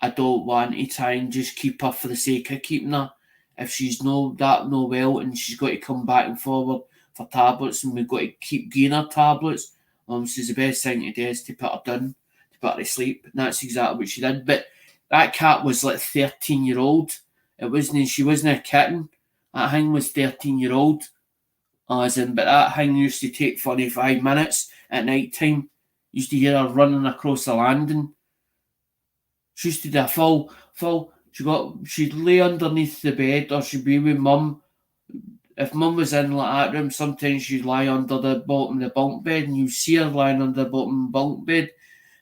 I don't want to try and just keep her for the sake of keeping her. If she's no well and she's got to come back and forward for tablets and we've got to keep giving her tablets," mum says the best thing to do is to put her down, to put her to sleep. And that's exactly what she did. But that cat was like 13-year-old. She wasn't a kitten. That thing was 13-year-old. But that thing used to take 45 minutes at night time. Used to hear her running across the landing. She used to do a full. She'd lay underneath the bed, or she'd be with mum. If mum was in like that room, sometimes she'd lie under the bottom of the bunk bed, and you see her lying under the bottom bunk bed.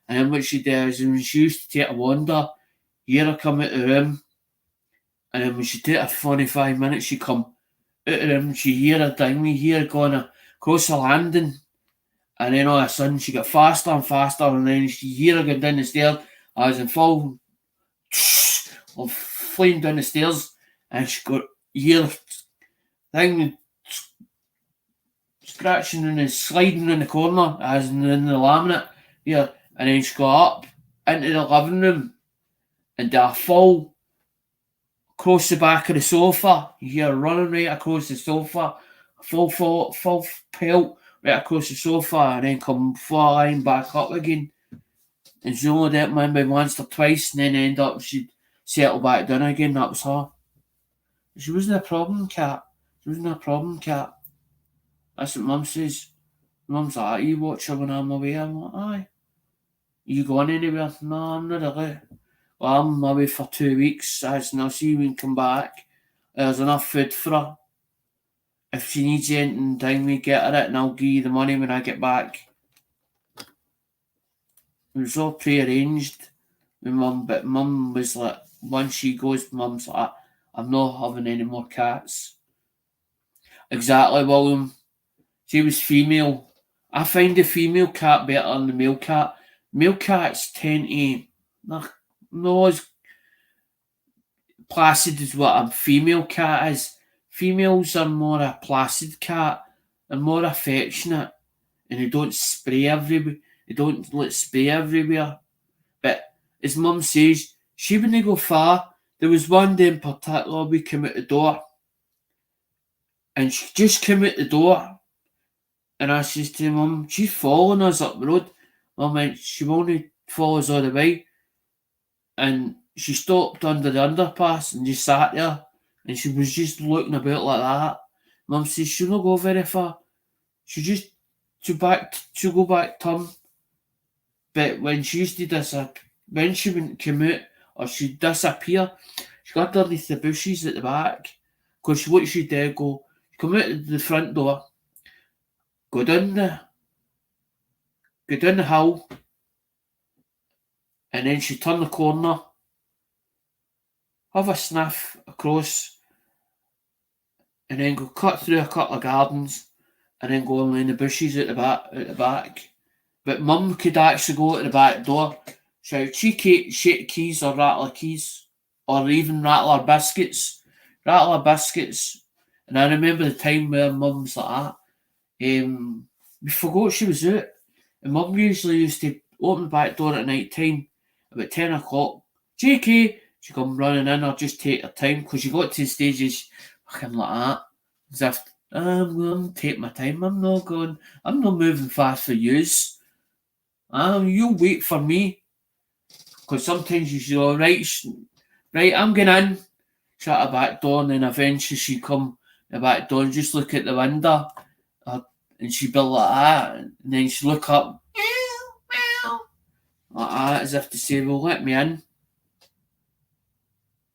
And then what she does, and when she used to take a wander, you hear her come out of the room, and then when she take her 45 minutes, she come out of the room, she hear her thing, we hear her going across the landing, and then all of a sudden she got faster and faster, and then she hear her going down the stairs, as in full of flying down the stairs, and she got hear thing scratching and sliding in the corner, as in the laminate here, and then she got up into the living room and did a fall across the back of the sofa. You hear her running right across the sofa, full pelt right across the sofa, and then come flying back up again. And she only did it maybe once or twice, and then end up she'd settle back down again. That was her. She wasn't a problem cat. That's what mum says. Mum's like, "You watch her when I'm away." I'm like, "Aye." "You going anywhere?" "No, I'm not really." "Well, I'm away for 2 weeks. I'll see you when you come back. There's enough food for her. If she needs anything, time we get her it, and I'll give you the money when I get back." It was all pre-arranged with mum, but mum was like, once she goes, mum's like, "I'm not having any more cats." Exactly, William. She was female. I find the female cat better than the male cat. Male cats tend to not as placid as what a female cat is. Females are more a placid cat. They're more affectionate, and they don't spray everywhere. But as mum says, she wouldn't go far. There was one day in particular, we came out the door, and she just came out the door, and I says to mum, "She's following us up the road." Mum went, "She won't follow us all the way." And she stopped under the underpass and just sat there, and she was just looking about like that. Mum says she'll not go very far. She'll go back turn. But when she used to when she wouldn't come out or she'd disappear, she got underneath the bushes at the back. Because what she'd do, come out the front door, go down the hill, and then she'd turn the corner, have a sniff across, and then go cut through a couple of gardens, and then go and lay in the bushes at the back. But mum could actually go to the back door. shout cheeky shake keys or rattler keys, or even rattler biscuits. Rattler biscuits. And I remember the time where mum's like that. We forgot she was out. And mum usually used to open the back door at night time, about 10 o'clock. Cheeky! She'd come running in or just take her time, because she got to the stages fucking like that. As if, I'm going to take my time, I'm not moving fast for yous. You'll wait for me. Because sometimes you say, oh, right, I'm going in. Shut her back door, and then eventually she'd come the back door and just look at the window. And she'd be like that. And then she'd look up, like that, as if to say, well, let me in.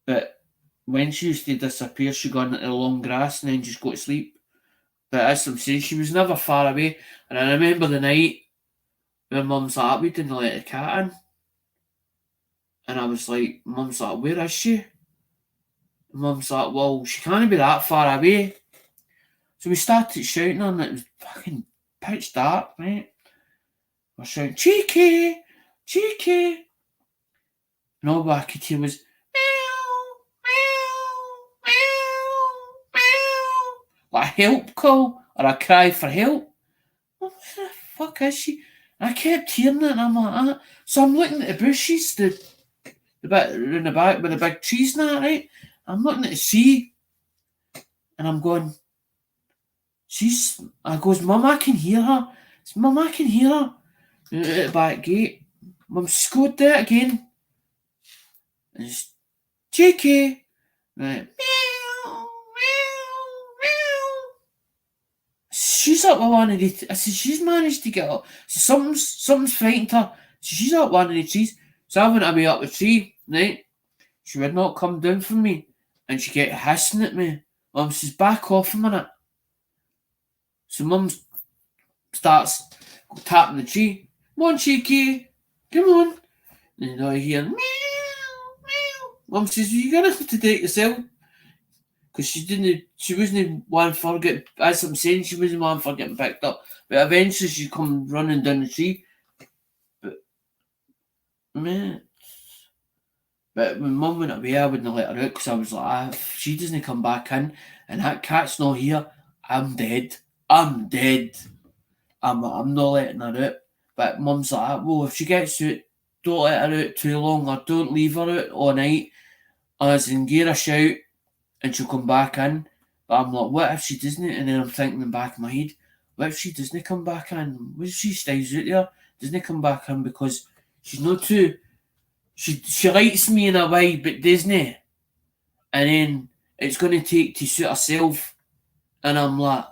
But when she used to disappear, she'd go into the long grass and then just go to sleep. But as I'm saying, she was never far away. And I remember the night when mum's like, we didn't let the cat in. And I was like, mum's like, where is she? And mum's like, well, she can't be that far away. So we started shouting and it was fucking pitch dark, right? We're shouting, cheeky, cheeky. And all I could hear was, like a help call or a cry for help. Where the fuck is she? And I kept hearing it and I'm like that. So I'm looking at the bushes, the bit in the back with the big trees and that, right? I'm looking at the sea and I'm going, I goes, Mum, I can hear her. Mum, I can hear her. At the back gate. Mum scored that again. And it's cheeky. Right. She's up with one of the. I said, she's managed to get up. So something's frightened her. So she's up one of the trees. So I went away up the tree, right? She would not come down for me. And she kept hissing at me. Mum says, back off a minute. So Mum starts tapping the tree. Come on, cheeky. Come on. And I hear, meow, meow. Mum says, you're going to have to do it yourself. Because she wasn't one for getting, as I'm saying, she wasn't one for getting picked up. But eventually she'd come running down the tree. But when Mum went away, I wouldn't let her out because I was like, if she doesn't come back in and that cat's not here, I'm dead. I'm dead. I'm not letting her out. But Mum's like, well, if she gets out, don't let her out too long or don't leave her out all night. As in, give her a shout and she'll come back in. But I'm like, what if she doesn't? And then I'm thinking in the back of my head, what if she doesn't come back in? What if she stays out there? Doesn't come back in because she's not too. She likes me in a way, but doesn't. And then it's going to take to suit herself. And I'm like,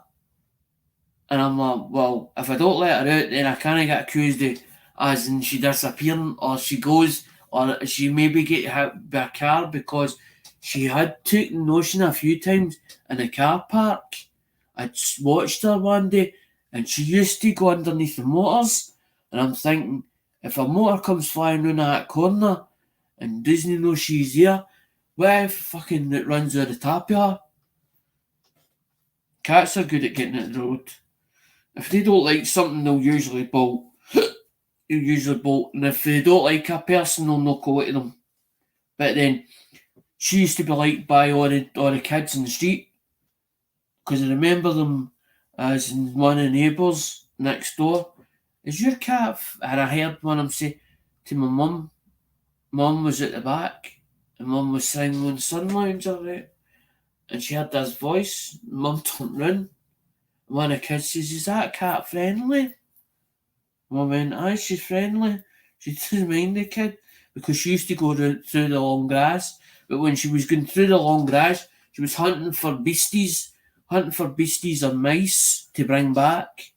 well, if I don't let her out, then I can't get accused of as in she disappearing or she goes or she maybe get hit by a car because she had taken notion a few times in the car park. I watched her one day and she used to go underneath the motors and I'm thinking, if a motor comes flying round that corner and doesn't know she's here, what if fucking it runs out the top of her? Cats are good at getting at the road. If they don't like something, they'll usually bolt. And if they don't like a person, they'll knock out of them. But then, she used to be liked by all the kids in the street. Because I remember them as one of the neighbours next door. Is your cat? And I heard one of them say to my mum. Mum was at the back. And Mum was sitting on the sun lounger, right? And she heard this voice. Mum turned round. One of the kids says, is that cat friendly? Mum went, aye, she's friendly. She doesn't mind the kid because she used to go through the long grass. But when she was going through the long grass, she was hunting for beasties or mice to bring back.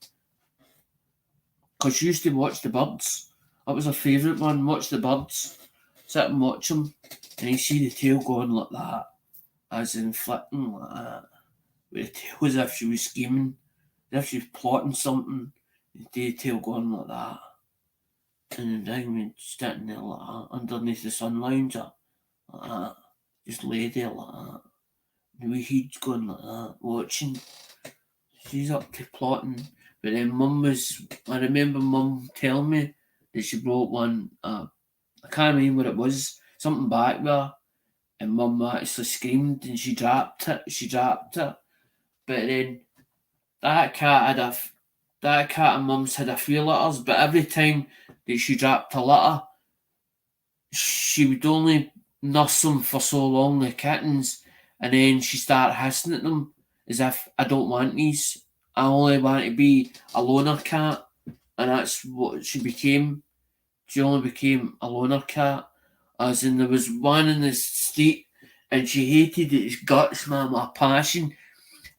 Because she used to watch the birds. That was her favourite one, watch the birds. Sit and watch them. And you see the tail going like that. As in flicking like that. With the tail as if she was scheming. As if she was plotting something. The tail going like that. And then Diamond sitting there like that, underneath the sun lounger. Like that. Just lay there like that. The way he's going like that, watching. She's up to plotting. But then I remember Mum telling me that she brought one I can't remember what it was. Something back there, and Mum actually screamed and she dropped it. But then that cat had that cat and Mum's had a few litters, but every time that she dropped a litter, she would only nurse them for so long, the kittens, and then she started hissing at them as if I don't want these. I only want to be a loner cat, and that's what she became. She only became a loner cat. As in, there was one in the street, and she hated its guts, man, with a passion.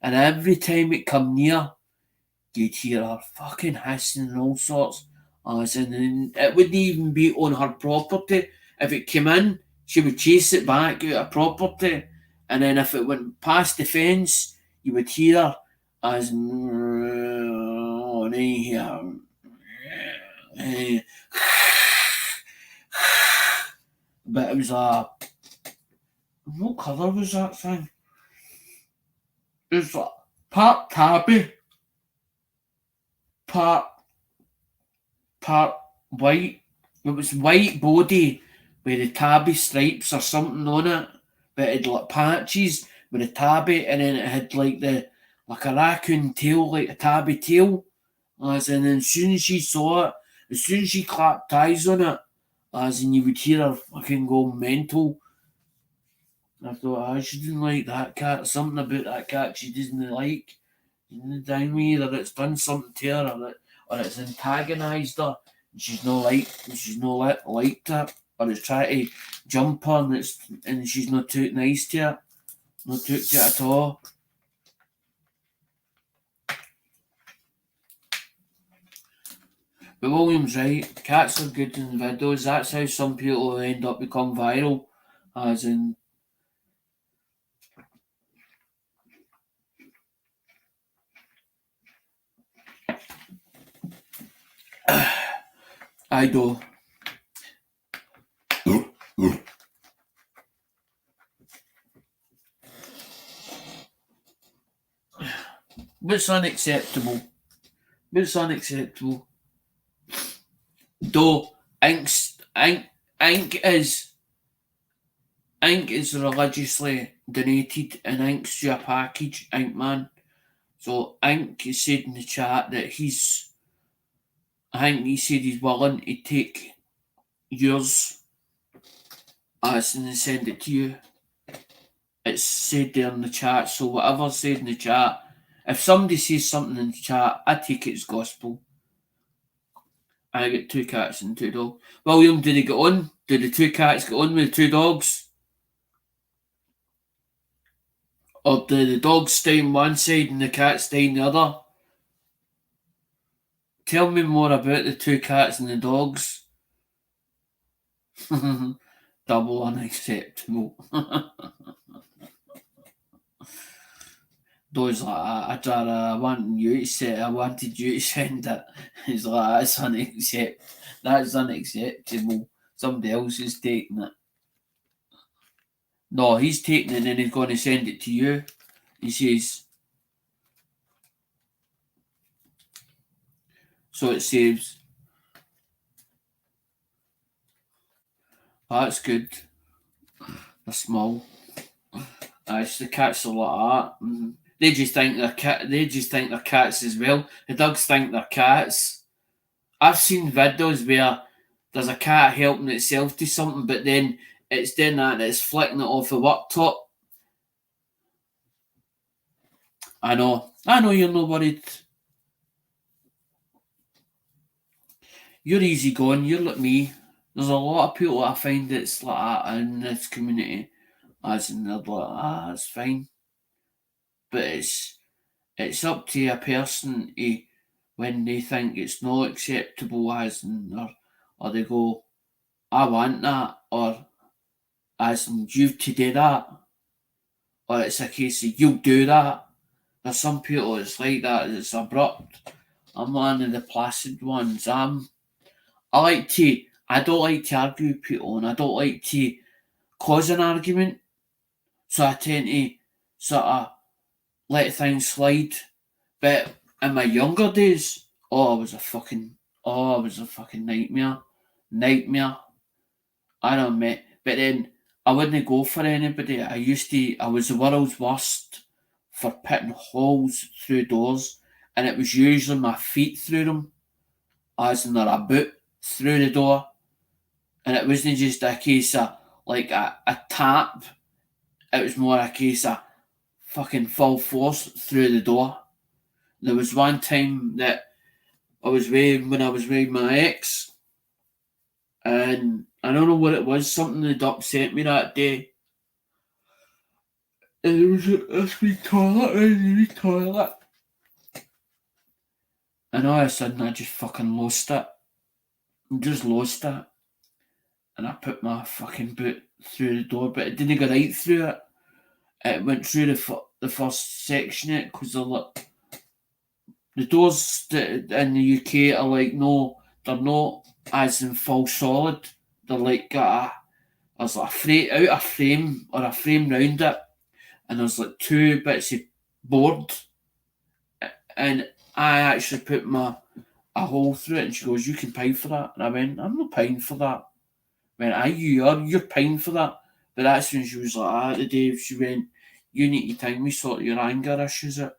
And every time it come near, you'd hear her fucking hissing and all sorts. As in, and it wouldn't even be on her property. If it came in, she would chase it back out of property. And then if it went past the fence, you would hear her as and then you hear but it was what colour was that thing? It was like part tabby, part white. It was white body with the tabby stripes or something on it, but it had like patches with a tabby, and then it had like a raccoon tail, like a tabby tail. As in, as soon as she saw it, as soon as she clapped eyes on it, as in you would hear her fucking go mental. I thought, she didn't like that cat. Something about that cat she doesn't like. She didn't down me either. It's done something to her, or it's antagonised her. And she's not liked it, or it's trying to jump her, and she's not too nice to it. Not took to it at all. But William's right. Cats are good in videos. That's how some people end up become viral. As in, I do. What's unacceptable? What's unacceptable? Though ink is religiously donated, and ink's your package, Ink Man. So Ink said in the chat that he said he's willing to take yours as and send it to you. It's said there in the chat, so whatever's said in the chat, if somebody says something in the chat, I take it as gospel. I get 2 cats and 2 dogs. William, did he get on? Did the 2 cats get on with the 2 dogs? Or did the dogs stay on one side and the cats stay on the other? Tell me more about the 2 cats and the dogs. Double unacceptable. Those like I wanted you to send it. It's like that's unacceptable. Somebody else is taking it. No, he's taking it and then he's going to send it to you. He says, so it saves. That's good. They're small. The cats are like that. They just think they're cats as well. The dogs think they're cats. I've seen videos where there's a cat helping itself to something, but then it's doing that and it's flicking it off the worktop. I know you're not worried. You're easy going, you're like me. There's a lot of people I find that's like that in this community. As in they're like, it's fine. But it's up to a person when they think it's not acceptable, as in, or they go, I want that, or as in you've to do that, or it's a case of you'll do that. There's some people it's like that, it's abrupt. I'm one of the placid ones. I don't like to argue with people, and I don't like to cause an argument. So I tend to sort of let things slide. But in my younger days, I was a fucking nightmare. I know, mate. But then I wouldn't go for anybody. I was the world's worst for putting holes through doors, and it was usually my feet through them, as in a boot through the door. And it wasn't just a case of like a tap, it was more a case of fucking full force through the door. There was one time that when I was with my ex, and I don't know what it was, something had upset me that day. And there was this wee toilet in the wee toilet. And all of a sudden I just fucking lost it. Just lost it. And I put my fucking boot through the door, but it didn't go right through it. It went through the first section of it, because the doors in the UK are like, no, they're not as in full solid. They're like there's like a frame or a frame round it, and there's like two bits of board, and I actually put a hole through it, and she goes, "You can pay for that," and I went, "I'm not paying for that." I went, you're paying for that," but that's when she was like, the day she went, "You need to tell me sort your anger issues out."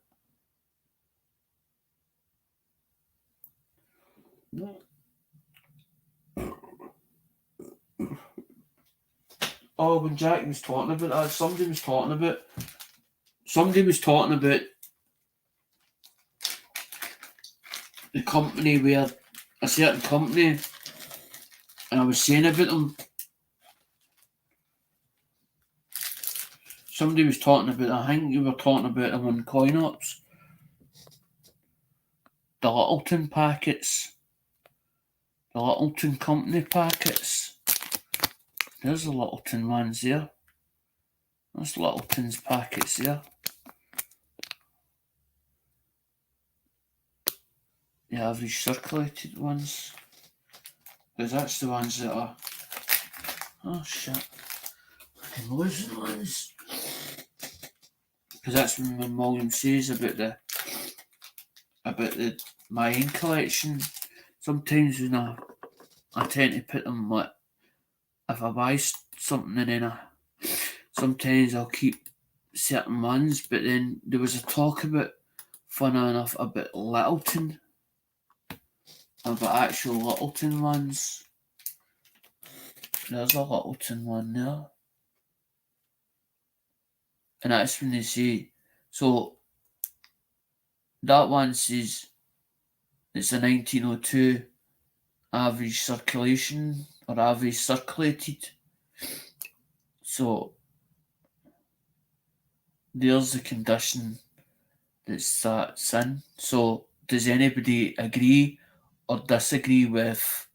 Oh, when Jackie was talking about that, somebody was talking about the company where a certain company, and I was saying about them. Somebody was talking about, I think you were talking about them on CoinOps, the Littleton packets, the Littleton company packets. There's the Littleton ones there. There's Littleton's packets there. The average circulated ones. Because that's the ones that are... Oh shit. I'm losing ones. Because that's when William says about my ink collection. Sometimes when I tend to put them like, if I buy something and then sometimes I'll keep certain ones, but then there was a talk about, funny enough, about Littleton. About actual Littleton ones. There's a Littleton one there. And that's when they say, so that one says it's a 1902 average circulation or average circulated. So there's the condition that's in. So does anybody agree or disagree with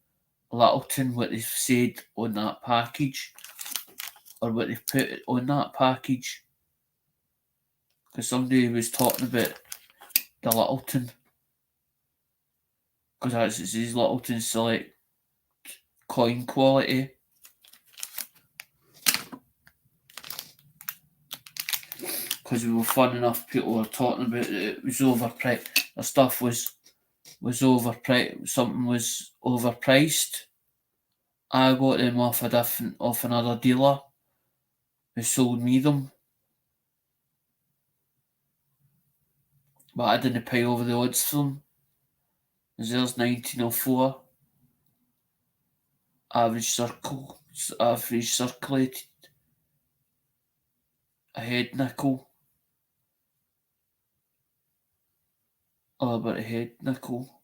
Littleton, what they've said on that package, or what they've put on that package? Because somebody was talking about the Littleton, because it says Littleton Select coin quality. Because we were fun enough, people were talking about it was overpriced. The stuff was overpriced. Something was overpriced. I got them off another dealer who sold me them, but I didn't pay over the odds for them. There's 1904 average circulated a head nickel. All about a head nickel.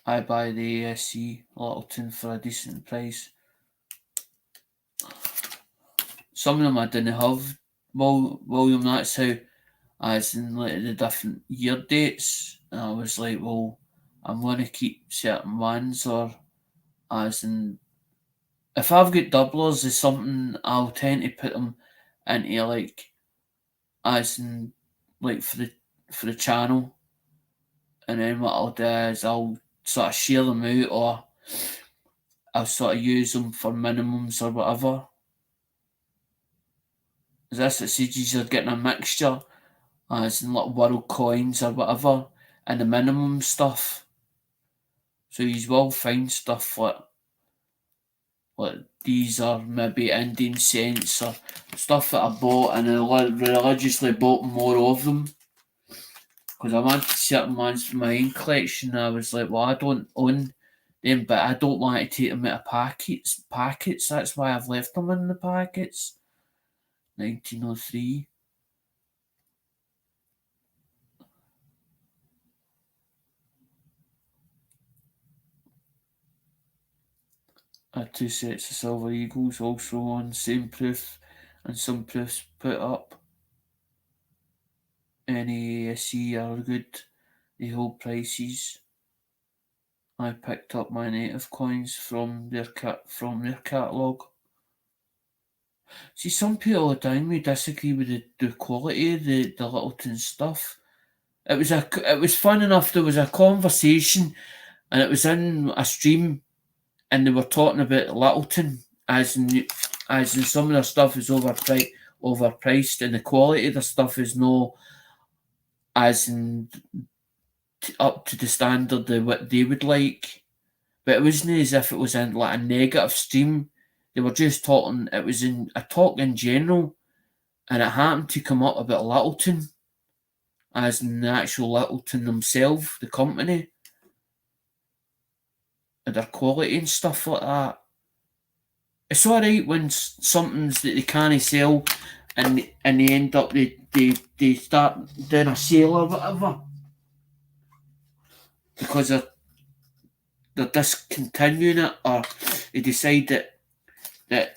I buy the ASC Littleton for a decent price. Some of them I didn't have, William. That's how, as in like the different year dates. And I was like, well, I'm going to keep certain ones, or as in, if I've got doublers, is something I'll tend to put them into like, as in, like for the channel. And then what I'll do is I'll sort of share them out, or I'll sort of use them for minimums or whatever. Is this it says you're getting a mixture, as in like world coins or whatever, and the minimum stuff. So you will find stuff like these are maybe Indian cents or stuff that I bought, and I religiously bought more of them because I wanted certain ones for my own collection. And I was like, well, I don't own them, but I don't want to take them out of packets. That's why I've left them in the packets. 1903. I had 2 sets of silver eagles also on same proof, and some proofs put up. NASE are good. They hold prices. I picked up my native coins from their catalogue. See, some people are down me disagree with the quality of the Littleton stuff. It was fun enough. There was a conversation, and it was in a stream, and they were talking about Littleton as in some of their stuff is overpriced, and the quality of the stuff is no as in up to the standard of what they would like. But it wasn't as if it was in like a negative stream. They were just talking. It was in a talk in general, and it happened to come up about Littleton, as in the actual Littleton themselves, the company, and their quality and stuff like that. It's alright when something's that they can't sell, and they end up they start doing a sale or whatever because they're discontinuing it, or they decide that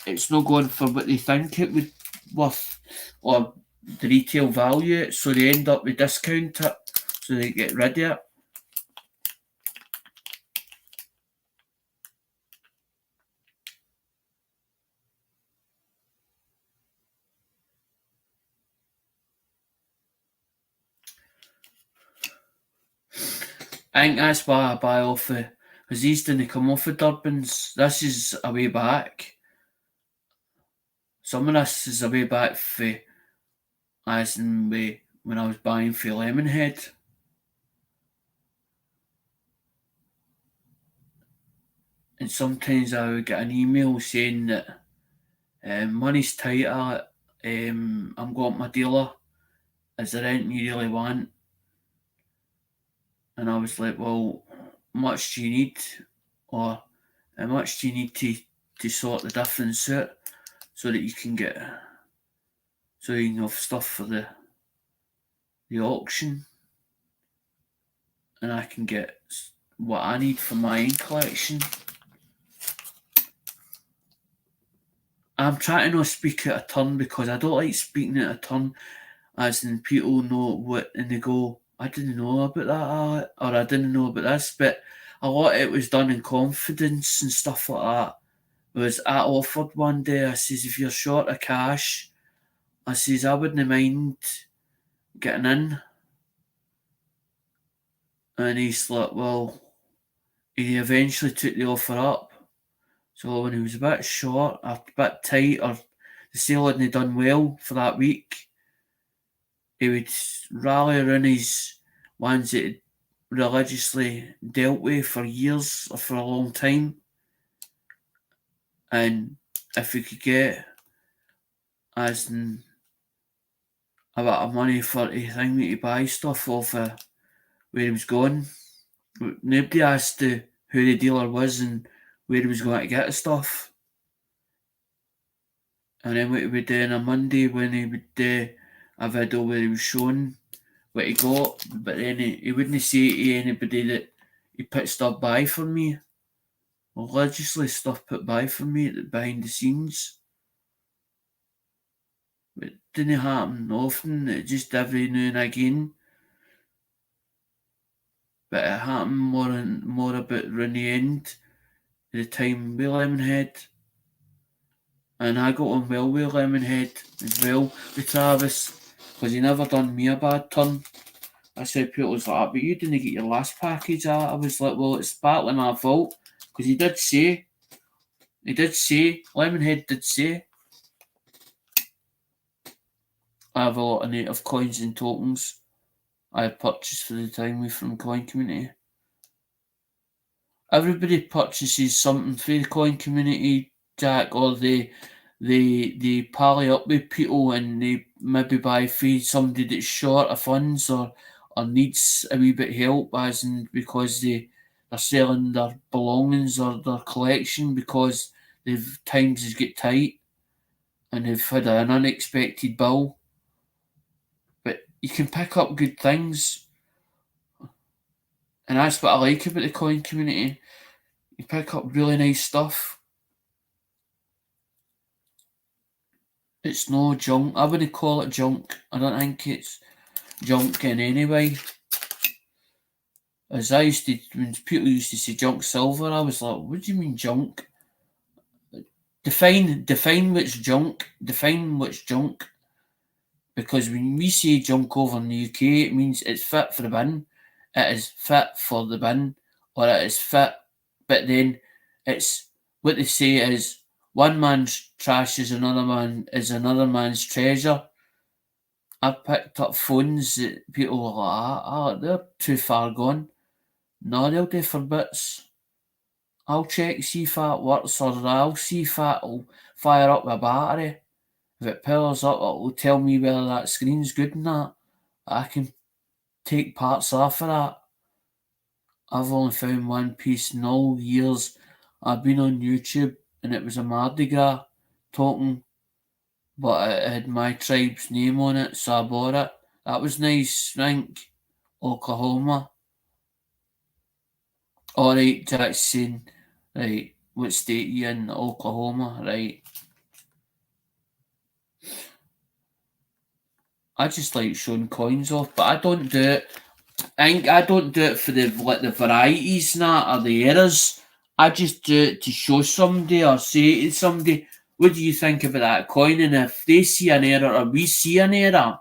it's not going for what they think it would worth or the retail value, so they end up with discount it, so they get rid of it. I think that's why I buy off the, because these didn't come off the Durbans. This is a way back. Some of this is a way back for, as in when I was buying for Lemonhead. And sometimes I would get an email saying that money's tight, I'm going my dealer. Is there anything you really want? And I was like, well, how much do you need? Or how much do you need to sort the difference out so that you can have stuff for the auction, and I can get what I need for my own collection. I'm trying to not speak out of turn because I don't like speaking out of turn, as in people know what and they go, I didn't know about that, or I didn't know about this, but a lot of it was done in confidence and stuff like that. Whereas I offered one day, I says, if you're short of cash, I says, I wouldn't mind getting in. And he's like, well, he eventually took the offer up. So when he was a bit short, or a bit tight, or the sale hadn't done well for that week, he would rally around his ones that he'd religiously dealt with for years or for a long time. And if he could get as in a bit of money for the thing to buy stuff off where he was going, nobody asked who the dealer was and where he was going to get the stuff. And then what he would do on a Monday when he would do a video where he was showing what he got, but then he wouldn't say to anybody that he put stuff by for me. Religiously stuff put by for me behind the scenes. But it didn't happen often, it just every now and again. But it happened more about around the end of the time with Lemonhead. And I got on well with Lemonhead as well with Travis, because he never done me a bad turn. I said people was like, but you didn't get your last package out. I was like, well, it's partly my fault, because he did say, He did say, Lemonhead did say, I have a lot of native coins and tokens I have purchased for the time we from coin community. Everybody purchases something for the coin community, Jack, or they pally up with people and they maybe buy for somebody that's short of funds or needs a wee bit help, as in because they're selling their belongings or their collection because they've times has get tight and they've had an unexpected bill. But you can pick up good things, and that's what I like about the coin community. You pick up really nice stuff. It's no junk. I wouldn't call it junk. I don't think it's junk in any way. As I used to, when people used to say junk silver, I was like, what do you mean junk? Define what's junk. Define what's junk. Because when we say junk over in the UK, it means it's fit for the bin. It is fit for the bin, or it is fit. But then it's what they say is one man's trash is another man's treasure. I've picked up phones that people are like, they're too far gone. No, they'll do for bits. I'll check, see if that works, or I'll see if that'll fire up my battery. If it powers up, it'll tell me whether that screen's good and that. I can take parts off of that. I've only found one piece in all the years I've been on YouTube, and it was a Mardi Gras token, but it had my tribe's name on it, so I bought it. That was nice, think. Oklahoma. Alright, Jackson. Right, what state you in? Oklahoma, right. I just like showing coins off, but I don't do it. I don't do it for the varieties and that or the errors. I just do it to show somebody or say to somebody, what do you think about that coin? And if they see an error or we see an error,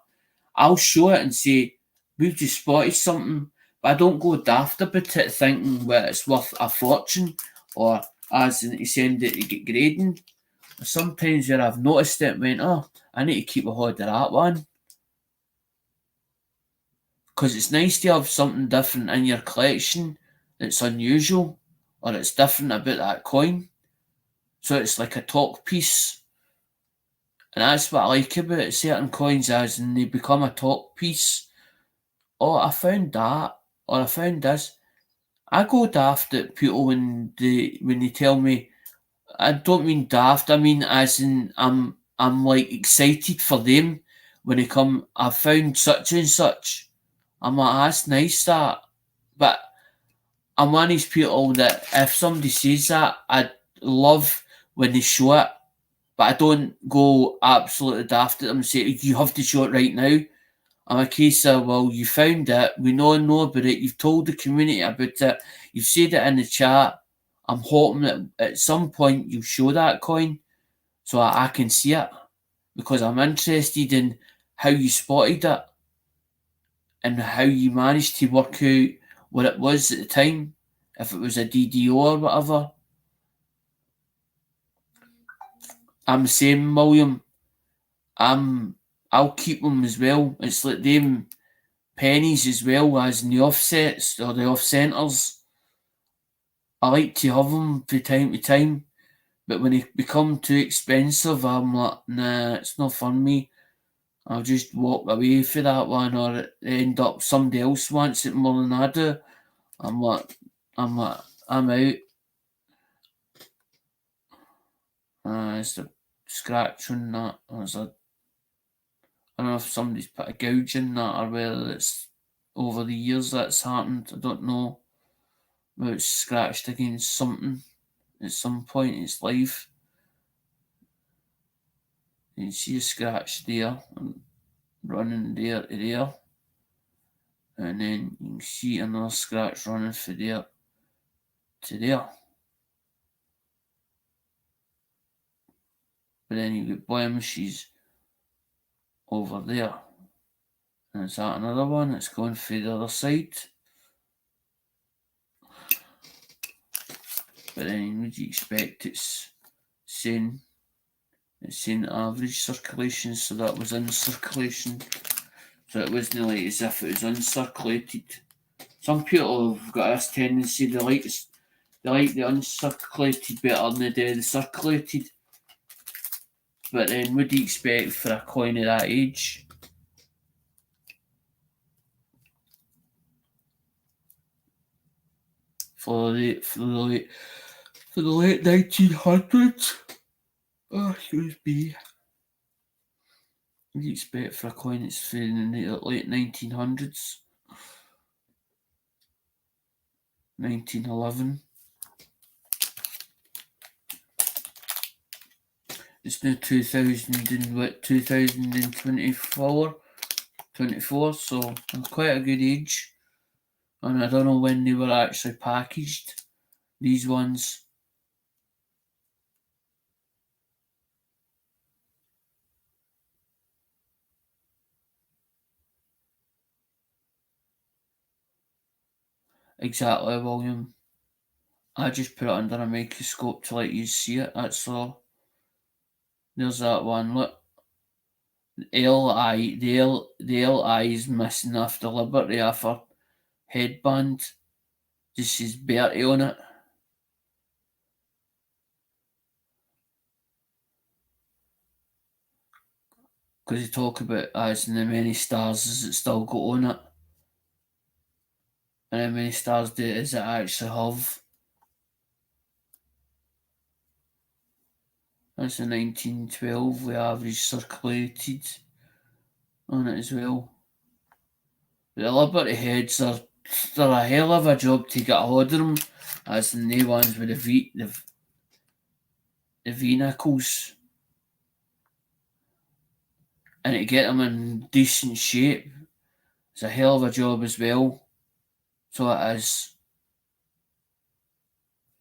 I'll show it and say, we've just spotted something. But I don't go daft about it thinking, well, it's worth a fortune or as in to send it to get grading. Sometimes where I've noticed it and went, oh, I need to keep a hold of that one. Because it's nice to have something different in your collection that's unusual or it's different about that coin. So it's like a talk piece. And that's what I like about certain coins, as in they become a talk piece. Oh, I found that, or I found this. I go daft at people when they tell me. I don't mean daft. I mean as in I'm like excited for them when they come. I found such and such. I'm like, that's nice that, but I'm one of these people that if somebody says that, I love when they show it, but I don't go absolutely daft at them and say, you have to show it right now. I'm a case of, well, you found it, we know about it, you've told the community about it, you've said it in the chat. I'm hoping that at some point you'll show that coin so I can see it because I'm interested in how you spotted it and how you managed to work out what it was at the time, if it was a DDO or whatever. I'm the same, William. I'll keep them as well. It's like them pennies as well as in the offsets or the off centres. I like to have them from time to time, but when they become too expensive, I'm like, nah, it's not for me. I'll just walk away for that one, or it end up somebody else wants it more than I do. I'm like, I'm out. It's a scratch on that. I don't know if somebody's put a gouge in that or whether it's over the years that's happened. I don't know. But it's scratched against something at some point in its life. You can see a scratch there and running there to there. And then you can see another scratch running from there to there. But then you've got blemishes over there. And is that another one that's going for the other side? But then would you expect it's saying average circulation, so that was in circulation. So it wasn't like as if it was uncirculated. Some people have got this tendency they like the uncirculated better than they do the circulated. But then what do you expect for a coin of that age? For the late 1900s? Oh, excuse me. What do you expect for a coin that's from the late 1900s? 1911. It's now 2024, so I'm quite a good age. And I don't know when they were actually packaged, these ones. Exactly, William. I just put it under a microscope to let you see it, that's all. There's that one, look. The LI is missing off the Liberty off her headband. Just says Bertie on it. Because they talk about as in the many stars as it still got on it. And how many stars does it actually have? That's a 1912 with average circulated on it as well. But the Liberty heads they're a hell of a job to get a hold of them, as in the ones with the V knuckles. And to get them in decent shape, it's a hell of a job as well. So it is.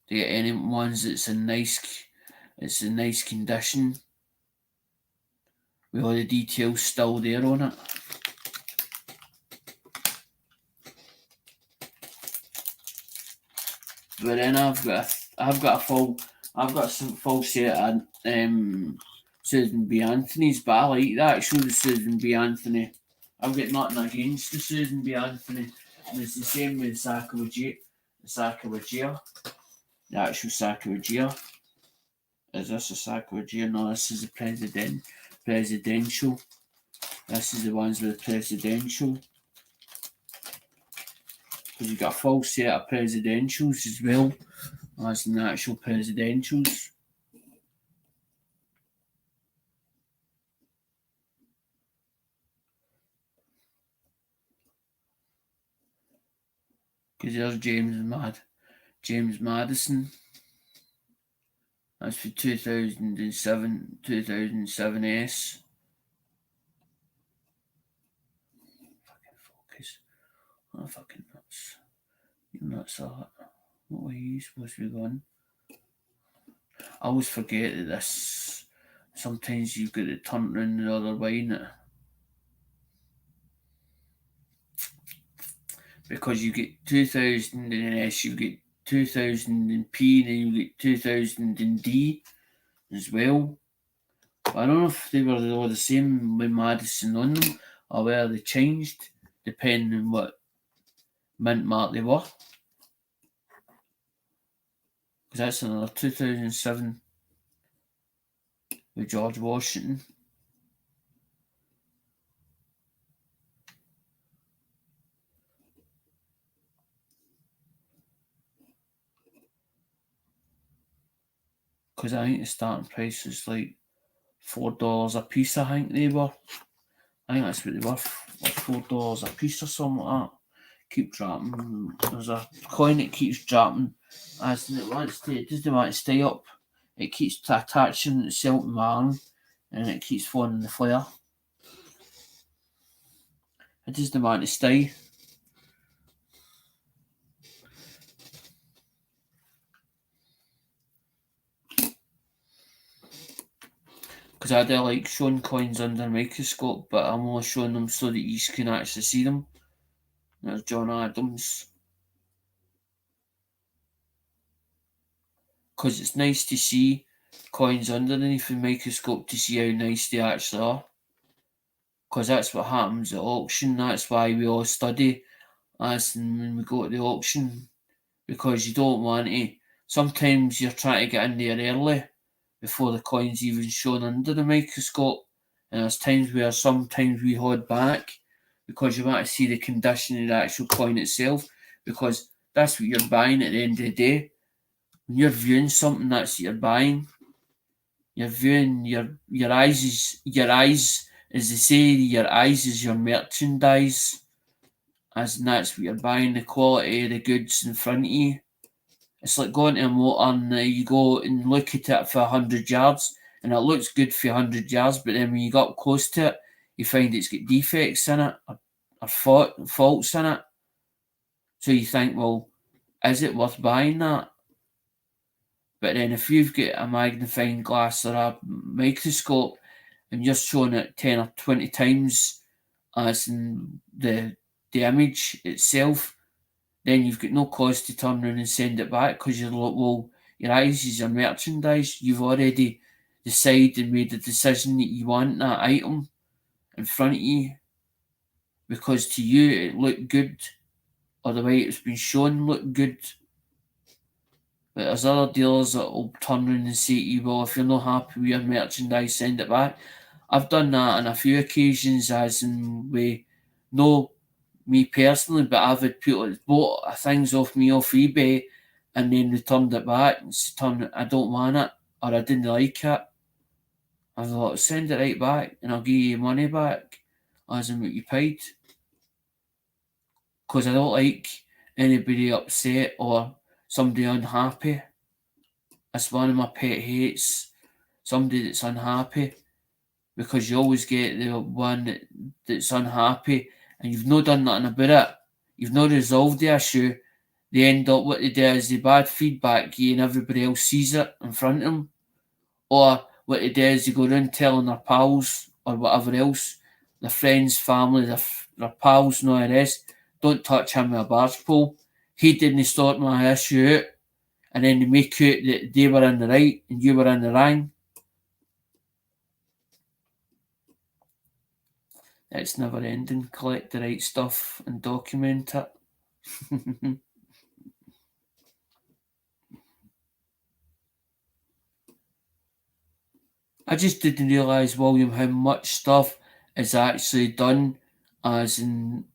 To get any ones that's in nice condition, with all the details still there on it. But then I've got some full set of Susan B. Anthony's, but I like that. Show the Susan B. Anthony. I've got nothing against the Susan B. Anthony. And it's the same with the Sacagawea. The actual Sacagawea. Is this a Sacagawea? No, this is a presidential. This is the ones with the presidential. Because you've got a full set of presidentials as well. That's the actual presidentials. Because there's James Madison. That's for 2007 S. Fucking focus. Oh, fucking nuts. You're nuts, that. What way are you supposed to be going? I always forget that this. Sometimes you've got to turn around the other way, innit? Because you get 2000 in S, you get 2000 in P, and then you get 2000 in D as well. But I don't know if they were all the same with Madison on them, or whether they changed depending on what mint mark they were. Because that's another 2007 with George Washington. Because I think the starting price was like $4 a piece. I think they were. I think that's what they were, like $4 a piece or something like that. Keep dropping. There's a coin that keeps dropping as it wants to. It doesn't want to stay up. It keeps attaching itself to my arm, and it keeps falling in the flare. It doesn't want to stay. Because I do like showing coins under a microscope, but I'm only showing them so that you can actually see them. There's John Adams. Because it's nice to see coins underneath the microscope to see how nice they actually are. Because that's what happens at auction. That's why we all study as when we go to the auction. Because you don't want to. Sometimes you're trying to get in there early before the coin's even shown under the microscope. And there's times where sometimes we hold back because you want to see the condition of the actual coin itself, because that's what you're buying at the end of the day. When you're viewing something, that's what you're buying. You're viewing your eyes, as they say, your eyes is your merchandise, as in that's what you're buying, the quality of the goods in front of you. It's like going to a motor and you go and look at it for 100 yards and it looks good for 100 yards, but then when you got close to it, you find it's got defects in it or faults in it. So you think, well, is it worth buying that? But then if you've got a magnifying glass or a microscope and you're showing it 10 or 20 times as in the image itself, then you've got no cause to turn around and send it back, because you're like, well, your eyes is your merchandise. You've already decided and made a decision that you want that item in front of you because to you it looked good, or the way it's been shown looked good. But there's other dealers that will turn around and say to you, well, if you're not happy with your merchandise, send it back. I've done that on a few occasions, as in with no me personally, but I've had people that bought things off me off eBay and then returned it back and said, I don't want it, or I didn't like it. I thought, send it right back and I'll give you your money back as in what you paid. Because I don't like anybody upset or somebody unhappy. That's one of my pet hates. Somebody that's unhappy, because you always get the one that's unhappy and you've not done nothing about it. You've not resolved the issue. They end up what they do is they bad feedback you and everybody else sees it in front of them. Or what they do is they go around telling their pals or whatever else, their friends, family, their pals and all the rest, don't touch him with a barge pole. He didn't sort my issue out. And then they make out that they were in the right and you were in the wrong. It's never ending. Collect the right stuff and document it. I just didn't realise, William, how much stuff is actually done as in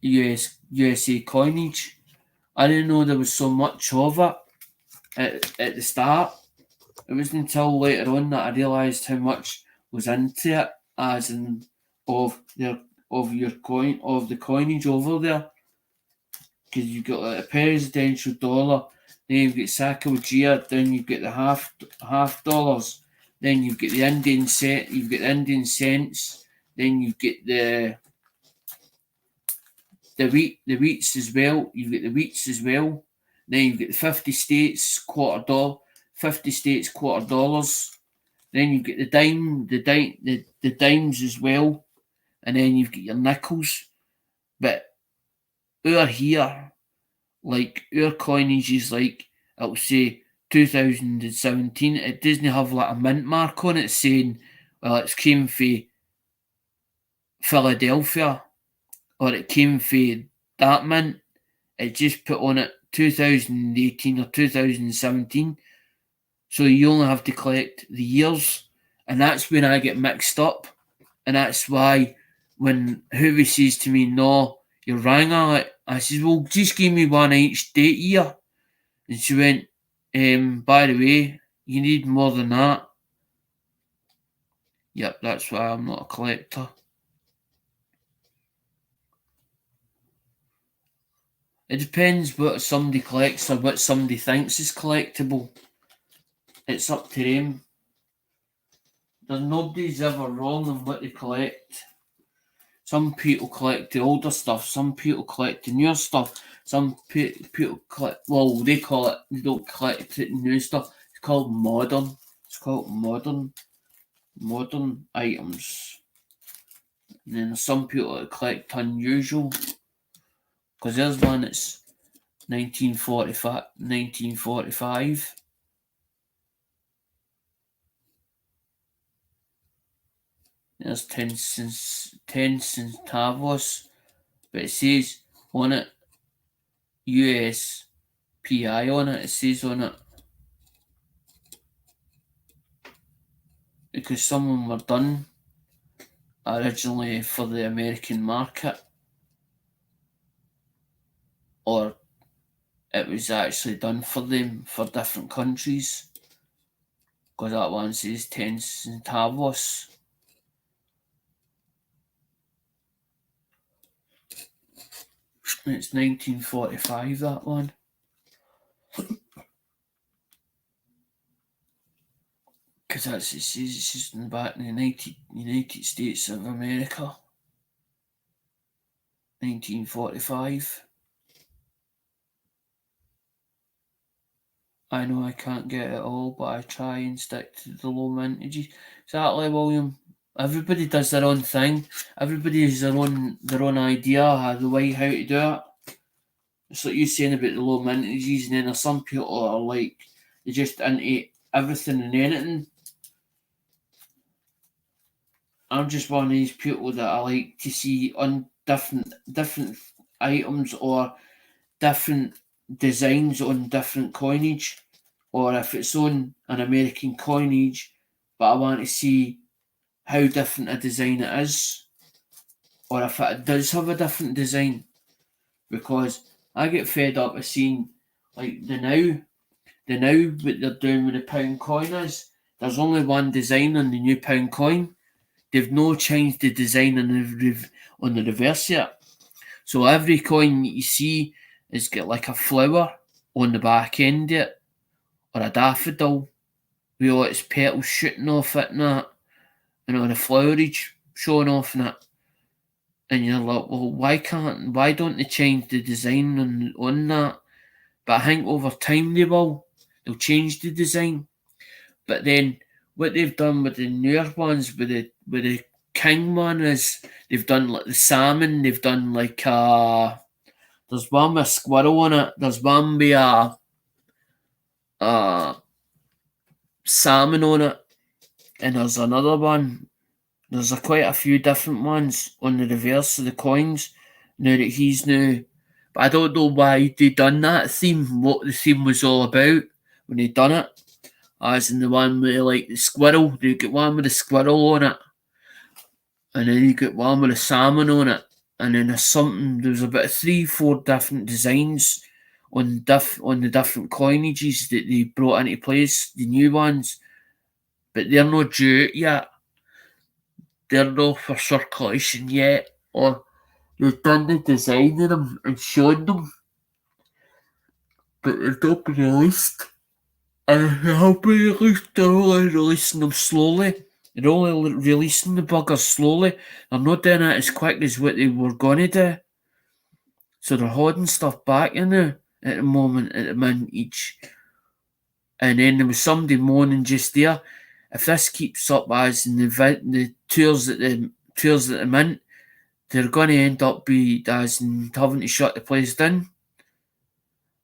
USA coinage. I didn't know there was so much of it at the start. It wasn't until later on that I realised how much was into it, as in of the coinage over there. Because you've got like a presidential dollar, then you've got Sacagawea, then you've got the half dollars, then you've got the Indian cent, you've got the Indian cents, then you've got the wheats as well. You've got the wheats as well. Then you've got the 50 states quarter dollars. Then you've got the dimes as well, and then you've got your nickels. But over here, like our coinage is like, it'll say 2017. It doesn't have like a mint mark on it saying, well, it's came from Philadelphia or it came from that mint. It just put on it 2018 or 2017. So you only have to collect the years, and that's when I get mixed up. And that's why when Hoovy says to me, no, you're wrong, Alec, I says, well, just give me one each date year. And she went, by the way, you need more than that. Yep, that's why I'm not a collector. It depends what somebody collects or what somebody thinks is collectible. It's up to them. There's nobody's ever wrong in what they collect. Some people collect the older stuff. Some people collect the newer stuff. Some people collect, well, they call it, they don't collect the new stuff. It's called modern. It's called modern items. And then there's some people that collect unusual. Because there's one that's 1945. There's 10 centavos, but it says on it USPI on it. It says on it because some of them were done originally for the American market, or it was actually done for them for different countries. Because that one says 10 centavos. It's 1945, that one. Because that's it says it's just in the back in the United States of America. 1945. I know I can't get it all, but I try and stick to the low mintages. Exactly, William. Everybody does their own thing. Everybody has their own idea how the way how to do it. It's like you saying about the low mintages, and then there's some people that are like they just into everything and anything. I'm just one of these people that I like to see on different items or different designs on different coinage, or if it's on an American coinage, but I want to see how different a design it is, or if it does have a different design, because I get fed up of seeing like the now what they're doing with the pound coin is there's only one design on the new pound coin. They've no changed the design on the reverse yet. So every coin that you see has got like a flower on the back end of it, or a daffodil with all its petals shooting off it and that, and all the flowerage showing off in it. And you're like, well, why don't they change the design on that? But I think over time they'll change the design. But then what they've done with the newer ones, with the king one, is they've done like the salmon. They've done like there's one with a squirrel on it. There's one with a salmon on it, and there's another one. There's quite a few different ones on the reverse of the coins. Now that he's new, but I don't know why they done that theme. What the theme was all about when they done it. As in the one with like the squirrel, you get one with the squirrel on it, and then you get one with the salmon on it, and then there's about 3-4 different designs on the different coinages that they brought into place, the new ones, but they're not due yet. They're not for circulation yet, or they've done the design of them and shown them, but they've not been released. And if they have been released, they're only releasing them slowly. They're only releasing the buggers slowly. They're not doing it as quick as what they were going to do. So they're holding stuff back in there at the moment, at the mintage. And then there was somebody moaning just there. If this keeps up as in the tours at the mint, they're going to end up as in having to shut the place down.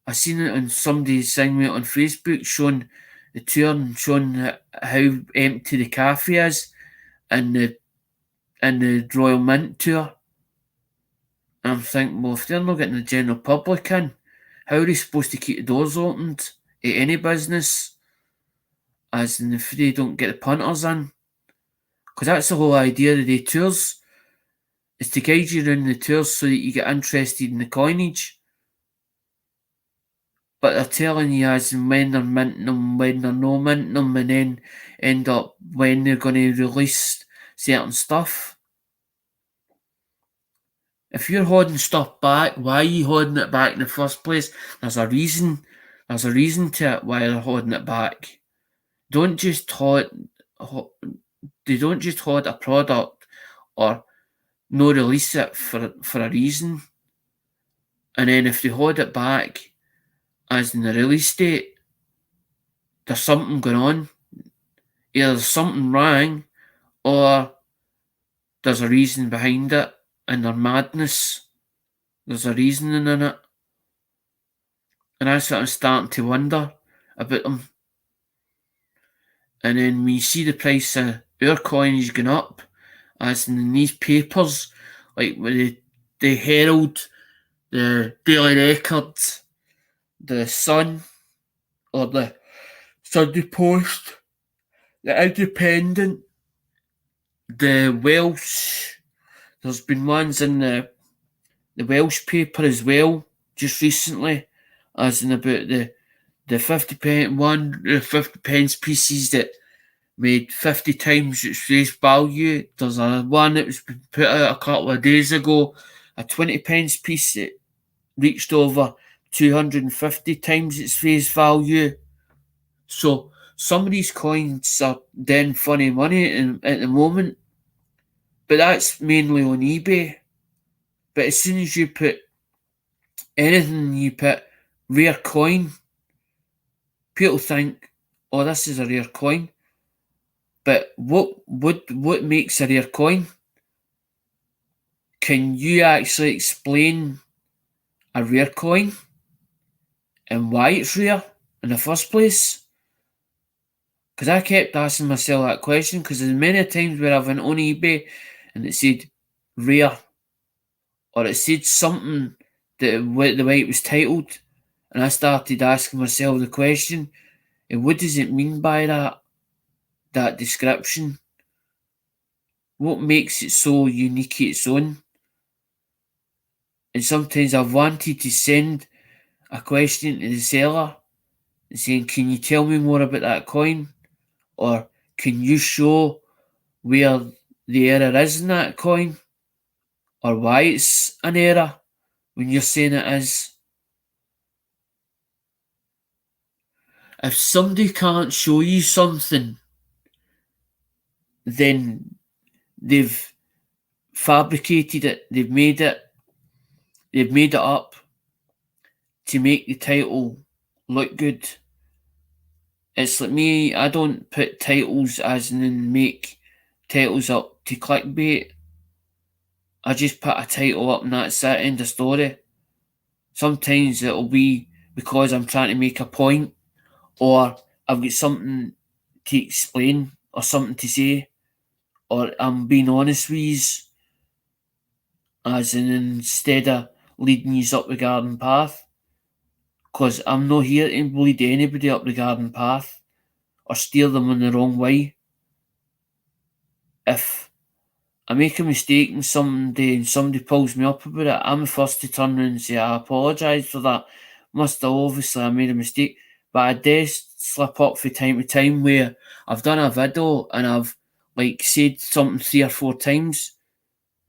I seen it on somebody's thing me on Facebook showing the tour and showing how empty the cafe is and the Royal Mint tour. And I'm thinking, well, if they're not getting the general public in, how are they supposed to keep the doors opened at any business? As in if they don't get the punters in. Because that's the whole idea of the tours, is to guide you around the tours so that you get interested in the coinage. But they're telling you as in when they're minting them, when they're no minting them, and then end up when they're going to release certain stuff. If you're holding stuff back, why are you holding it back in the first place? There's a reason. There's a reason to it why they're holding it back. Don't just they don't just hold a product or no release it for a reason. And then if they hold it back as in the release date, there's something going on. Either there's something wrong or there's a reason behind it and their madness. There's a reasoning in it. And that's what I'm starting to wonder about them. And then when you see the price of our coins going up, as in these papers, like with the Herald, the Daily Record, the Sun, or the Sunday Post, the Independent, the Welsh. There's been ones in the Welsh paper as well, just recently, as in about the 50 pence pieces that made 50 times its face value. There's a one that was put out a couple of days ago, a 20 pence piece that reached over 250 times its face value. So some of these coins are then funny money at the moment, but that's mainly on eBay. But as soon as you put anything, you put rare coin, people think, oh, this is a rare coin. But what makes a rare coin? Can you actually explain a rare coin and why it's rare in the first place? Because I kept asking myself that question, because there's many times where I've went on eBay and it said rare, or it said something that the way it was titled, and I started asking myself the question, and what does it mean by that description? What makes it so unique its own? And sometimes I've wanted to send a question to the seller and saying, can you tell me more about that coin? Or can you show where the error is in that coin? Or why it's an error when you're saying it is? If somebody can't show you something, then they've fabricated it, they've made it up to make the title look good. It's like me, I don't put titles as in make titles up to clickbait. I just put a title up and that's it, end of story. Sometimes it'll be because I'm trying to make a point, or I've got something to explain or something to say, or I'm being honest with you, as in instead of leading you up the garden path. Because I'm not here to lead anybody up the garden path or steer them in the wrong way. If I make a mistake in somebody and somebody pulls me up about it, I'm the first to turn around and say, I apologise for that. Must have obviously I made a mistake. But I do slip up from time to time where I've done a video and I've like said something 3 or 4 times,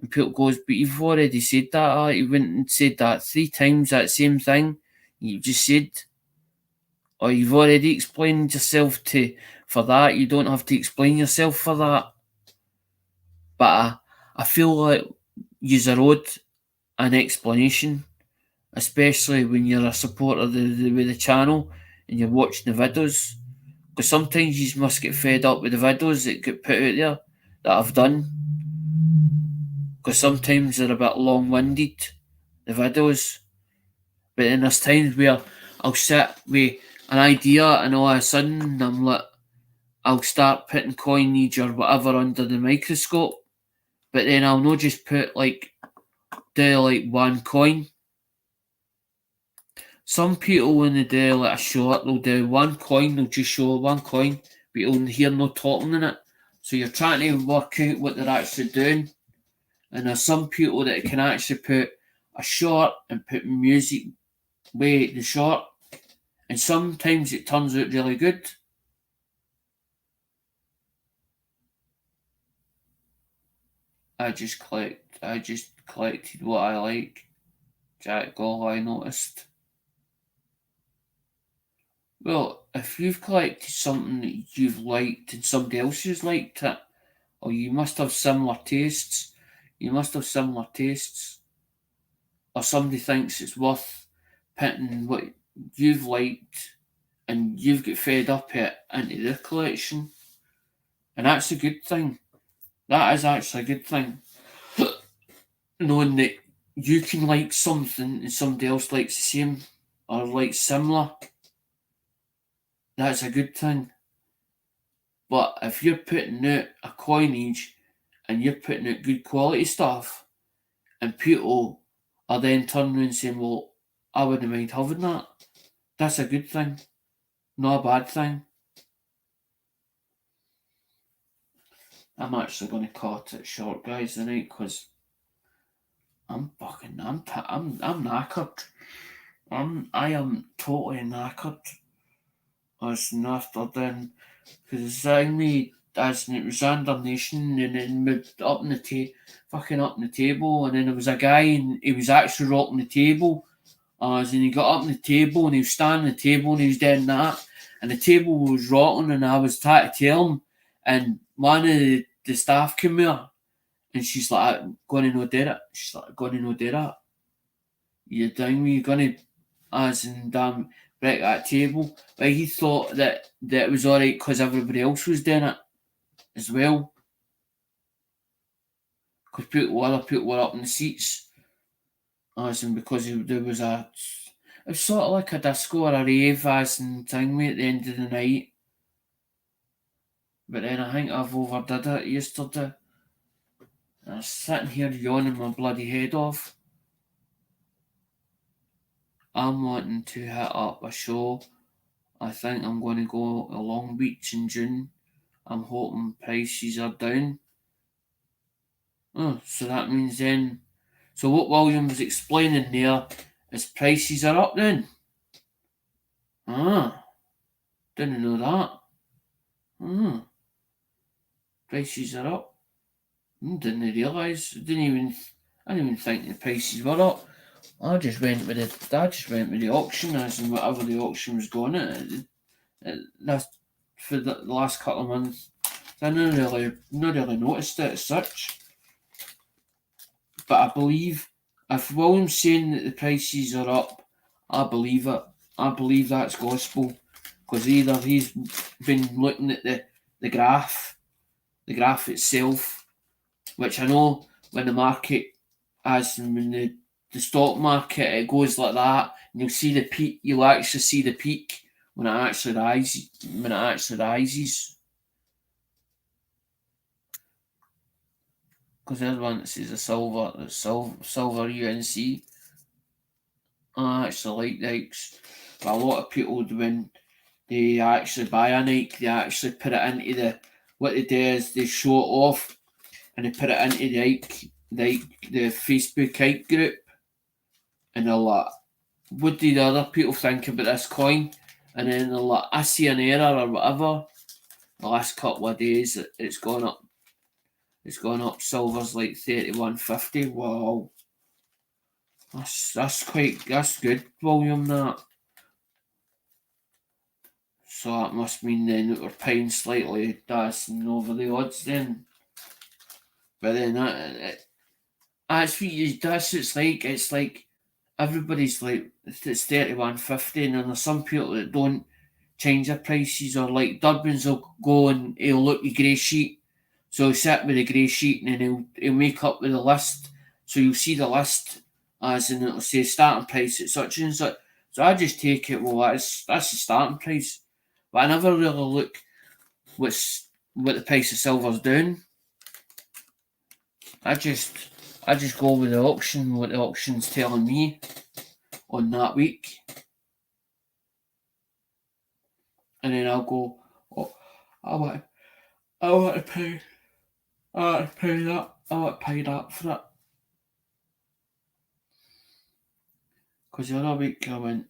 and people goes, but you've already said that, you went and said that 3 times, that same thing you just said. Or you've already explained yourself for that, you don't have to explain yourself for that. But I feel like you're owed an explanation, especially when you're a supporter of the channel and you're watching the videos. Because sometimes you must get fed up with the videos that get put out there that I've done. Because sometimes they're a bit long-winded, the videos. But then there's times where I'll sit with an idea and all of a sudden I'm like, I'll start putting coinage or whatever under the microscope. But then I'll not just put do like one coin. Some people when they do like a short, they'll do one coin, they'll just show one coin, but you'll hear no talking in it. So you're trying to work out what they're actually doing. And there's some people that can actually put a short and put music with the short. And sometimes it turns out really good. I just collected what I like. Jack all I noticed. Well, if you've collected something that you've liked and somebody else has liked it, or you must have similar tastes, or somebody thinks it's worth putting what you've liked and you've got fed up it into their collection, and that's a good thing. That is actually a good thing. Knowing that you can like something and somebody else likes the same or like similar, that's a good thing. But if you're putting out a coinage and you're putting out good quality stuff, and people are then turning around and saying, well, I wouldn't mind having that. That's a good thing, not a bad thing. I'm actually going to cut it short, guys, tonight, because I'm knackered. I am totally knackered. As after then, because it's saying me as it was under nation, and then moved up in the fucking up in the table, and then there was a guy and he was actually rocking the table. And he got up on the table and he was standing on the table and he was doing that, and the table was rocking, and I was trying to tell him, and one of the staff came here and she's like, "Going to no do it." She's like, "Going to no do that. You're doing me. You're gonna as in damn break that table." But he thought that it was all right because everybody else was doing it as well. Because other people were up in the seats, as in because there was a. It was sort of like a disco or a rave as in thing me at the end of the night. But then I think I've overdid it yesterday. I was sitting here yawning my bloody head off. I'm wanting to hit up a show. I think I'm going to go to Long Beach in June. I'm hoping prices are down. Oh, so that means then. So what William was explaining there is prices are up then. Ah, didn't know that. Prices are up. Didn't realise. I didn't even think the prices were up. I just went with the auction as in whatever the auction was going at. That's for the last couple of months. I not really noticed it as such. But I believe if William's saying that the prices are up, I believe it. I believe that's gospel. Because either he's been looking at the graph itself, which I know when the market, as in when the stock market, it goes like that, and you'll see the peak. You'll actually see the peak when it actually rises. When it actually rises, because there's one that says silver UNC. I actually like Nikes, but a lot of people when they actually buy a Nike, they actually put it into the. What they do is they show it off, and they put it into the Facebook Ike group, and they're like, "What do the other people think about this coin?" And then they're like, "I see an error or whatever." The last couple of days, it's gone up. It's gone up. Silver's like 31.50. Wow, that's good volume that. So that must mean then that we're paying slightly dancing over the odds then. But then it's like everybody's like it's 31.50, and then there's some people that don't change their prices, or like Durbin's will go and he'll look at the grey sheet. So he'll sit with the grey sheet and then he'll make up with the list. So you'll see the list as in it'll say starting price at such and such. So I just take it, well that's the starting price. But I never really look what the price of silver's doing. I just go with the auction, what the auction's telling me on that week. And then I'll go, oh, I want to pay that. I want to pay that for it. Because the other week I went,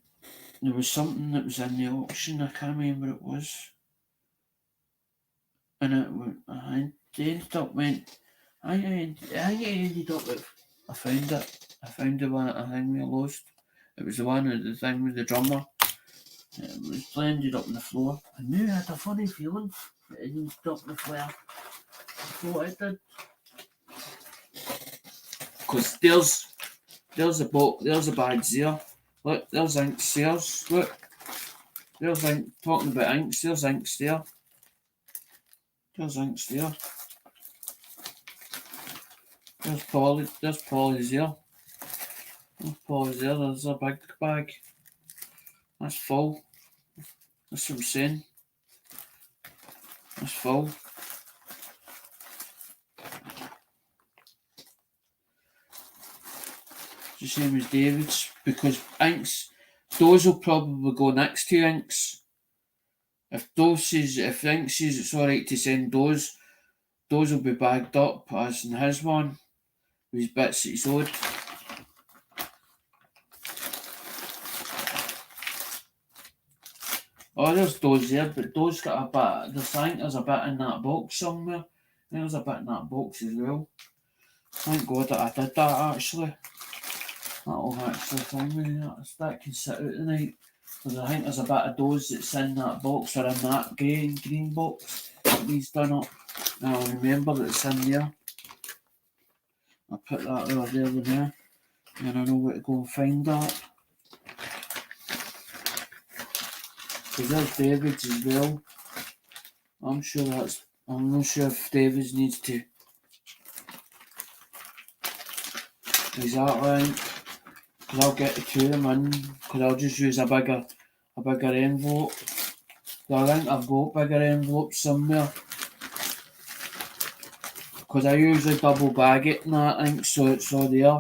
there was something that was in the auction, I can't remember what it was. And it went, I ended up with, I found it. I found the one I think we lost. It was the one at the thing with the drummer. It was blended up on the floor. I knew I had a funny feeling that it ended up on the floor. I thought it did. Because there's a badge there. Look, there's inks there. Look. There's ink, talking about inks, there's inks there. There's inks there. There's polys there. There's polys there, there's a big bag. That's full. That's what I'm saying. That's full. the same as David's, because Inks, those will probably go next to Inks. If Inks says it's alright to send those will be bagged up as in his one, with his bits that he's owed. Oh, there's those there, but those got a bit. I think there's a bit in that box somewhere. I think there's a bit in that box as well. Thank God that I did that actually. That'll actually thing me. That can sit out the night. Because I think there's a bit of those that's in that box or in that grey and green box that he's done up. And I'll remember that it's in there. I'll put that over there and there. And I know where to go and find that. Because there's David's as well. I'm not sure if David's needs to. Exactly. Because I'll get the two of them in. Because I'll just use a bigger envelope. So I think I've got bigger envelopes somewhere. Because I usually double bag it and that, I think, so it's all there.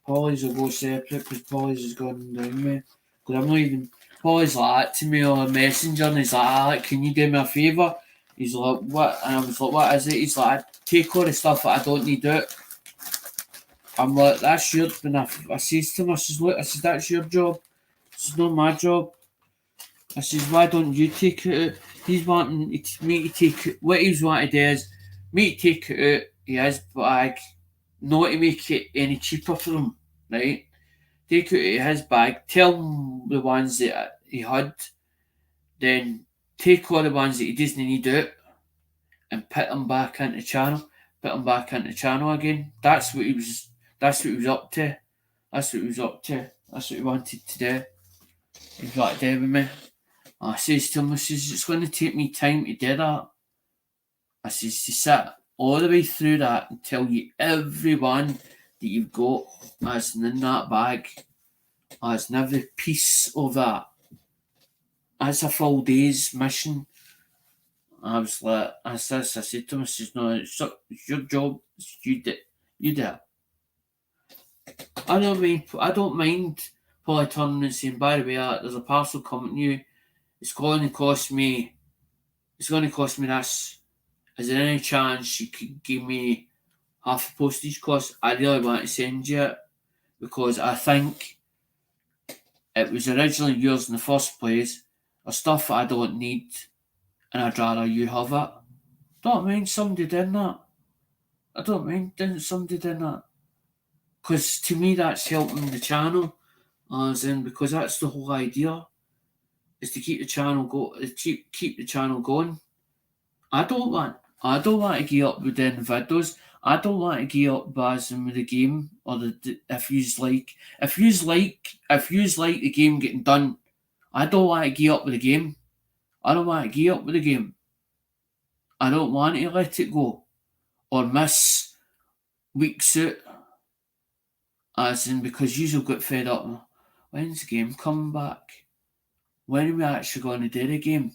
Polly's will go separate because Polly's has gone down me. Because I'm not even. Polly's like that to me on Messenger and he's like, Alec, can you do me a favour? He's like, what? And I was like, what is it? He's like, take all the stuff that I don't need out. I'm like, that's your. And I says to him, I says, look, that's your job. This is not my job. I says, why don't you take it out? He's wanting me to take it. What he's wanting to do is me to take it out, his bag, not to make it any cheaper for him, right? Take it out of his bag, tell him the ones that he had, then take all the ones that he doesn't need out and put them back into the channel. Put them back into the channel again. That's what he was up to. That's what he wanted to do. He's got to do with me. I says to him, it's going to take me time to do that. I says to sit all the way through that and tell you everyone that you've got as in that bag, as in every piece of that. That's a full day's mission. I was like, I said to him, I says, no, it's your job, you do it. I don't mind Polly turning and saying, by the way, there's a parcel coming to you. It's going to cost me this. Is there any chance you could give me half a postage cost? I really want to send you it because I think it was originally yours in the first place. Or stuff that I don't need and I'd rather you have it. Don't mind somebody doing that. I don't mind somebody doing that. Because to me that's helping the channel. As in, because that's the whole idea. Is to keep the channel keep the channel going. I don't want to gear up with doing videos. I don't want to gear up buzzing with the game or if yous like the game getting done. I don't want to gear up with the game. I don't want to gear up with the game. I don't want to let it go or miss weeks out. As in, because yous will get fed up. When's the game coming back? When are we actually going to do the game?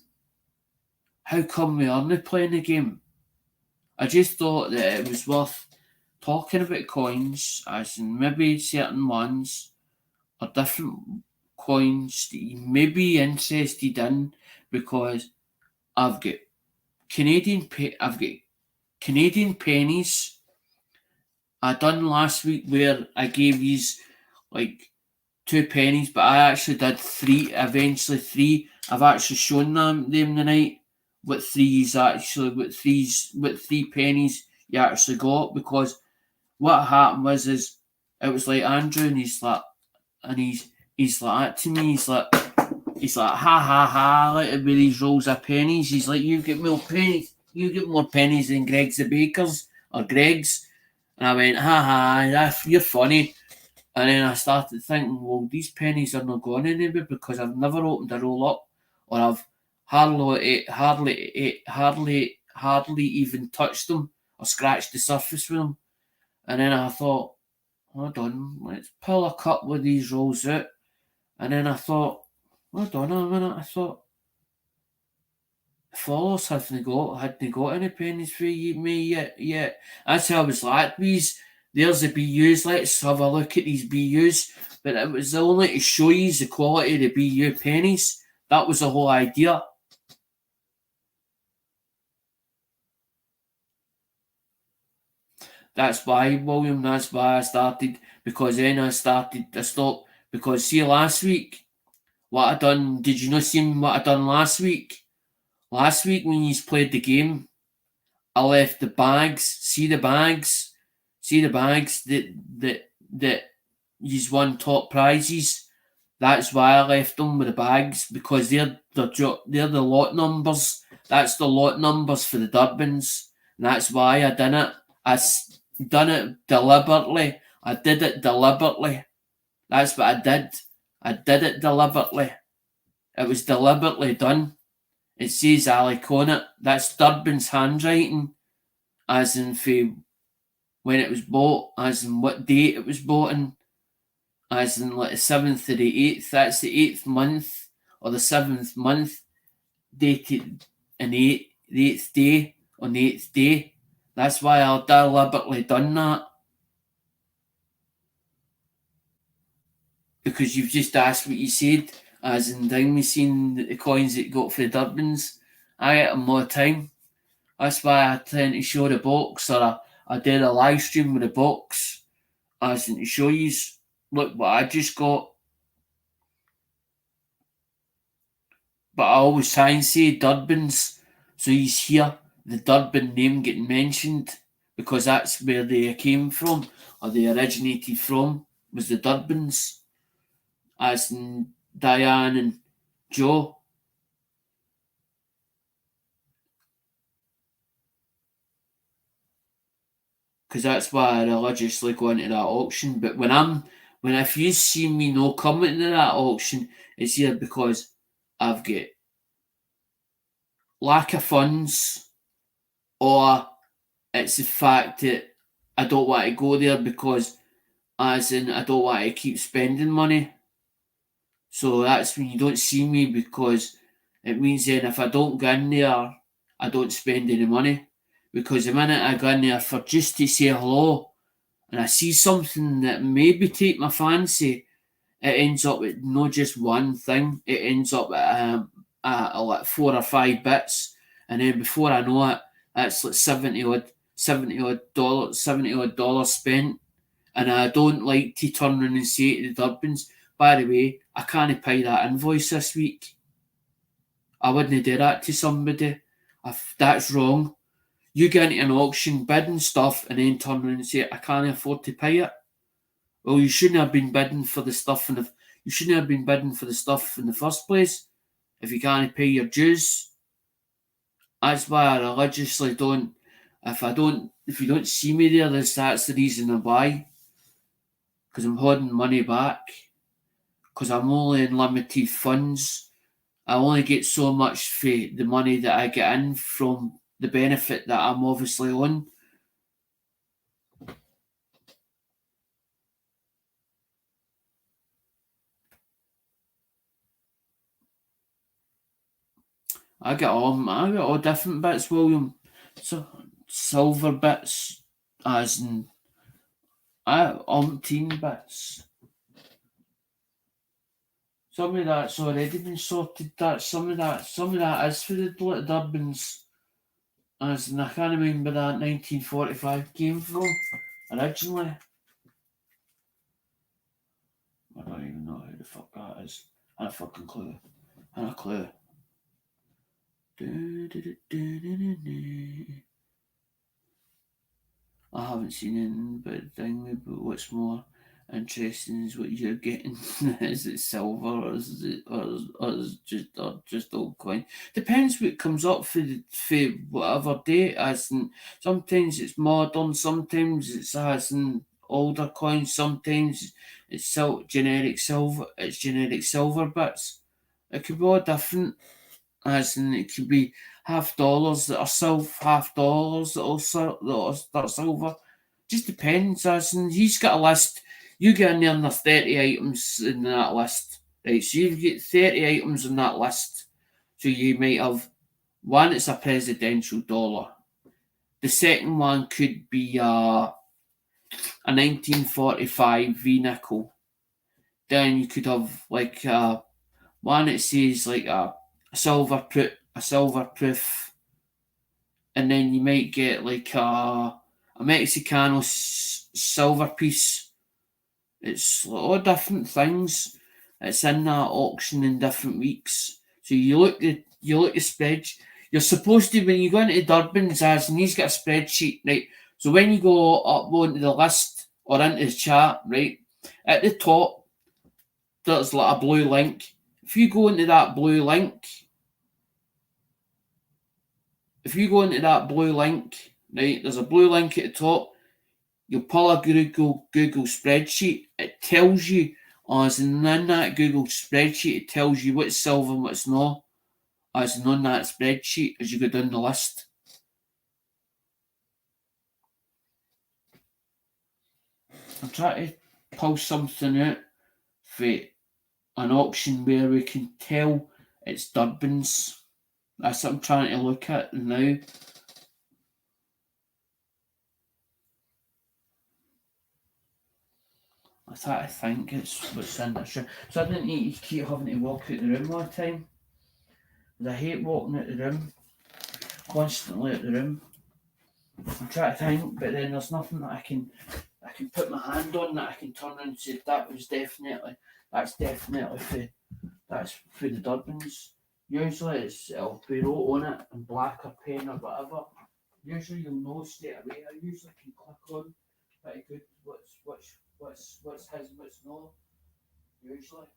How come we aren't playing the game? I just thought that it was worth talking about coins, as in maybe certain ones or different coins that you may be interested in, because I've got Canadian pennies. I done last week where I gave these like 2 pennies, but I actually did 3. Eventually 3. I've actually shown them the night what 3 pennies you actually got, because what happened was it was like Andrew and he's like that to me. He's like ha ha ha, like with these rolls of pennies. He's like, you get more pennies than Greg's the Baker's or Greg's. And I went, ha ha, you're funny. And then I started thinking, well, these pennies are not going anywhere because I've never opened a roll up, or I've hardly even touched them or scratched the surface with them. And then I thought, hold on, let's pull a couple of these rolls out. And then I thought, hold on a minute, I thought, the followers hadn't got any pennies for me yet. That's how I was like, There's the BUs. Let's have a look at these BUs. But it was only to show you the quality of the BU pennies. That was the whole idea. That's why, William, that's why I started. Because then I started to stop. Because see, last week, what I done, did you not see what I done last week? Last week when you played the game, I left the bags. See the bags? See the bags that you've won top prizes. That's why I left them with the bags, because they're the lot numbers. That's the lot numbers for the Durbins. And that's why I done it. Done it deliberately. I did it deliberately. That's what I did. I did it deliberately. It was deliberately done. It says Alec on it. That's Durbin's handwriting, as in for when it was bought, as in what date it was bought in, as in like the 7th or the 8th. That's the 8th month or the 7th month, dated in the 8th day on the 8th day. That's why I deliberately done that. Because you've just asked what you said, as in thing we seen the coins that you got for the Durbins. I get them all the time. That's why I tend to show the box, or I did a live stream with the box, as in to show you, look what I just got. But I always try and say Durbins, so you hear the Durbin name getting mentioned, because that's where they came from, or they originated from, was the Durbins, as in Diane and Joe. Because that's why I religiously go into that auction. But when if you see me no coming to that auction, it's either because I've got lack of funds, or it's the fact that I don't want to go there because, as in, I don't want to keep spending money. So that's when you don't see me, because it means then if I don't go in there, I don't spend any money. Because the minute I go in there for just to say hello, and I see something that maybe take my fancy, it ends up with not just one thing. It ends up at like 4 or 5 bits, and then before I know it, that's like 70 odd dollars spent. And I don't like to turn around and say to the Durbins, by the way, I can't pay that invoice this week. I wouldn't do that to somebody. If that's wrong. You get into an auction bidding stuff and then turn around and say, I can't afford to pay it. Well, you shouldn't have been bidding for the stuff you shouldn't have been bidding for the stuff in the first place if you can't pay your dues. That's why I religiously don't. If you don't see me there, that's the reason why. Because I'm holding money back. Because I'm only in limited funds. I only get so much for the money that I get in from the benefit that I'm obviously on. I get all different bits, William. So silver bits, as in umpteen bits. Some of that's already been sorted. Some of that is for the Durbins. As in, I can't remember that 1945 came from originally. I don't even know who the fuck that is. I have a fucking clue. I have a clue. I haven't seen it, but but what's more interesting is what you're getting. Is it silver, or is it, or just old coin? Depends what comes up for whatever date. As in, sometimes it's modern, sometimes it's as in older coins, sometimes it's generic silver. It's generic silver bits. It could be all different. As in, it could be $half that are silver, $half that are silver. Just depends. As in, he's got a list. You get in there and there's 30 items in that list. Right, so you get 30 items on that list. So you might have one, it's a presidential dollar. The second one could be a 1945 V-nickel. Then you could have like one that says like a silver proof, and then you might get like a Mexicano silver piece. It's all different things. It's in that auction in different weeks. So you look the spreads. You're supposed to, when you go into Durbin's, as and he's got a spreadsheet, right? So when you go up onto the list or into the chat, right, at the top there's like a blue link. If you go into that blue link, right, there's a blue link at the top. You'll pull a Google spreadsheet. It tells you, as in that Google spreadsheet, it tells you what's silver and what's not, as in on that spreadsheet as you go down the list. I'm trying to pull something out for an auction where we can tell it's Durbin's. That's what I'm trying to look at now. I try to think it's what's in there. So I didn't need to keep having to walk out the room all the time. I hate walking out the room, constantly out the room. I'm trying to think, but then there's nothing that I can put my hand on that I can turn and say that's definitely for the Durbins. Usually it'll be wrote on it in black or pen or whatever. Usually you'll know straight away. I usually can click on pretty good what's his and what's not. Usually.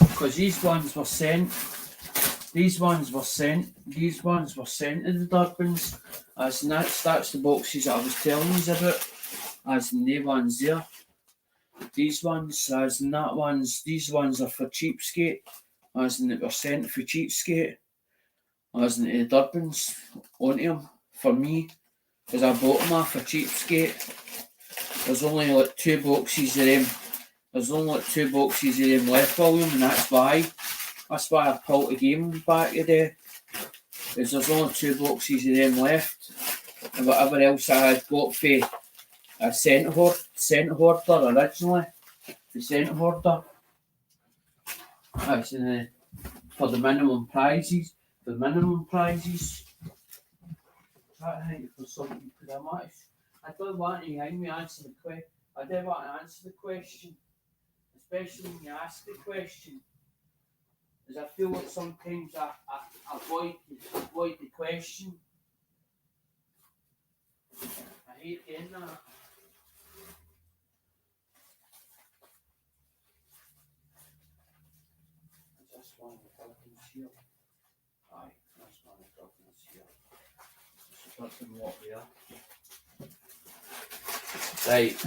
Because these ones were sent to the Durbins, as and that's the boxes that I was telling you about, as in the ones there. These ones, as in that ones, these ones are for Cheapskate, as in it were sent for Cheapskate, as in the Durbins onto them for me, because I bought them off for Cheapskate. There's only like 2 boxes of them. There's only like 2 boxes of them left, William, and that's why I pulled the game back today. Because there's only 2 boxes of them left. And whatever else I had got for a centre hoarder originally. The centre hoarder. That's for the minimum prizes. I try to think for something because I don't want to hear me answer the question. I do want to answer the question. Especially when you ask the question. Because I feel like sometimes I avoid the question. I hate doing that. This one the Durbins here. Aye, this one the Durbins here. It's a Durbin what there. Right.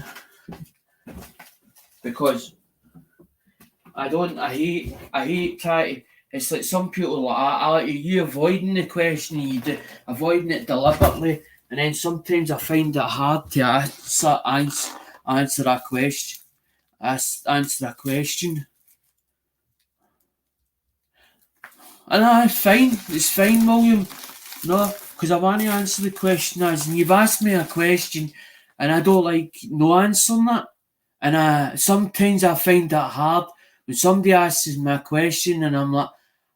Because I hate trying to, it's like some people like I like you avoiding the question, avoiding it deliberately, and then sometimes I find it hard to answer a question. And it's fine, William. No, because I want to answer the question as, and you've asked me a question, and I don't like no answering that. And sometimes I find that hard when somebody asks me a question and I'm like,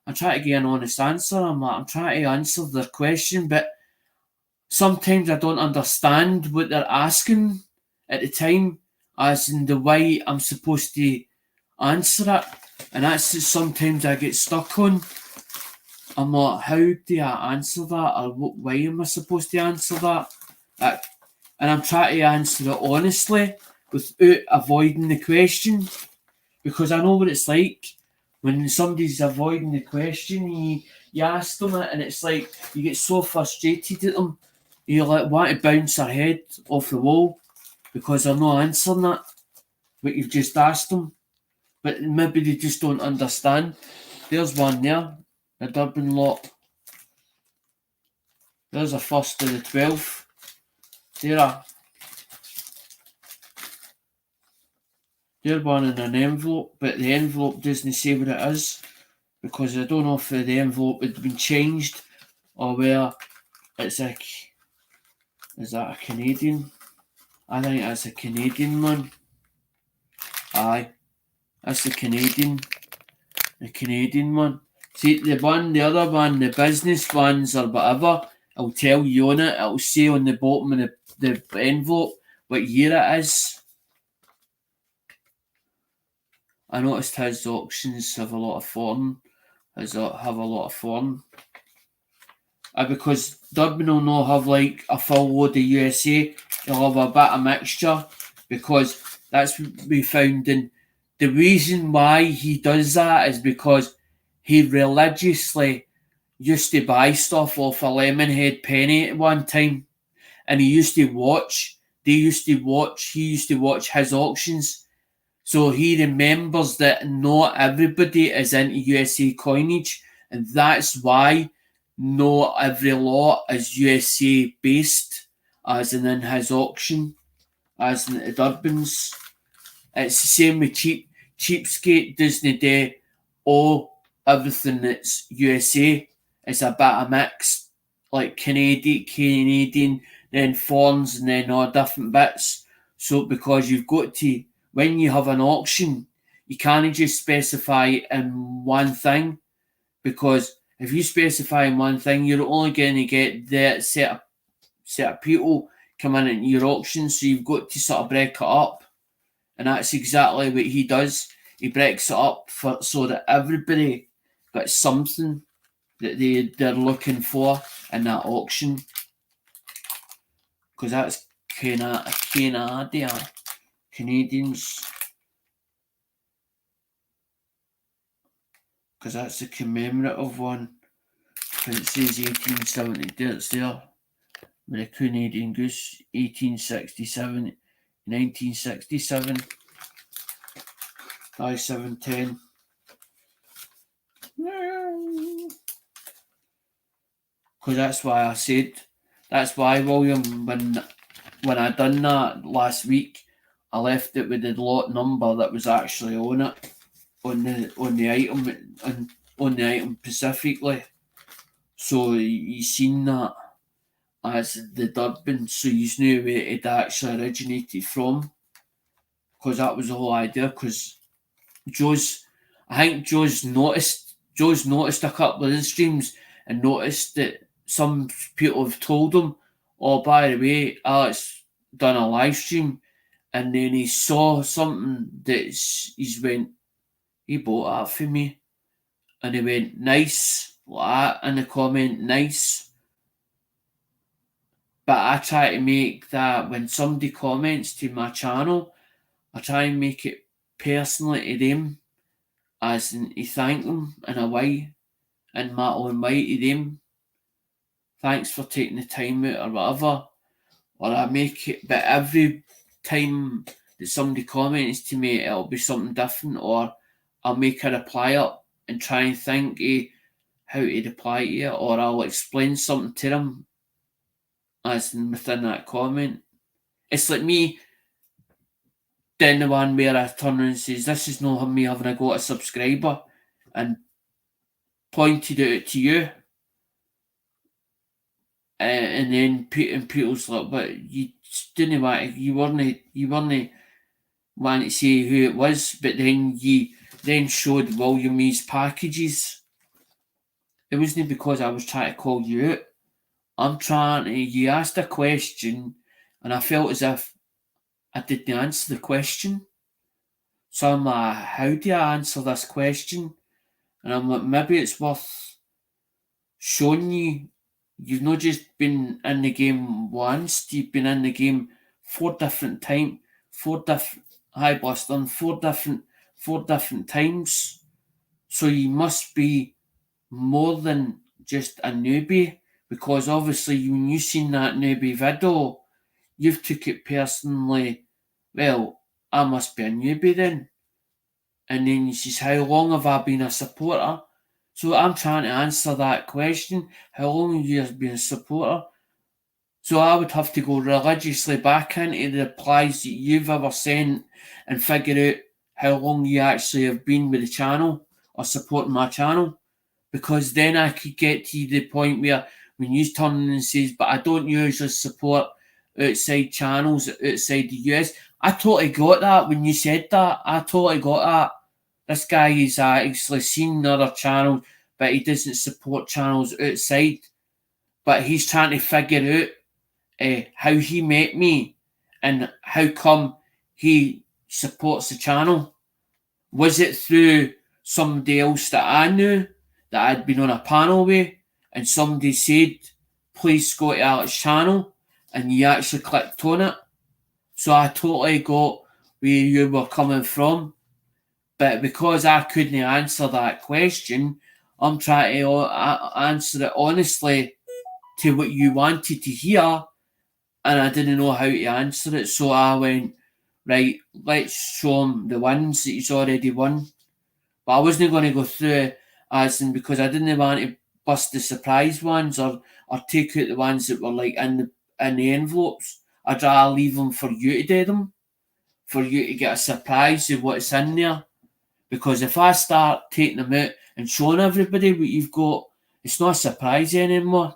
I try to get an honest answer. I'm trying to answer their question, but sometimes I don't understand what they're asking at the time, as in the way I'm supposed to answer it. And that's just sometimes I get stuck on. I'm like, how do I answer that? Or what way am I supposed to answer that? And I'm trying to answer it honestly without avoiding the question. Because I know what it's like when somebody's avoiding the question, you ask them it and it's like you get so frustrated at them, you like want to bounce their head off the wall because they're not answering that what you've just asked them. But maybe they just don't understand. There's one there, the Durban lot. There's a first of the 12th. There one in an envelope, but the envelope doesn't say what it is, because I don't know if the envelope had been changed or where it's a... Is that a Canadian? I think that's a Canadian one. Aye, that's the Canadian one. See, the other one, the business ones or whatever, I'll tell you on it. It'll say on the bottom of the envelope what year it is. I noticed his auctions have a lot of foreign. Because Durban will not have like a full load of USA. He'll have a bit of mixture, because that's what we found. And the reason why he does that is because he religiously used to buy stuff off a Lemonhead penny at one time, and he used to watch his auctions. So he remembers that not everybody is into USA coinage, and that's why not every lot is USA based, as in his auction, as in the Durbans. It's the same with Cheapskate doesn't do everything that's USA. It's a bit of mix, like Canadian, then foreigners, and then all different bits. So because you've got to, when you have an auction, you can't just specify in one thing, because if you specify in one thing, you're only going to get that set of people coming into your auction. So you've got to sort of break it up, and that's exactly what he does. He breaks it up so that everybody got something that they're looking for in that auction, because that's Canadians, because that's the commemorative one. Because it says 1870, it's there. With a Canadian goose, 1867, 1967, 710. Because that's why William, when I done that last week, I left it with the lot number that was actually on it, on the item specifically. So you seen that as the Durban, so you knew where it actually originated from, because that was the whole idea. Because I think Joe's noticed a couple of the streams and noticed that some people have told him, oh, by the way, Alex done a live stream, and then he saw something that he bought that for me, and he went, nice, like that in the comment, nice. But I try to make that when somebody comments to my channel, I try and make it personally to them, as in to thank them in a way, in my own way to them. Thanks for taking the time out or whatever. Or I make it, but every time that somebody comments to me, it'll be something different, or I'll make a reply up and try and think of how to reply to it, or I'll explain something to them as in within that comment. It's like me doing the one where I turn around and says, this is not me having a go at a subscriber, and pointed it out to you, and then people's like, but you didn't want to, you weren't want to say who it was, but then you then showed William's packages. It wasn't because I was trying to call you out. You asked a question, and I felt as if I didn't answer the question. So I'm like, how do I answer this question? And I'm like, maybe it's worth showing you. You've not just been in the game once, you've been in the game four different times. Four different times. So you must be more than just a newbie, because obviously when you seen that newbie video, you've took it personally, well, I must be a newbie then. And then he says, how long have I been a supporter? So I'm trying to answer that question. How long have you been a supporter? So I would have to go religiously back into the replies that you've ever sent and figure out how long you actually have been with the channel or supporting my channel. Because then I could get to the point where when you turn in and says, but I don't usually support outside channels outside the US. I totally got that when you said that. I totally got that. This guy is actually seen other channels, but he doesn't support channels outside. But he's trying to figure out how he met me and how come he supports the channel. Was it through somebody else that I knew that I'd been on a panel with and somebody said, please go to Alex's channel, and you actually clicked on it? So I totally got where you were coming from. But because I couldn't answer that question, I'm trying to answer it honestly to what you wanted to hear, and I didn't know how to answer it. So I went, right, let's show him the wins that he's already won. But I wasn't going to go through as in because I didn't want to bust the surprise ones or take out the ones that were like in the envelopes. I'd rather leave them for you to do them, for you to get a surprise of what's in there. Because if I start taking them out and showing everybody what you've got, it's not a surprise anymore.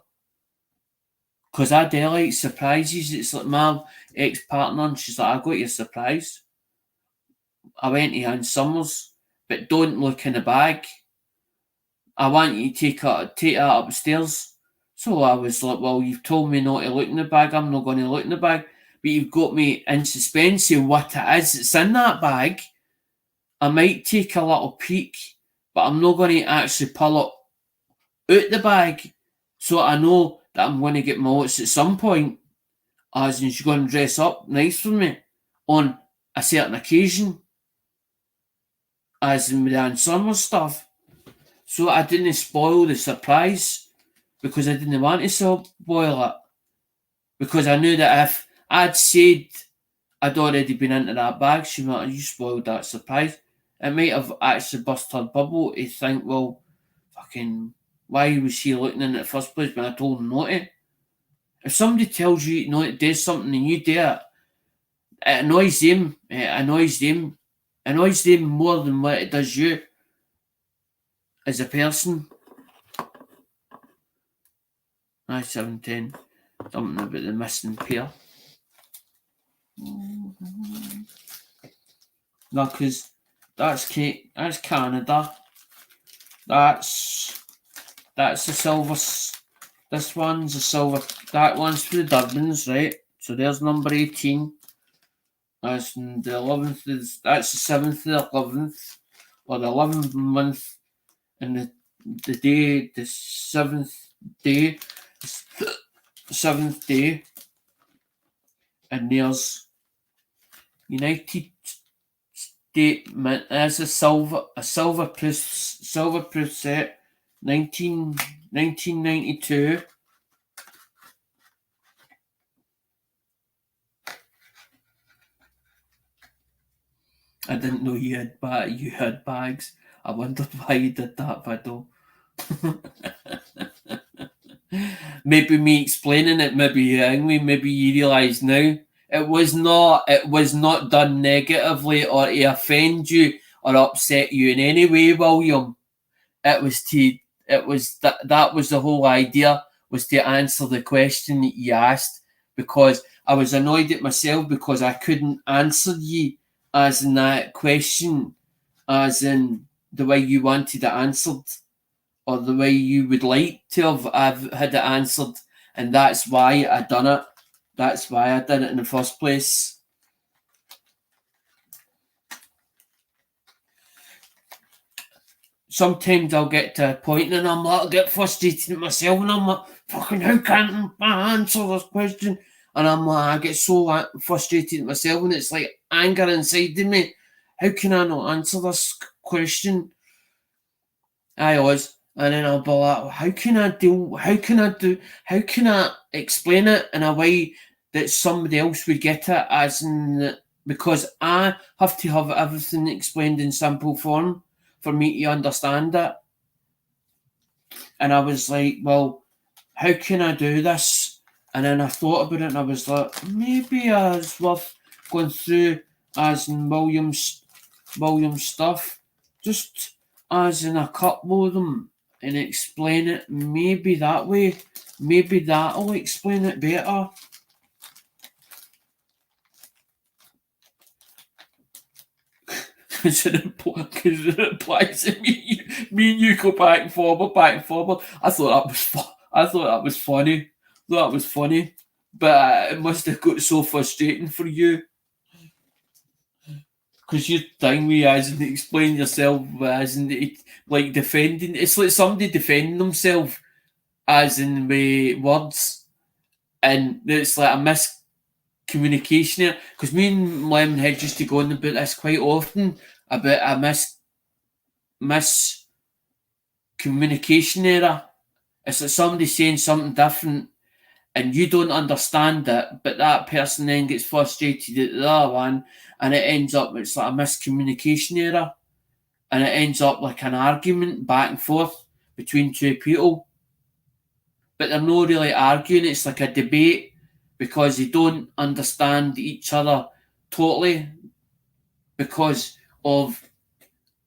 Because I do like surprises. It's like my ex-partner, and she's like, I got you a surprise. I went to Ann Summers, but don't look in the bag. I want you to take that upstairs. So I was like, well, you've told me not to look in the bag. I'm not going to look in the bag. But you've got me in suspense of what it is that's in that bag. I might take a little peek, but I'm not going to actually pull it out the bag. So I know that I'm going to get my oats at some point. As in, she's going to dress up nice for me on a certain occasion. As in with the summer stuff. So I didn't spoil the surprise because I didn't want to spoil it. Because I knew that if I'd said I'd already been into that bag, she might have, you spoiled that surprise. It might have actually burst her bubble to think, well, fucking, why was she looking in it first place when I told her not to? If somebody tells you not to do something and you do it, it annoys them. It annoys them. It annoys them more than what it does you as a person. 710. Something about the missing pair. No, because that's Canada. That's the silver. This one's the silver. That one's for the Durbans, right? So there's number 18. That's the 11th. That's the 7th to the 11th, or the 11th month, and the day, the 7th day, the 7th day, and there's United States Mint. That's a silver proof set, 1992. I didn't know you had bags. I wondered why you did that video. Maybe me explaining it, maybe you angry, maybe you realise now. It was not done negatively or to offend you or upset you in any way, William. That was the whole idea, was to answer the question that you asked, because I was annoyed at myself because I couldn't answer you as in that question, as in the way you wanted it answered, or the way you would like to have had it answered, and that's why I done it. That's why I did it in the first place. Sometimes I'll get to a point and I'll get frustrated at myself, and I'm like, fucking, how can't I answer this question? And I'm like, I get so frustrated at myself, and it's like anger inside of me. How can I not answer this question? I was, and then I'll be like, how can I explain it in a way that somebody else would get it, as in, because I have to have everything explained in simple form for me to understand it. And I was like, well, how can I do this? And then I thought about it and I was like, maybe it's worth going through as in William's stuff, just as in a couple of them and explain it maybe that way. Maybe that'll explain it better. Because it implies that me and you go back and forward. I thought that was funny. But it must have got so frustrating for you. Because you're telling me as in explain yourself as in like defending. It's like somebody defending themselves as in with words, and it's like a miscommunication here. Because me and Lemonhead used to go on about this quite often about a miscommunication error. It's like somebody saying something different and you don't understand it, but that person then gets frustrated at the other one, and it ends up it's like a miscommunication error, and it ends up like an argument back and forth between two people. But they're not really arguing, it's like a debate because they don't understand each other totally because of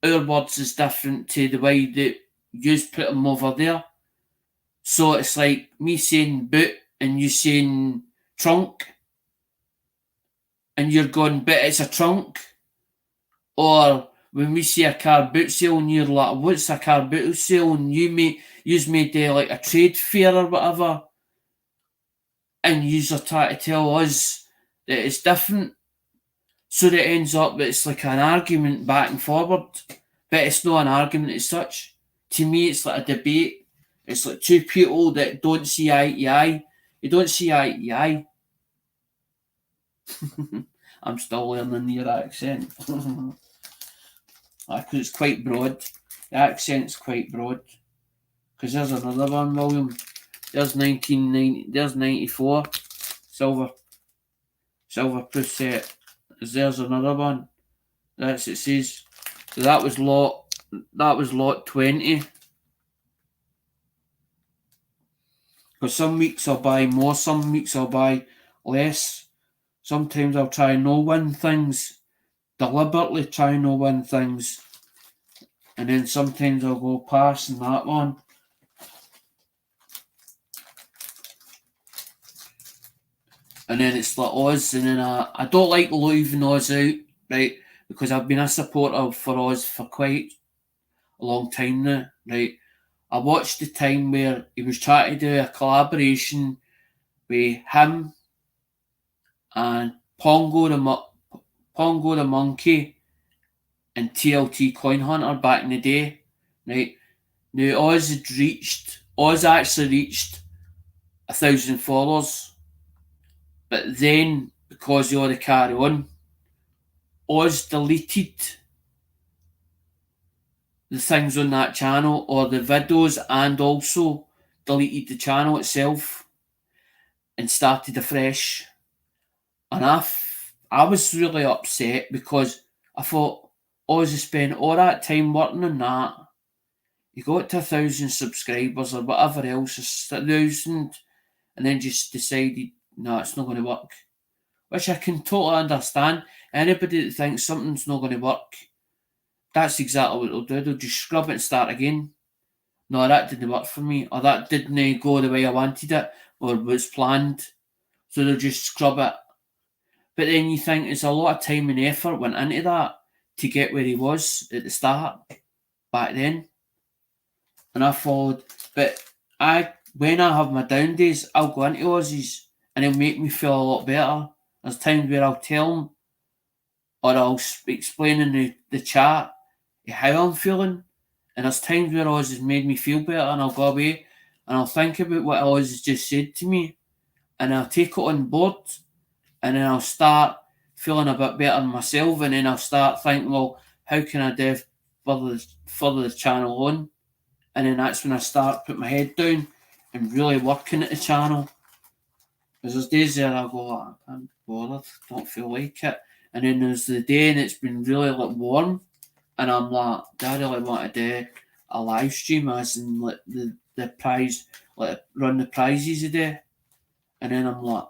our words is different to the way that you put them over there. So it's like me saying boot and you saying trunk, and you're going, but it's a trunk. Or when we see a car boot sale and you're like, what's a car boot sale? And you's made like a trade fair or whatever, and you're trying to tell us that it's different. So that it ends up that it's like an argument back and forward, but it's not an argument as such. To me, it's like a debate. It's like two people that don't see eye to eye. You don't see eye to eye. I'm still learning your accent. Because it's quite broad. The accent's quite broad. Because there's another one, William. There's 1990. There's 94. Silver proof set. There's another one. That's it says. So that was lot 20. Because some weeks I'll buy more, some weeks I'll buy less. Sometimes I'll try and no win things. Deliberately try and no win things. And then sometimes I'll go past in that one. And then it's like Oz, and then I don't like leaving Oz out, right? Because I've been a supporter for Oz for quite a long time now, right? I watched the time where he was trying to do a collaboration with him and Pongo the Monkey and TLT Coin Hunter back in the day, right? Now Oz actually reached 1,000 followers, but then because of all the carry on, Oz deleted the things on that channel or the videos, and also deleted the channel itself and started afresh. And I was really upset because I thought Oz has spent all that time working on that. He got to 1,000 subscribers or whatever else, 1,000, and then just decided, no, it's not going to work. Which I can totally understand. Anybody that thinks something's not going to work, that's exactly what they'll do. They'll just scrub it and start again. No, that didn't work for me, or that didn't go the way I wanted it, or was planned. So they'll just scrub it. But then you think it's a lot of time and effort went into that to get where he was at the start back then. And I followed. But when I have my down days, I'll go into Aussies and it'll make me feel a lot better. There's times where I'll tell him or I'll explain in the chat how I'm feeling. And there's times where Oz has made me feel better and I'll go away and I'll think about what Oz has just said to me and I'll take it on board and then I'll start feeling a bit better myself, and then I'll start thinking, well, how can I do further the channel on? And then that's when I start putting my head down and really working at the channel. Because there's days there I go, I can't bother, don't feel like it. And then there's the day and it's been really like warm and I'm like, do I really want to do a live stream, as in like the prize, like run the prizes a day, and then I'm like,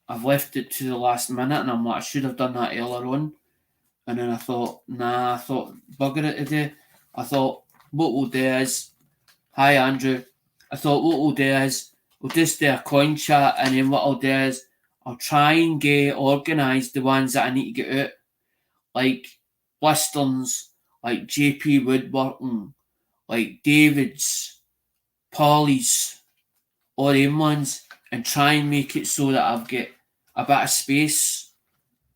I've left it to the last minute, and I'm like, I should have done that earlier on, and then I thought, bugger it today. I thought, what we'll do is, hi Andrew, I thought what we'll do is, we'll just do a coin chat, and then what I'll do is, I'll try and get organised the ones that I need to get out, like Blisterns, like JP Woodworking, like David's, Polly's, all them ones, and try and make it so that I've got a bit of space.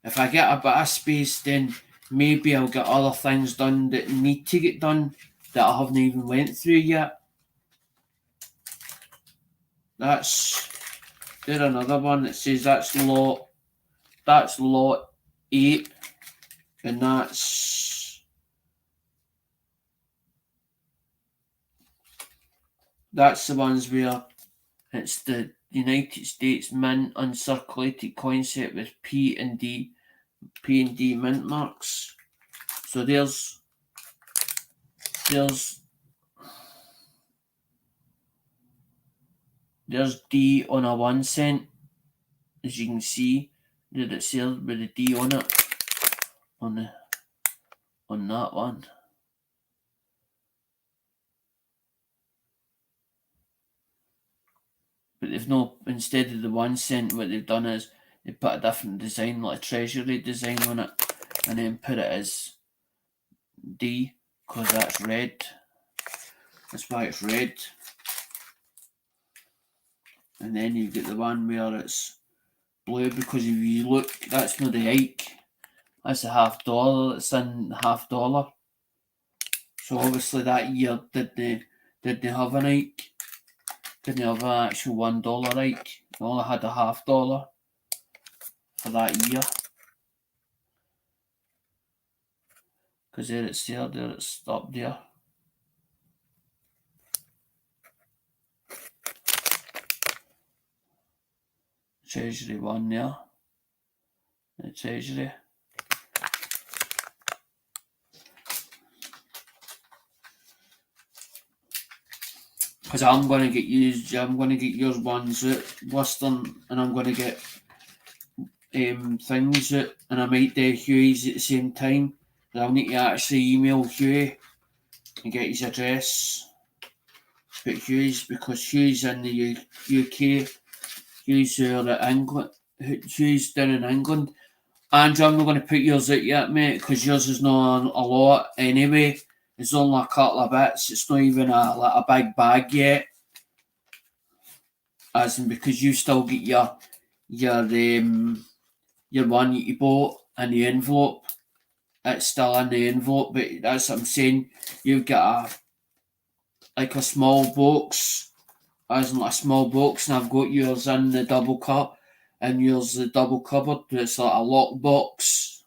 If I get a bit of space, then maybe I'll get other things done that need to get done that I haven't even went through yet. That's there another one that says that's lot 8, and that's the ones where it's the United States Mint uncirculated coin set with P and D mint marks. So there's D on a 1 cent, as you can see. Did it say with the D on it on that one? But they've no, instead of the 1 cent, what they've done is they put a different design, like a treasury design on it, and then put it as D, because that's red. That's why it's red. And then you get the one where it's blue, because if you look, that's not the Ike. That's a $50 that's in $50. So obviously that year didn't have an Ike. Didn't have an actual $1 Ike. It only had a $50 for that year. Because there it's up there. Treasury one there. The Treasury. Because I'm going to get yours ones out, Western, and I'm going to get things out, and I might do Huey's at the same time. But I'll need to actually email Huey and get his address. But Huey's, because Huey's in the UK, Huey's at England, Huey's down in England. Andrew, I'm not going to put yours out yet, mate, because yours is not a lot anyway. It's only a couple of bits. It's not even a big bag yet. As in, because you still get your one you bought in the envelope. It's still in the envelope, but that's what I'm saying. You've got a small box, as in like a small box, and I've got yours in the double cup, and yours the double cupboard. It's like a lock box,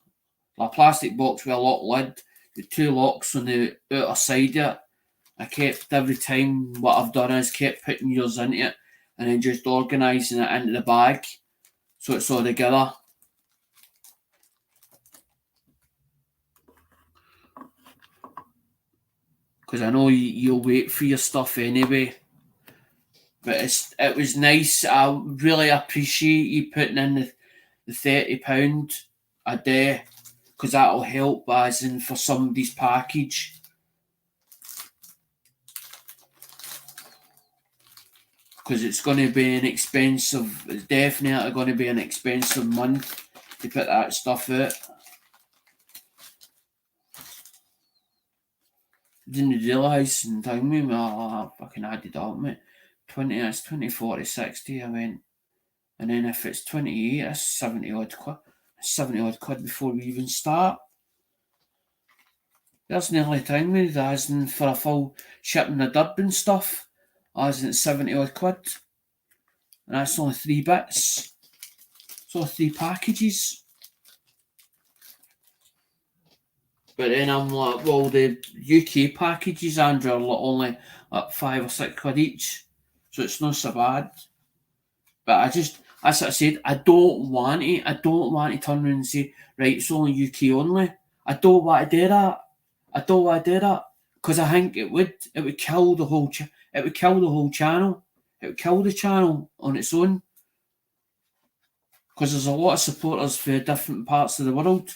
a plastic box with a lock lid, with 2 locks on the outer side of it. I kept, every time what I've done is kept putting yours into it, and then just organising it into the bag, so it's all together. Because I know you'll wait for your stuff anyway. But it was nice. I really appreciate you putting in the £30 a day, because that'll help, as in for somebody's package. Because it's going to be it's definitely going to be an expensive month to put that stuff out. Didn't realise in time with me, I fucking added up, mate. 20, that's 20, 40, 60, I went. And then if it's 28, that's 70 odd quid. 70 odd quid before we even start. There's nearly time with that, as in for a full shipping the Durban stuff, as in 70 odd quid. And that's only 3 bits. It's only 3 packages. But then I'm like, well, the UK packages, Andrew, are only at 5 or 6 quid each. So it's not so bad. But as I said, I don't want to turn around and say, right, it's only UK only. I don't want to do that. because I think it would kill the whole channel. It would kill the channel on its own, because there's a lot of supporters for different parts of the world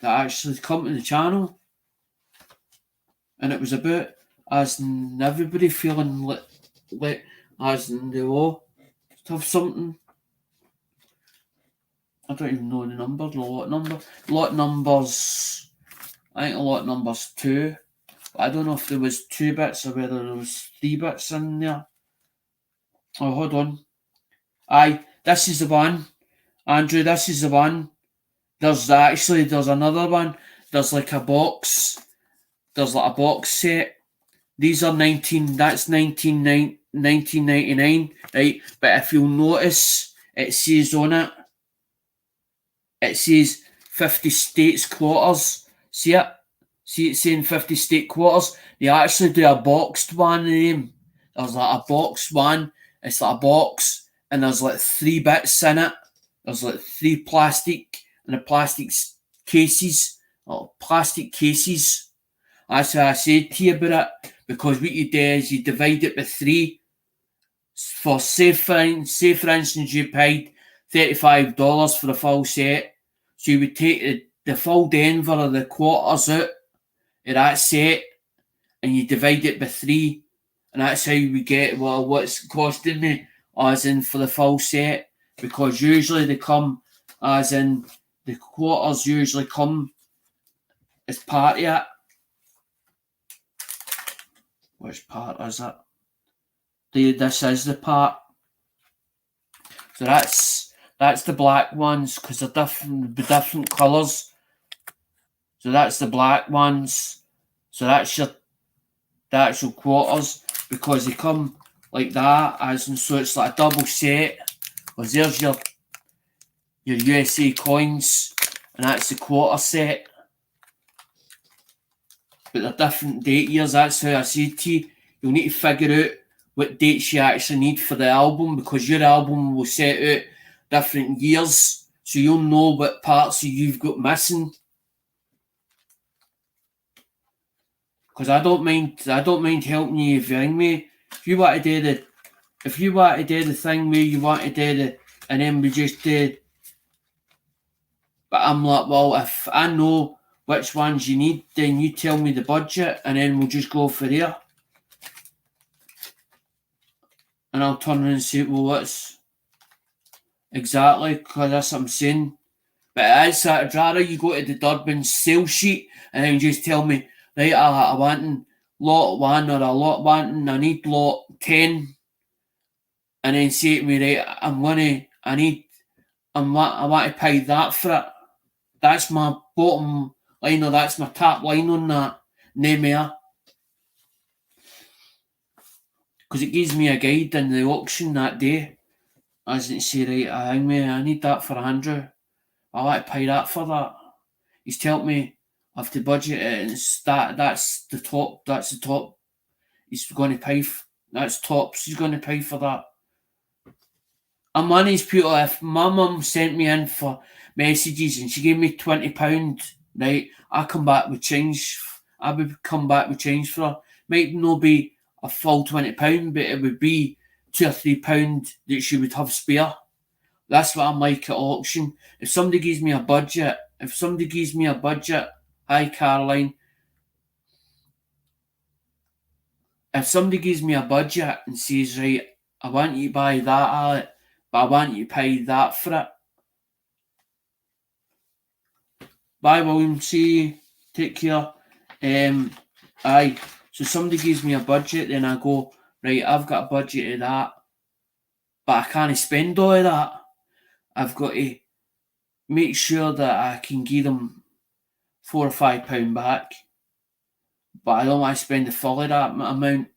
that actually come to the channel, and it was about as in everybody feeling like as in they all have something. I don't even know the number, the lot number. Lot numbers, I think a lot number's 2. But I don't know if there was 2 bits or whether there was 3 bits in there. Oh, hold on. Aye, this is the one. Andrew, this is the one. There's another one. There's like a box. There's like a box set. These are 1999, right? But if you'll notice, it says on it, it says 50 states quarters. See it? See it saying 50 state quarters? They actually do a boxed one of them. There's like a boxed one. It's like a box, and there's like 3 bits in it. There's like 3 plastic cases. Plastic cases. That's what I said to you about it. Because what you do is you divide it by 3. For say for instance you paid $35 for the full set. So you would take the full Denver of the quarters out of that set, and you divide it by 3, and that's how we get what's costing me as in for the full set, because usually they come as in the quarters usually come as part of it. Which part is it? This is the part. So that's the black ones, because they're different colours. So that's the black ones. So that's the actual quarters, because they come like that, as in, so it's like a double set. Because there's your USA coins, and that's the quarter set. But they're different date years. That's how I said to you. You'll need to figure out what dates you actually need for the album, because your album will set out different years, so you'll know what parts you've got missing. Because I don't mind helping you if you ring me. If you want to do the thing where you want to do the, and then we just do. But I'm like, well, if I know which ones you need, then you tell me the budget, and then we'll just go for there. And I'll turn around and say, well, what's exactly, because that's what I'm saying. But I'd rather you go to the Durban sales sheet and then just tell me, right, I want lot 1 or a lot 1, I need lot 10. And then say to me, right, I want to pay that for it. That's my bottom line, or that's my top line on that. No more. Because it gives me a guide in the auction that day. As it say, right, I need that for Andrew. I want to pay that for that. He's telling me I have to budget it, and that's the top. He's going to pay. That's tops. He's going to pay for that. I'm one of these people. If my mum sent me in for messages and she gave me £20, right, I come back with change. I would come back with change for her. Might not be a full £20, but it would be £2 or £3 that she would have spare. That's what I'm like at auction. If somebody gives me a budget, hi Caroline. If somebody gives me a budget and says, right, I want you to buy that, Alec, but I want you to pay that for it. Bye, William. See you. Take care. Aye. So somebody gives me a budget, then I go, right, I've got a budget of that, but I can't spend all of that. I've got to make sure that I can give them £4 or £5 back, but I don't want to spend the full of that amount.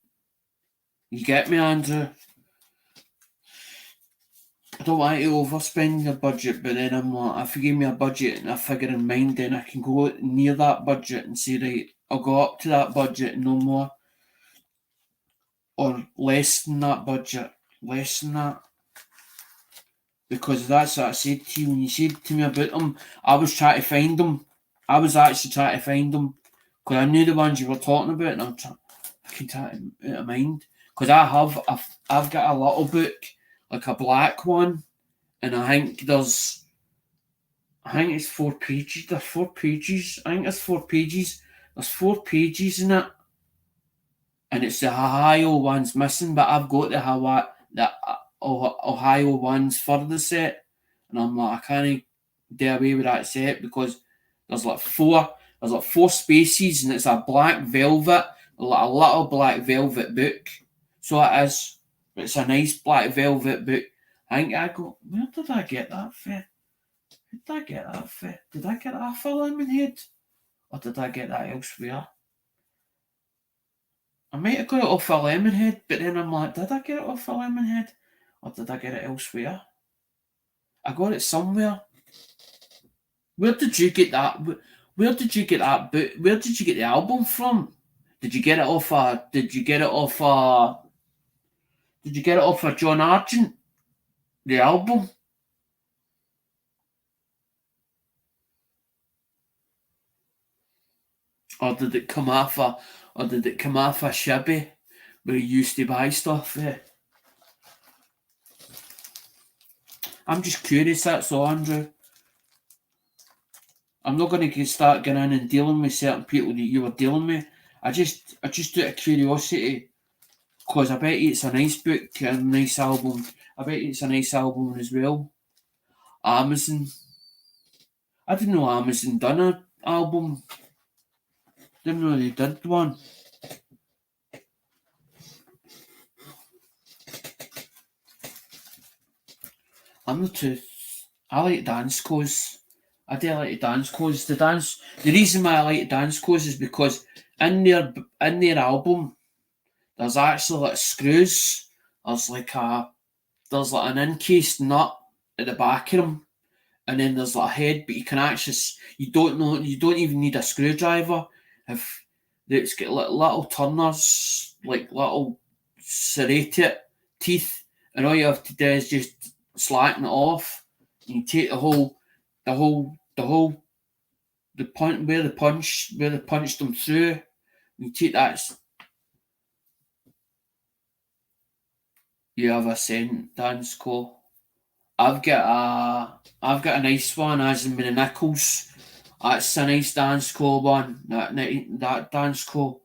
You get me, Andrew? I don't want to overspend your budget, but then I'm like, if you give me a budget and a figure in mind, then I can go near that budget and say, right, I'll go up to that budget and no more. Or less than that budget. Less than that. Because that's what I said to you when you said to me about them. I was trying to find them. I was actually trying to find them. Because I knew the ones you were talking about, and I'm fucking trying out of mind. Because I've got a little book, like a black one, and I think it's 4 pages. There's 4 pages. I think there's 4 pages. There's 4 pages in it, and it's the Ohio ones missing. But I've got the Ohio ones for the set, and I'm like, I can't do away with that set because there's like four spaces, and it's a black velvet, like a little black velvet book. So it is. But it's a nice black velvet book. I think I go, where did I get that for? Where did I get that for? Did I get that for Lemonhead? Or did I get that elsewhere? I might have got it off of Lemonhead, but then I'm like, did I get it off of Lemonhead? Or did I get it elsewhere? I got it somewhere. Where did you get that? Where did you get that book? Where did you get the album from? Did you get it off Did you get it off Did you get it off of John Argent? The album? Or did it come off a Shibby where you used to buy stuff? I'm just curious, that's all, Andrew. I'm not going to start getting in and dealing with certain people that you were dealing with. I just out of curiosity, because I bet you it's a nice book and a nice album. I bet you it's a nice album as well. Amazon. I didn't know Amazon done an album. Didn't know they did one. I'm not too. I like dance cos. I do like to dance cos. The reason why I like to dance cos is because in their album, there's actually like screws. There's like an encased nut at the back of them, and then there's like a head, but you don't even need a screwdriver. If it's got like little turners, like little serrated teeth, and all you have to do is just slacken it off. You take the punch where they punched them through. You take that. You have a cent dance call. I've got a nice one, as in with the nickels. That's a nice dance call one. That dance call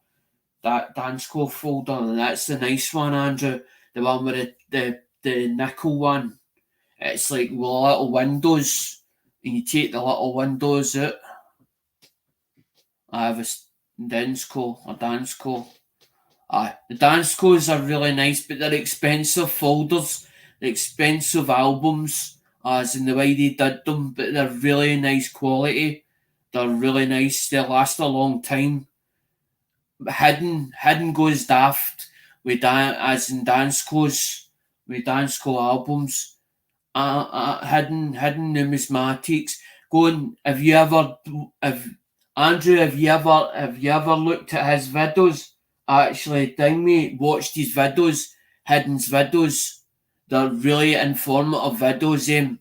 folder. That's the nice one, Andrew. The one with the nickel one. It's like with little windows, and you take the little windows out. I have a dance call. The dance calls are really nice, but they're expensive folders, they're expensive albums, as in the way they did them, but they're really nice quality. They're really nice. They last a long time. Hidden goes daft with as in dance clothes, with dance call albums. Hidden numismatics. Going. Andrew? Have you ever looked at his videos? Actually, watched his videos, Hidden's videos. They're really informative videos.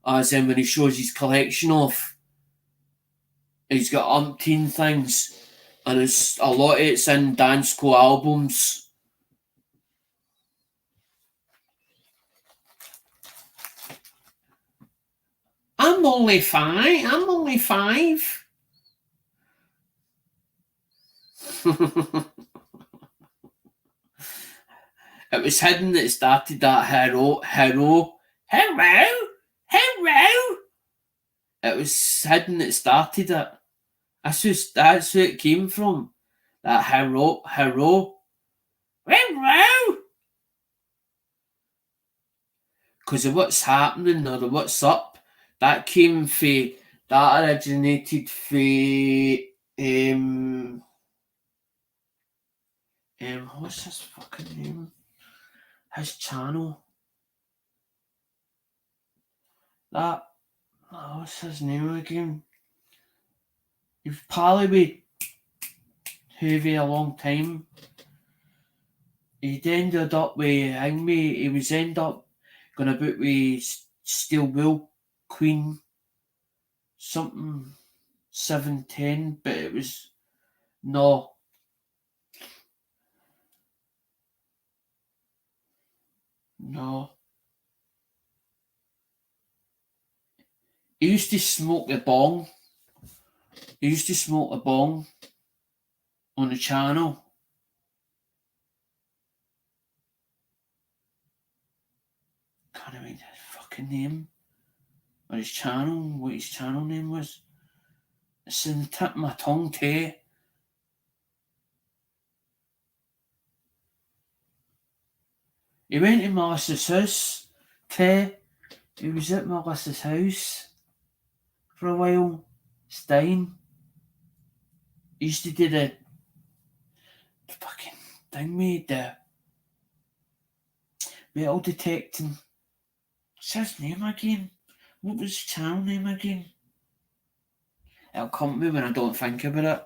As in when he shows his collection off. He's got umpteen things, and it's a lot of it's in Dansko albums. I'm only five. It was Hidden that started that hello. It was Hidden that started it. That's where it came from. That hello. Because of what's happening or the what's up, that originated for what's his fucking name? His channel. What's his name again? You've probably been heavy a long time. He ended up with he was end up going to book with Steel Wool Queen something 710, but it was No. No. He used to smoke the bong. He used to smoke a bong on the channel. Can't remember his fucking name. Or his channel. What his channel name was. It's in the tip of my tongue too. He went to Melissa's house too. He was at Melissa's house for a while. Stein. He used to do the fucking thing with the metal detecting. What's his name again? What was his channel name again? It'll come to me when I don't think about it.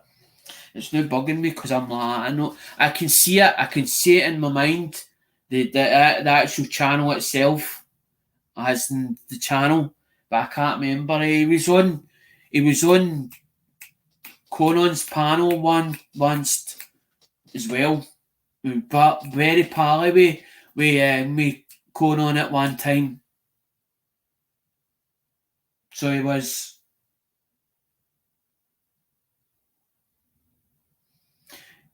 It's now bugging me because I'm like, I know, I can see it, I can see it in my mind. The actual channel itself, as in the channel, but I can't remember. He was on Conan's panel once as well. But very pally with Conan at one time. So he was.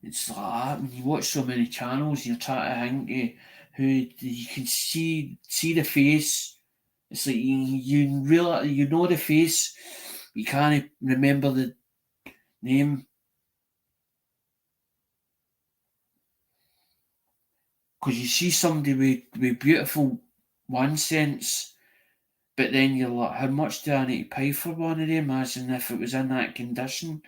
It's like that when you watch so many channels, you're trying to think who you can see the face. It's like you really you know the face, you can't remember the name because you see somebody with beautiful one sense, but then you're like, how much do I need to pay for one of them? As in if it was in that condition.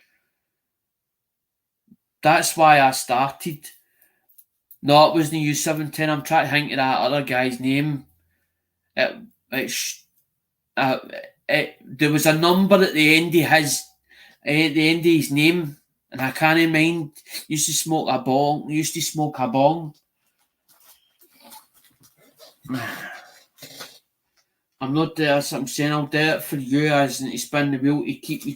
That's why I started. No, it wasn't U17. I'm trying to think of that other guy's name. It, it's uh, there was a number at the end of his name, and I can't mind. Used to smoke a bong. Used to smoke a bong. I'm not there. As I'm saying, I'll do it for you, as in to spin the wheel to keep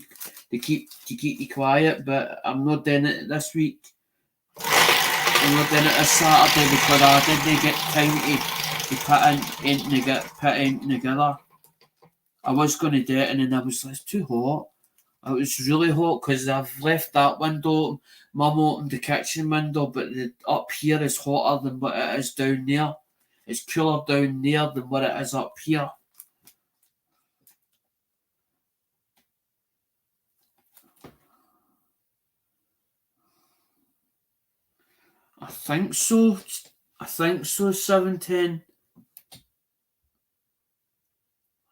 you quiet. But I'm not doing it this week. I'm not doing it this Saturday because I didn't get time to put in together. I was going to do it, and then I was like, it's too hot. It was really hot because I've left that window open. Mum opened the kitchen window, but up here is hotter than what it is down there. It's cooler down there than what it is up here. I think so. 710.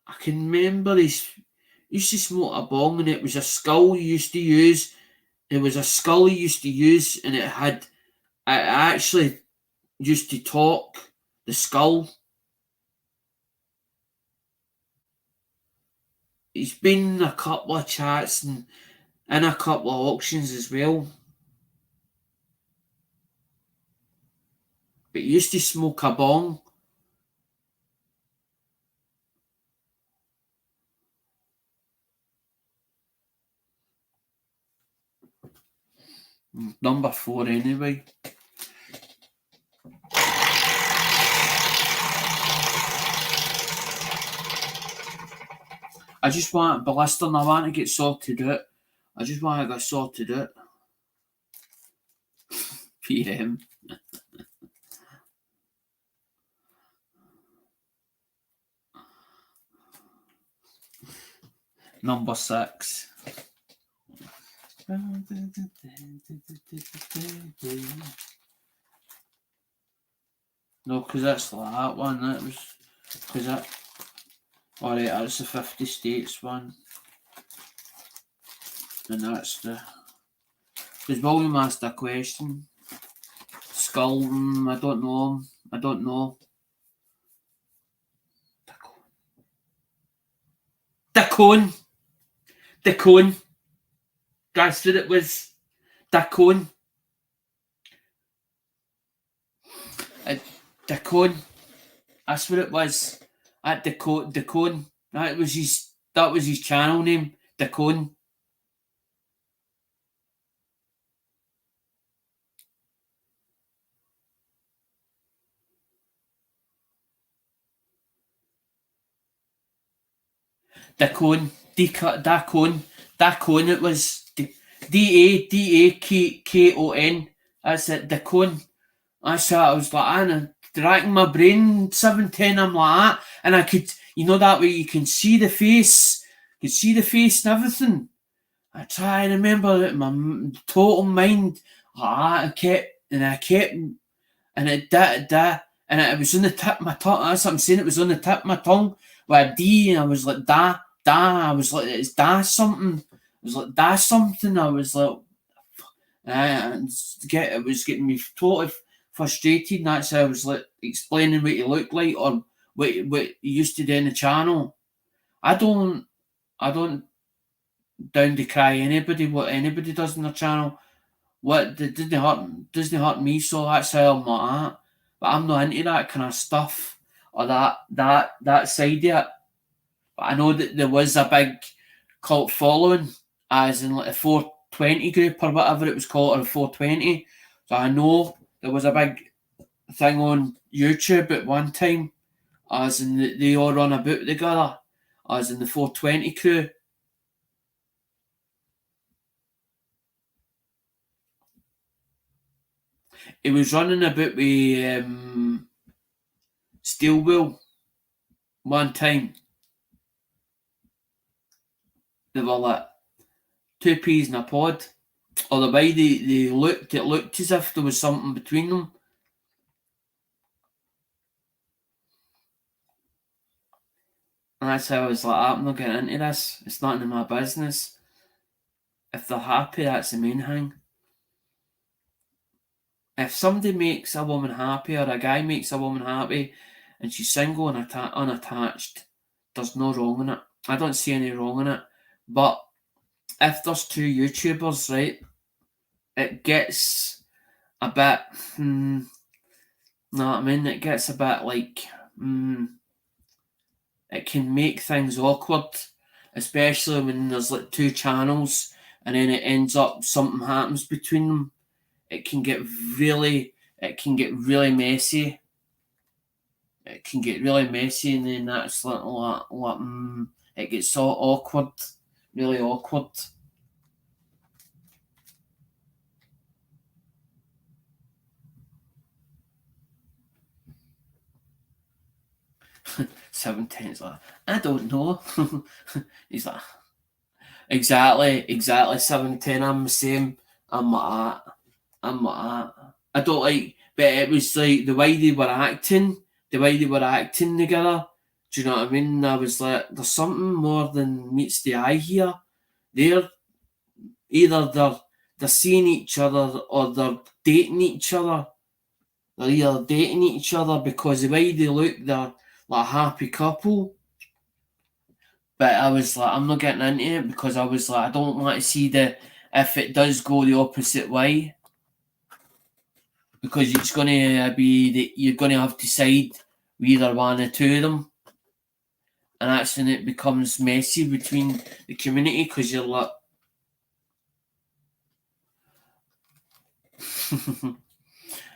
I can remember he used to smoke a bong and it was a skull he used to use. It was a skull he used to use and it actually used to talk, the skull. He's been in a couple of chats and in a couple of auctions as well. But he used to smoke a bong. Number 4 anyway. I just want Ballista and I want to get sorted out. I just want to get sorted out. PM. Number 6. No, because that's like that one. That was because that. Alright, that's the 50 states one, and that's the. Does William asked a question? Skull. I don't know. I don't know. The cone. The cone. That's what it was. The cone. The cone. That's what it was. At the cone. That was his channel name. The cone. Dacone, Dacone, it was Dakon. That's it, Dacone. That's it. I was like, and racking my brain 7-10. I'm like that, and I could, that way you can see the face, and everything. I try and remember it, my total mind like that. I kept, and it and it was on the tip of my tongue. That's what I'm saying. It was on the tip of my tongue with a D, and I was like da. I was like, it's da something. I was like da something. I was like, it was getting me totally frustrated. And that's how I was like explaining what you look like or what you used to do in the channel. I don't down to cry anybody what anybody does in their channel. What doesn't hurt me, so that's how I'm like that. But I'm not into that kind of stuff or that side of it. But I know that there was a big cult following, as in like a 420 group or whatever it was called, or a 420. So I know there was a big thing on YouTube at one time, as in they all run a boot together, as in the 420 crew. He was running about with Steel Wheel one time. They were like two peas in a pod. Or the way they looked, it looked as if there was something between them. And that's how I was like, I'm not getting into this. It's not in my business. If they're happy, that's the main thing. If somebody makes a woman happy, or a guy makes a woman happy, and she's single and unattached, there's no wrong in it. I don't see any wrong in it. But if there's two YouTubers, right, it gets a bit, know what I mean? It gets a bit like, it can make things awkward, especially when there's like two channels and then it ends up something happens between them. It can get really messy. It can get really messy, and then that's it gets so awkward, really awkward. Seven tenths like, I don't know. He's like, exactly 7-10. I'm the same. I'm like that. I don't like, but it was like the way they were acting together. Do you know what I mean? I was like, there's something more than meets the eye here. They're they're seeing each other or they're dating each other. They're either dating each other because the way they look, they're like a happy couple. But I was like, I'm not getting into it because I was like, I don't want to see if it does go the opposite way. Because it's going to be that you're going to have to side with either one or two of them. And that's when it becomes messy between the community because you're like,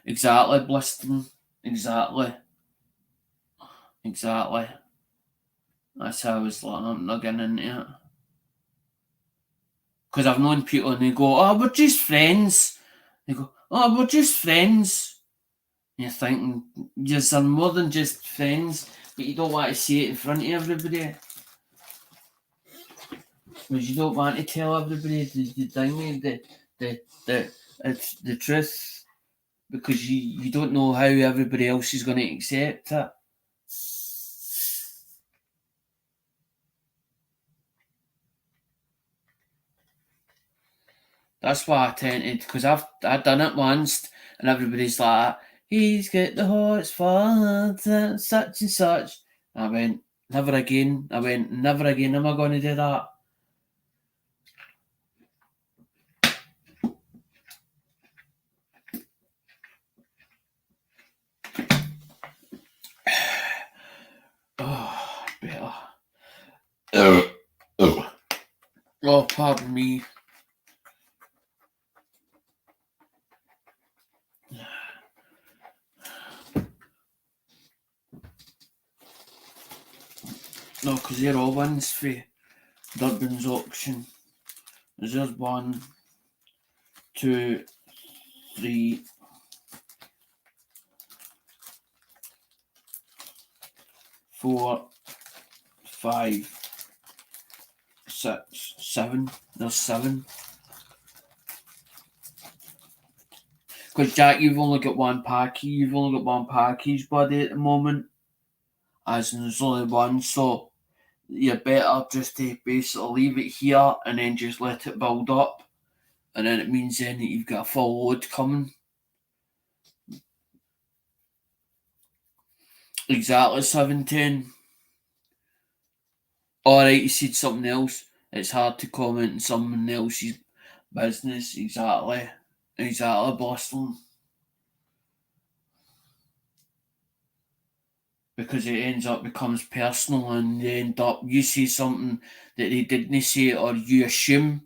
exactly, Bliston. Exactly. That's how I was like, I'm not getting into it. Because I've known people and they go, oh, we're just friends. They go, oh, we're just friends. And you're thinking, you're more than just friends, but you don't want to say it in front of everybody. Because you don't want to tell everybody the thing, it's the truth. Because you don't know how everybody else is going to accept it. That's why I tended, because I've done it once, and everybody's like, he's got the hots for such and such. I went, never again. Never again am I going to do that. Oh, better. Oh, pardon me. No, because they're all ones for Durbin's auction. There's 1, 2, 3, 4, 5, 6, 7. There's 7. Because Jack, you've only got one package, buddy, at the moment. As in there's only one, so you're better just to basically leave it here and then just let it build up. And then it means then that you've got a full load coming. Exactly, 710. Alright, you said something else. It's hard to comment on someone else's business. Exactly, Boston. Because it ends up becomes personal and you say something that they didn't say, or you assume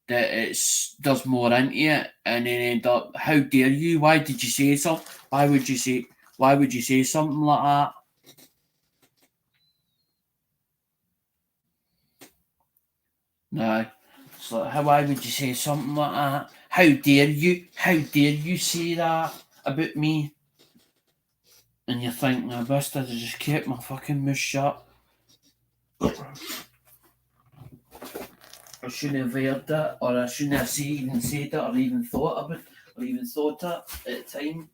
that there's more into it, and then end up, how dare you? Why did you say something? Why would you say something like that? No. It's like, why would you say something like that? How dare you? How dare you say that about me? And you think, I best have just kept my fucking mouth shut. I shouldn't have heard that, or I shouldn't have even said it, or even thought of it, or even thought it at the time.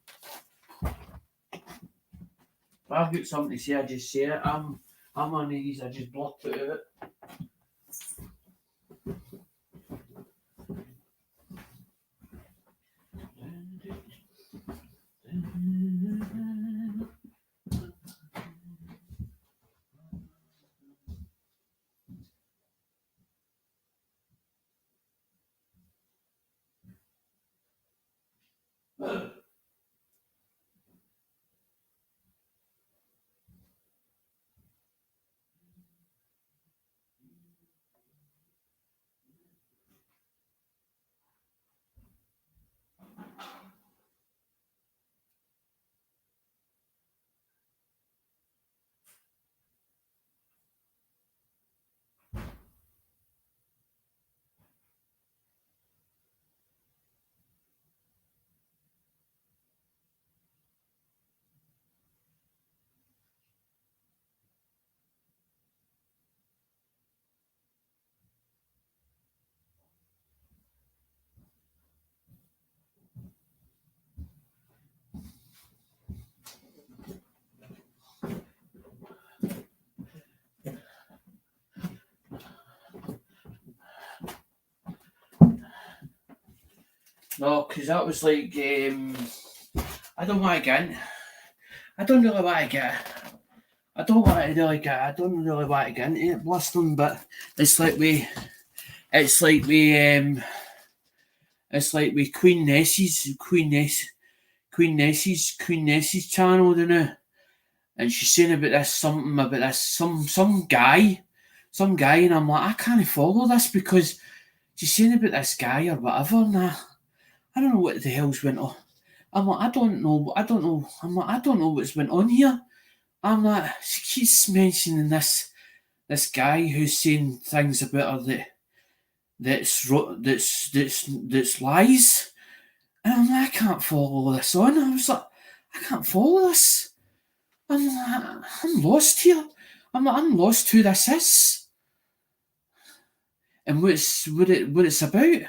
If I've got something to say, I just say it. I'm one of these, I just blurt it out. No, because that was like, I don't want to get in. I don't really want to get. I don't really want to get into it, bless them. But it's like we Queen Nessie's channel, don't know. And she's saying about this some guy, and I'm like, I can't follow this because she's saying about this guy or whatever, and I don't know what the hell's went on. I'm like, I don't know. I'm like, I don't know what's went on here. I'm like, she keeps mentioning this guy who's saying things about her that's lies, and I'm like, I can't follow this on. I was like, I can't follow this. I'm like, I'm lost here. I'm lost who this is and what it's about.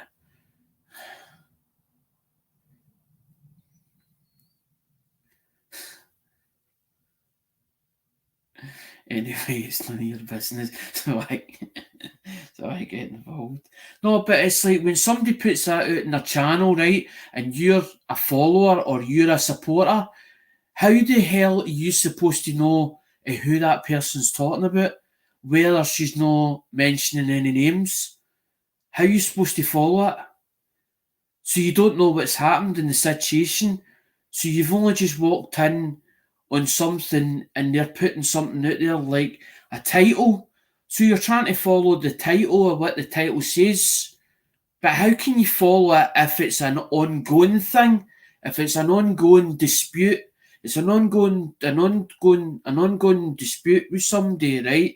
Anyway, it's none of your business, so I get involved. No, but it's like when somebody puts that out in their channel, right, and you're a follower or you're a supporter, how the hell are you supposed to know who that person's talking about, whether she's not mentioning any names? How are you supposed to follow it? So you don't know what's happened in the situation. So you've only just walked in on something and they're putting something out there like a title. So you're trying to follow the title or what the title says. But how can you follow it if it's an ongoing thing? If it's an ongoing dispute, it's an ongoing dispute with somebody, right?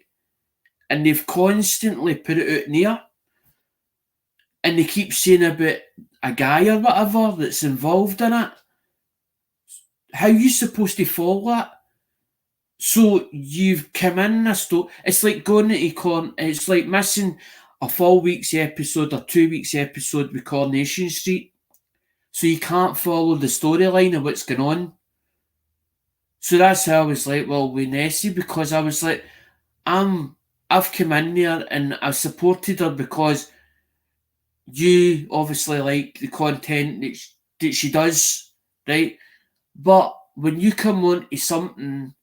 and they've constantly put it out there, and they keep saying about a guy or whatever that's involved in it. How are you supposed to follow that? So you've come in this it's like going into it's like missing a full week's episode or 2 weeks episode with Coronation Street. So you can't follow the storyline of what's going on. So that's how I was like, well, with Nessie, because I was like, I've come in there and I've supported her because you obviously like the content that she does, right? But when you come on to something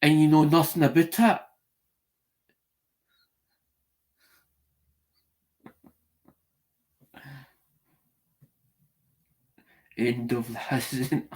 and you know nothing about it, end of listening.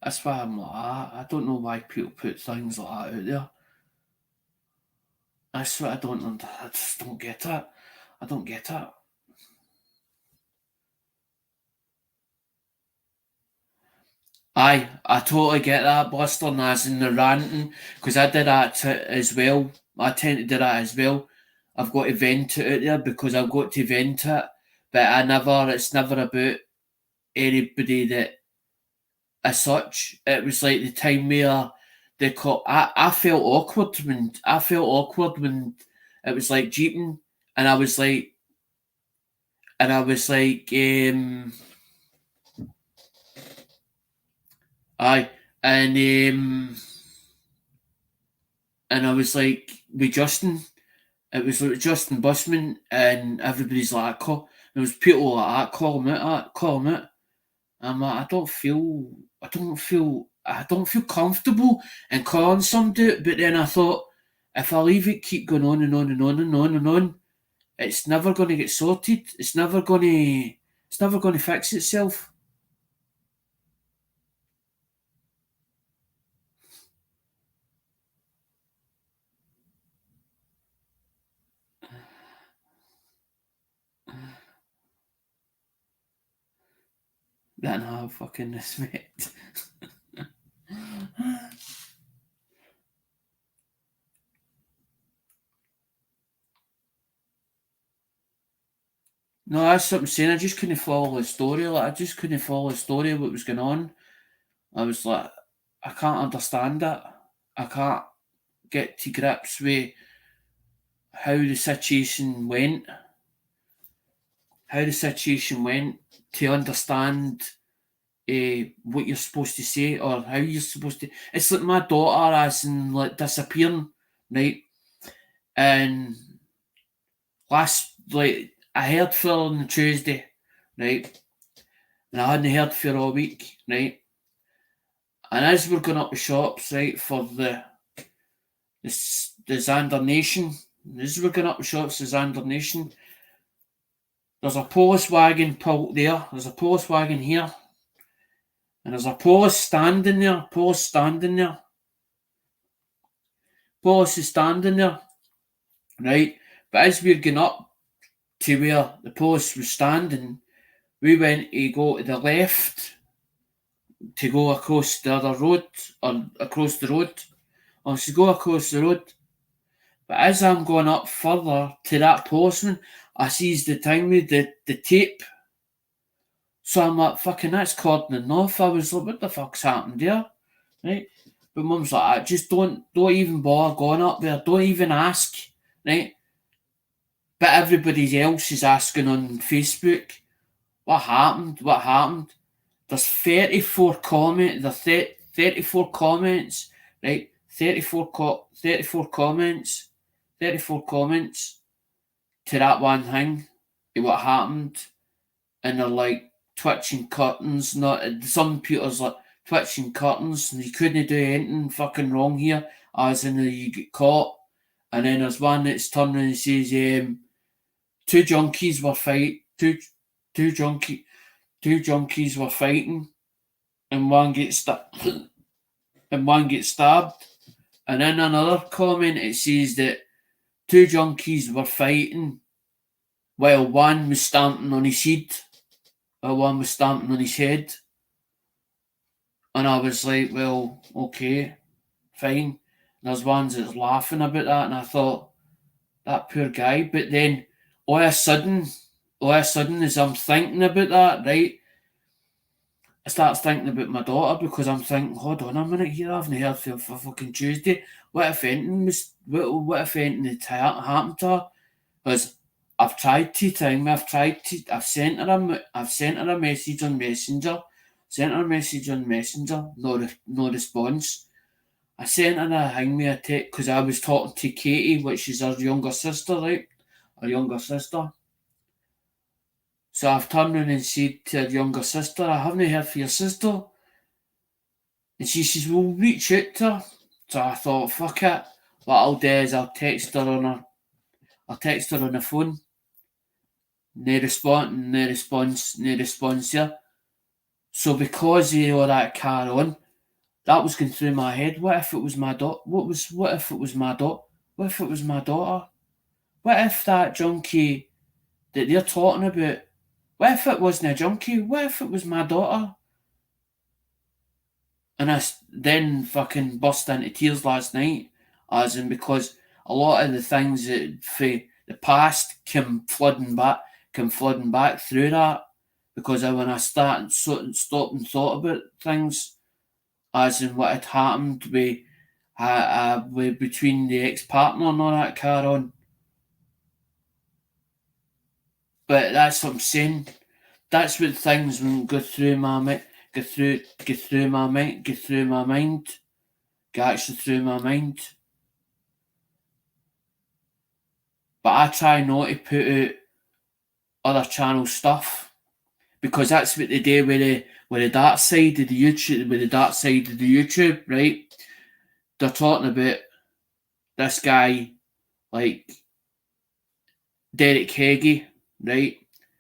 That's why I'm like, I don't know why people put things like that out there. That's what I just don't get it. I don't get it. Aye, I totally get that, Buster, as in the ranting, because I did that as well. I tend to do that as well. I've got to vent it out there because I've got to vent it, but it's never about anybody that as such. It was like the time where I felt awkward when it was like jeeping, and I was like, aye, and and I was like with Justin. It was like Justin Busman, and everybody's like, there was people like that, call him out. I'm like, I don't feel comfortable in calling somebody. But then I thought, if I leave it keep going on and on and on and on and on, it's never going to get sorted. It's never going to fix itself. Then I have fucking respect. No, that's what I'm saying. I just couldn't follow the story. Like, I just couldn't follow the story of what was going on. I was like, I can't understand it. I can't get to grips with how the situation went. To understand what you're supposed to say or how you're supposed to. It's like my daughter as in like disappearing, right? And I heard for her on Tuesday, right? And I hadn't heard for her all week, right? And as we're going up the shops, right, for the Xander Nation, as we're going up the shops, the Xander Nation, there's a police wagon pulled there, there's a police wagon here, and there's a police standing there, Police is standing there, right? But as we're going up to where the police was standing, we went to go to the left to go across the other road, or across the road. I should go across the road. But as I'm going up further to that postman, I sees the thing with the tape. So I'm like, fucking, that's cordoning off. I was like, what the fuck's happened there? Right? But mum's like, just don't even bother going up there. Don't even ask. Right? But everybody else is asking on Facebook, what happened? There's 34 comments, right? 34 comments to that one thing, to what happened. And they're like twitching curtains, some people's like twitching curtains, and you couldn't do anything fucking wrong here, as in you get caught. And then there's one that's turning and says, two junkies were fighting, and one gets stabbed. And in another comment, it says that two junkies were fighting while one was stamping on his head, or one was stamping on his head. And I was like, well, okay, fine. And there's ones that's laughing about that, and I thought, that poor guy. But then all of a sudden, as I'm thinking about that, right, I start thinking about my daughter, because I'm thinking, hold on a minute here, I haven't heard for fucking Tuesday. What if anything had happened to her? Because I've tried to time, I've sent her a message on Messenger, no response. I sent her a hang me a text, because I was talking to Katie, which is her younger sister, right? Her younger sister. So I've turned around and said to her younger sister, I haven't heard from your sister. And she says, we'll reach out to her. So I thought, fuck it. What I'll do is I'll text her on the phone. No response here. So because of all that car on, that was going through my head. What if it was my daughter? What if it was my daughter? What if that junkie that they're talking about, what if it wasn't a junkie? What if it was my daughter? And I then fucking burst into tears last night, as in because a lot of the things that for the past come flooding back through that, because when I stopped and thought about things, as in what had happened with between the ex-partner and all that car on. But that's what I'm saying. That's what things go through my mind. Go through my mind. But I try not to put out other channel stuff, because that's what they do with the dark side of the YouTube, right? They're talking about this guy like Derek Heggie, right?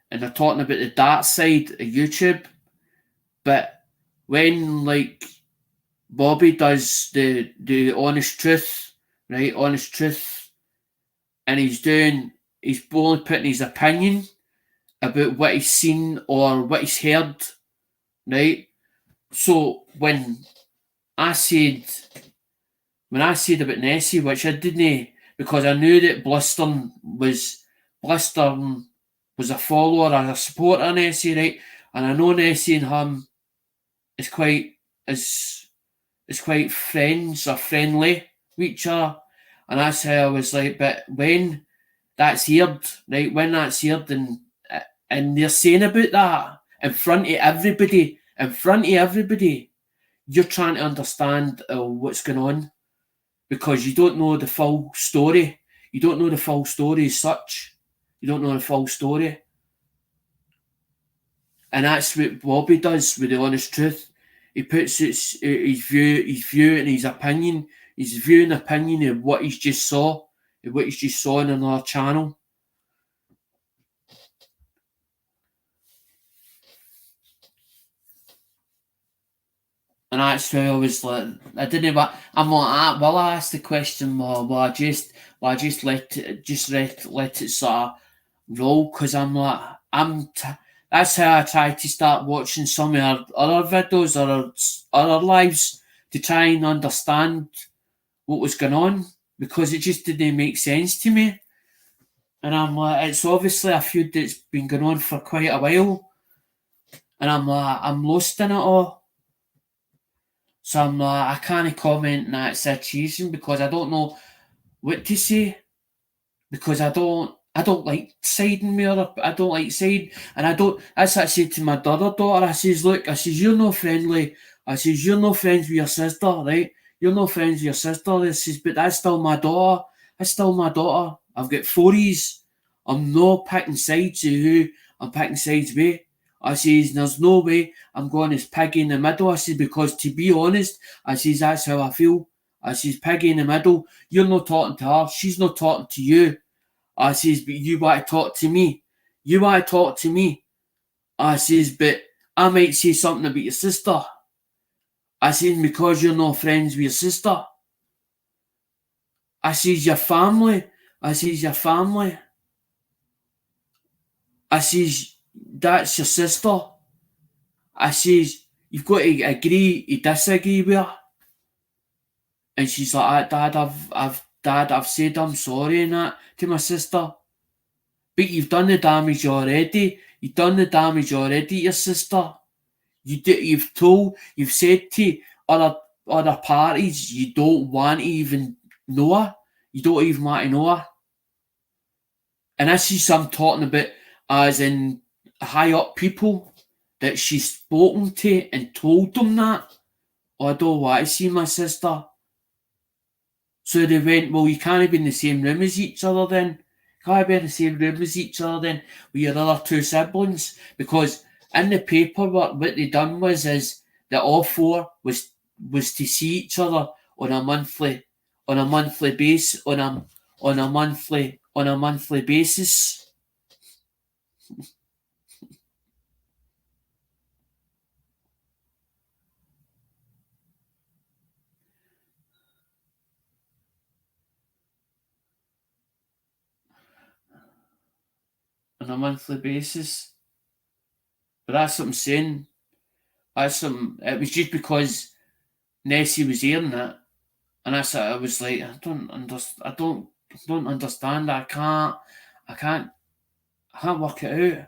And they're talking about the dark side of YouTube. But when like Bobby does the honest truth, right? Honest truth, and he's only putting his opinion about what he's seen or what he's heard, right? So when I said about Nessie, which I didn't, because I knew that Blistern was a follower and a supporter of Nessie, right? And I know Nessie and him is quite friends or friendly with each other. And that's how I was like, but when that's heard, right? When that's heard and they're saying about that in front of everybody, you're trying to understand what's going on, because you don't know the full story. You don't know the full story as such. You don't know the full story. And that's what Bobby does with the honest truth. He puts his view and his opinion, of what he's just saw, in another channel. And that's why I was like, I didn't. I'm like, well, I asked the question, well, I just let it sort of roll, because I'm like, that's how I try to start watching some of our other videos or other lives, to try and understand what was going on, because it just didn't make sense to me. And I'm like, it's obviously a feud that's been going on for quite a while, and I'm like, I'm lost in it all. So I'm like, I can't comment on that situation, because I don't know what to say, because I don't like siding with other. I don't like siding, and I don't. That's what I said to my other daughter. I says, look, you're no friendly. You're no friends with your sister, right? You're no friends with your sister. This is, but that's still my daughter. I've got fours. I'm not picking sides of who I'm picking sides with. I says, there's no way I'm going as pig in the middle. I says, because to be honest, I says, that's how I feel. I says, Piggy in the middle, you're not talking to her, she's not talking to you. I says, but you want to talk to me. You want to talk to me. I says, but I might say something about your sister. I says, because you're not friends with your sister. I says, your family. I says, your family. I says, that's your sister. I says, you've got to agree to disagree with her. And she's like, Dad, I've said I'm sorry and that to my sister. But you've done the damage already. You've done the damage already to your sister. You've said to other parties you don't want to even know her. You don't even want to know her. And this is I'm talking about as in high up people that she's spoken to and told them that. Oh, I don't want to see my sister. So they went, well, you can't be in the same room as each other then. Can't be in the same room as each other then with your other two siblings. Because in the paperwork, what they done was is that all four was to see each other on a monthly basis on a monthly basis. On a monthly basis. But that's what I'm saying. It was just because Nessie was hearing it, and I was like, I don't understand. I can't work it out.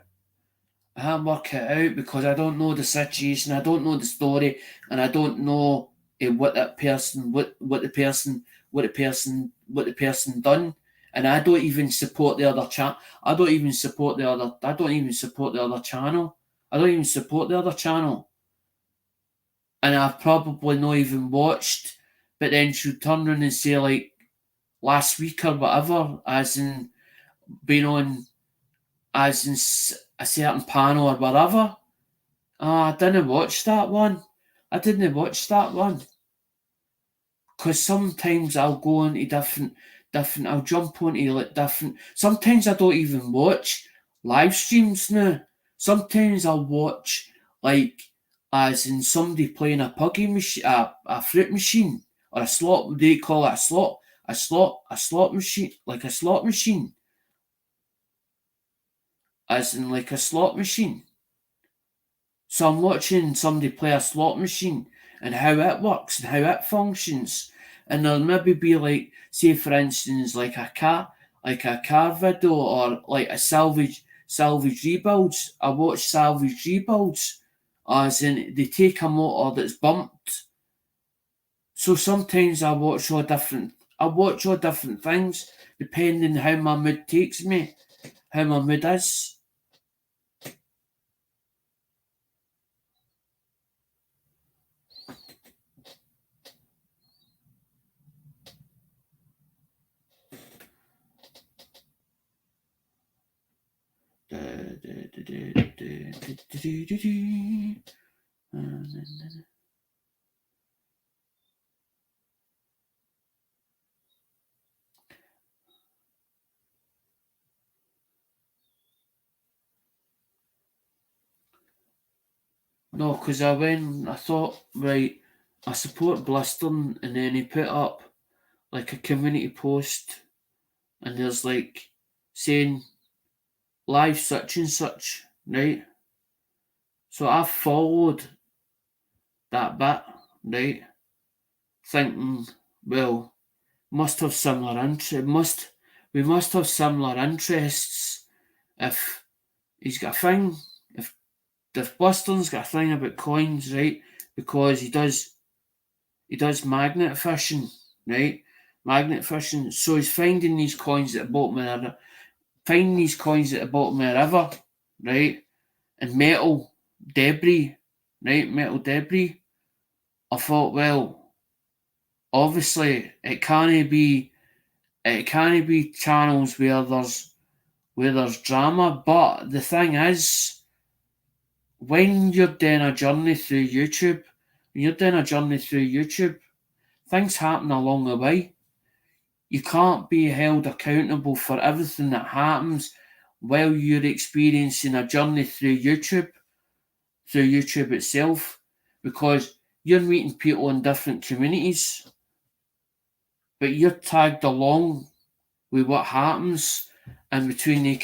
I can't work it out because I don't know the situation. I don't know the story, and I don't know what the person done. And I don't even support the other chat. I don't even support the other channel. I don't even support the other channel. And I've probably not even watched, but then she'll turn around and say like last week or whatever, as in being on, as in a certain panel or whatever. I didn't watch that one. Because sometimes I'll go into different, I'll jump onto like different, sometimes I don't even watch live streams now. Sometimes I'll watch like, as in somebody playing a puggy machine, a fruit machine, or a slot, they call it a slot machine, like a slot machine. As in like a slot machine. So I'm watching somebody play a slot machine and how it works and how it functions. And there'll maybe be like, say for instance, like a car video or like a salvage rebuilds. I watch salvage rebuilds, as in they take a motor that's bumped. So sometimes I watch all different things depending how my mood takes me, how my mood is. No, because I thought, right, I support blistering, and then he put up like a community post, and there's like saying live such and such, right? So I followed that bit, right? Thinking, well, must have similar interest. We must have similar interests if he's got a thing. If Blistering's got a thing about coins, right? Because he does magnet fishing, right? Magnet fishing. So he's finding these coins at the bottom of the river, right? And metal debris, right? Metal debris. I thought, well, obviously it can't be channels where there's drama. But the thing is, when you're doing a journey through YouTube, things happen along the way. You can't be held accountable for everything that happens while you're experiencing a journey through YouTube itself, because you're meeting people in different communities, but you're tagged along with what happens in between the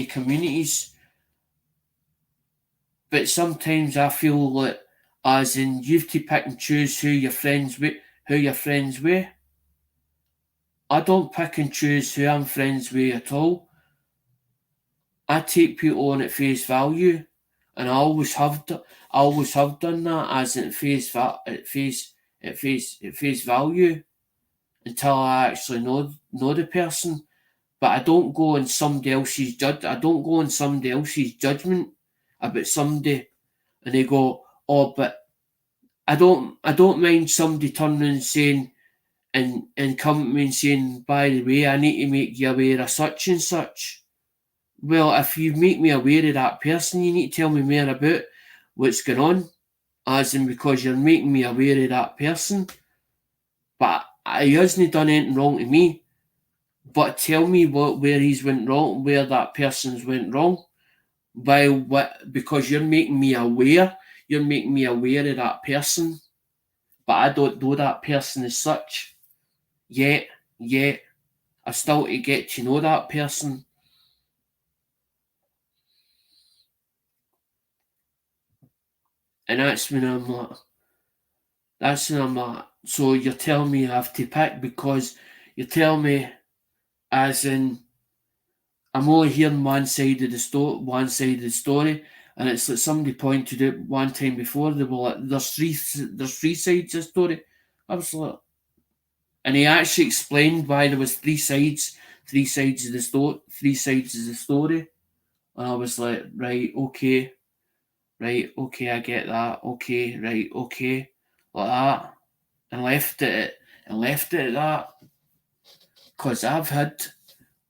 communities. But sometimes I feel that, as in, you've to pick and choose who you're friends with. I don't pick and choose who I'm friends with at all. I take people on at face value, and I always have. I always have done that, as at face value, until I actually know the person. But I don't go on somebody else's I don't go on somebody else's judgment about somebody, and they go, "Oh, but I don't mind somebody turning and saying, and coming to me and saying, by the way, I need to make you aware of such and such." Well, if you make me aware of that person, you need to tell me more about what's going on, as in, because you're making me aware of that person. But he hasn't done anything wrong to me. But tell me where he's went wrong, where that person's went wrong. Because you're making me aware. You're making me aware of that person, but I don't know that person as such yet. I still to get to know that person. And that's when I'm like, so you're telling me I have to pick, because you tell me, as in, I'm only hearing one side of the story, and it's like somebody pointed out one time before, they were like, there's three sides of the story. I was like, and he actually explained why there was three sides of the story, and I was like, right, okay, I get that, okay, right, okay, like that, and left it at that, because I've had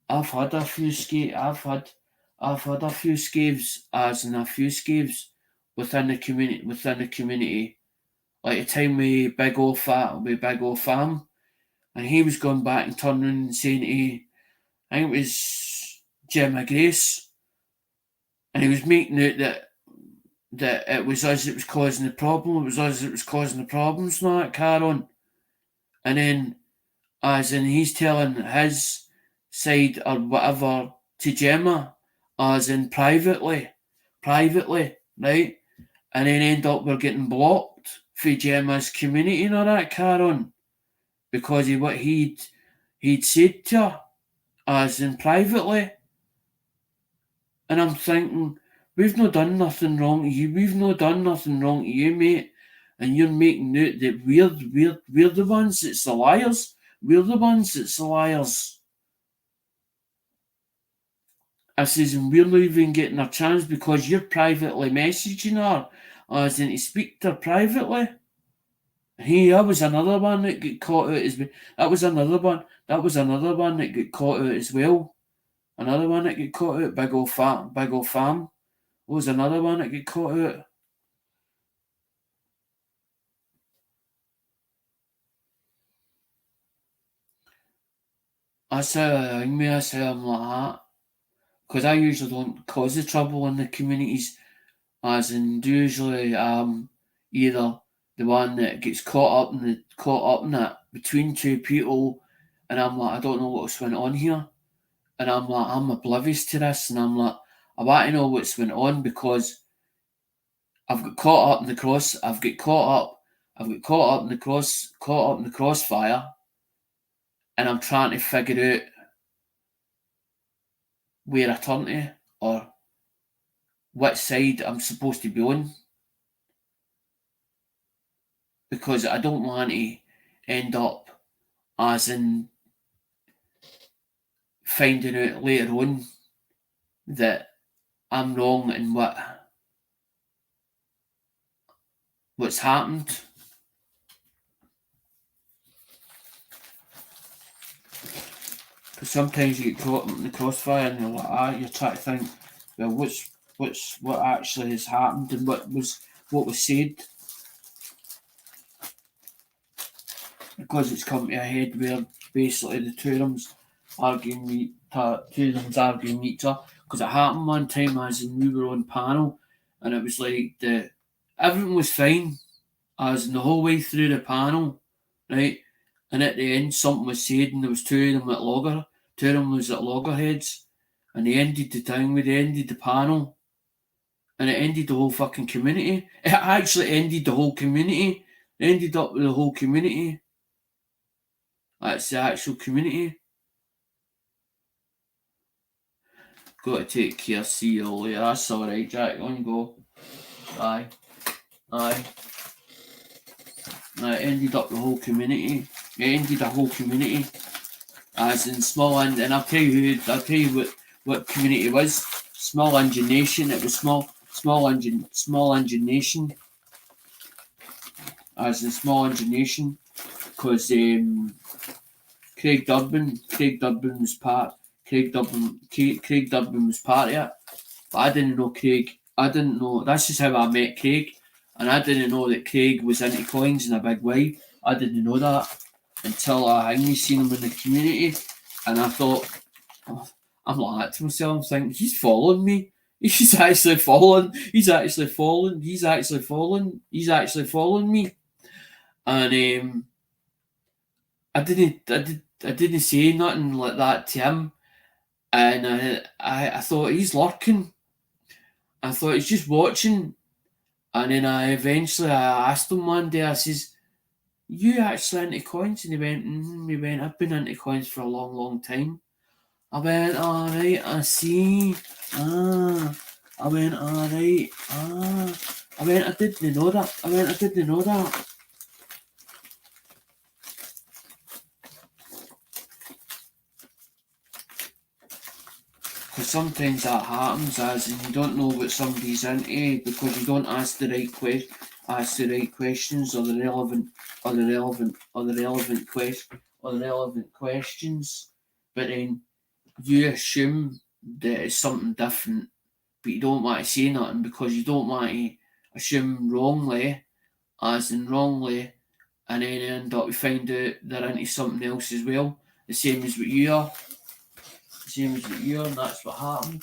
a few I've had a few scaves, as in a few scaves within the community. Like the time with Big old Fam, and he was going back and turning and saying I think it was Jim Grace, and he was making out that it was us that was causing the problem. It was us that was causing the problems, and all that car on. And then, as in, he's telling his side or whatever to Gemma, as in privately, right? And then end up we're getting blocked for Gemma's community and all that car on, because of what he'd said to her, as in privately. And I'm thinking, we've not done nothing wrong to you. We've not done nothing wrong to you, mate. And you're making out that we're the ones that's the liars. We're the ones that's the liars. I says, and we're not even getting a chance because you're privately messaging her, as in to speak to her privately. That was another one that got caught out as well. That was another one that got caught out as well. Another one that got caught out, big old fam. Was another one that got caught out. That's how that's how I'm like that. Because I usually don't cause the trouble in the communities, as in usually either the one that gets caught up in it between two people, and I'm like, I don't know what's went on here, and I'm like, I'm oblivious to this, and I'm like, I want to know what's went on, because I've got caught up in the cross. I've got caught up in the crossfire, and I'm trying to figure out where I turn to, or what side I'm supposed to be on, because I don't want to end up, as in, finding out later on that I'm wrong in what's happened. Because sometimes you get caught in the crossfire and you're like, you're trying to think, well, what actually has happened, and what was said. because it's come to a head where basically the two of them's arguing with each other. Because it happened one time as in we were on panel, and it was like everything was fine as in the whole way through the panel, right? And at the end something was said, and there was two of them was at loggerheads, and they ended the thing with they ended the panel, and it ended the whole fucking community. It actually ended the whole community. It ended up with the whole community. That's the actual community. Got to take care. See you later. That's alright, Jack. On you go. Aye. Aye. It ended up the whole community. It ended the whole community. As in small and I'll tell you what community it was. Small Engine Nation. It was small engine nation. As in small engine nation. Because Craig Durbin was part was part of it. But I didn't know Craig. I didn't know. That's just how I met Craig. And I didn't know that Craig was into coins in a big way. I didn't know that until I seen him in the community. And I thought, oh, I'm like that to myself. I'm thinking, he's following me. He's actually following. He's actually following. He's actually following. He's actually following me. And I didn't say nothing like that to him. And I thought he's lurking. I thought he's just watching. And then I asked him one day, I says, you actually into coins? And he went, I've been into coins for a long, long time. I went, alright, I see. I went, alright, I went, I didn't know that. I didn't know that. Because sometimes that happens, as in you don't know what somebody's into because you don't ask the right questions or the relevant questions. But then you assume that it's something different, but you don't want to say nothing because you don't want to assume wrongly, as in wrongly, and then end up you find out they're into something else as well, the same as what you are. Same as what you are, and that's what happened.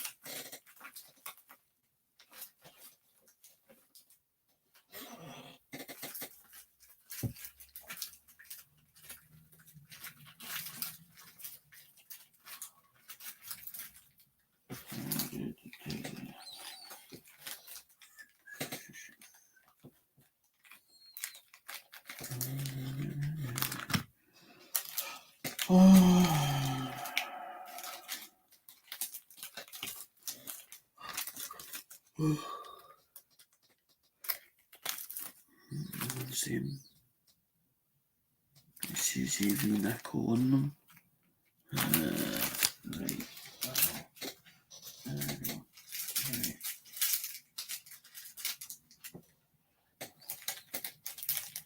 Same. This is even nickel on them. Right.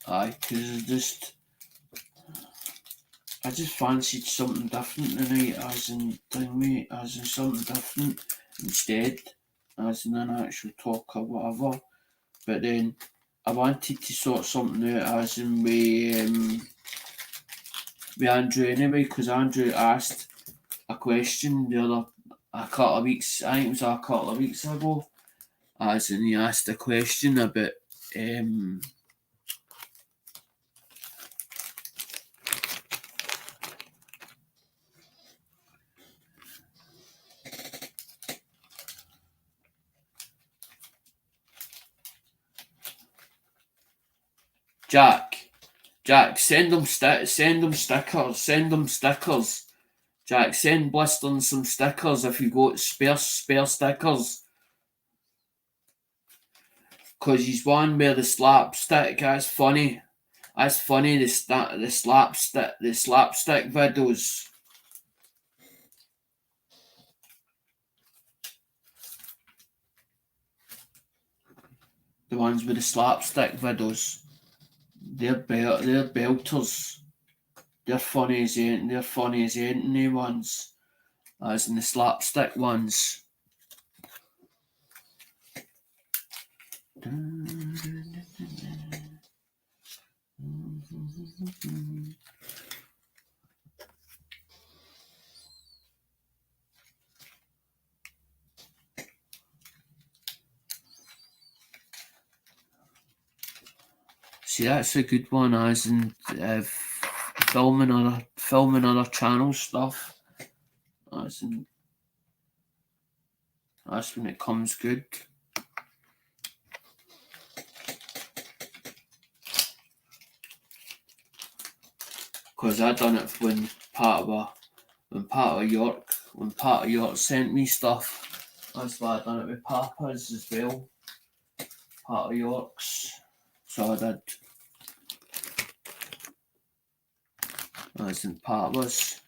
Aye, because I just fancied something different tonight, as in something different instead, as in an actual talk or whatever. But then I wanted to sort something out, as in with Andrew anyway, because Andrew asked a question a couple of weeks. I think it was a couple of weeks ago, as in he asked a question about Jack, send them stickers. Jack, send Blistering some stickers if you got spare stickers. Cause he's one where the slapstick. That's funny. That's funny. The slapstick videos. The ones with the slapstick videos. They're belters. They're funny as anything ones. As in the slapstick ones. See, that's a good one, as in filming other channel stuff. As in, that's when it comes good. Because I done it when part of York sent me stuff. That's why I done it with Papa's as well. Part of York's. So I did. As in Papa's.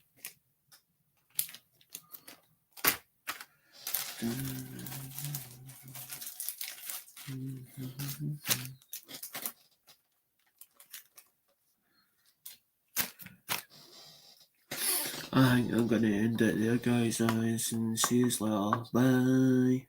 I think I'm going to end it there, guys, and see you later. Bye.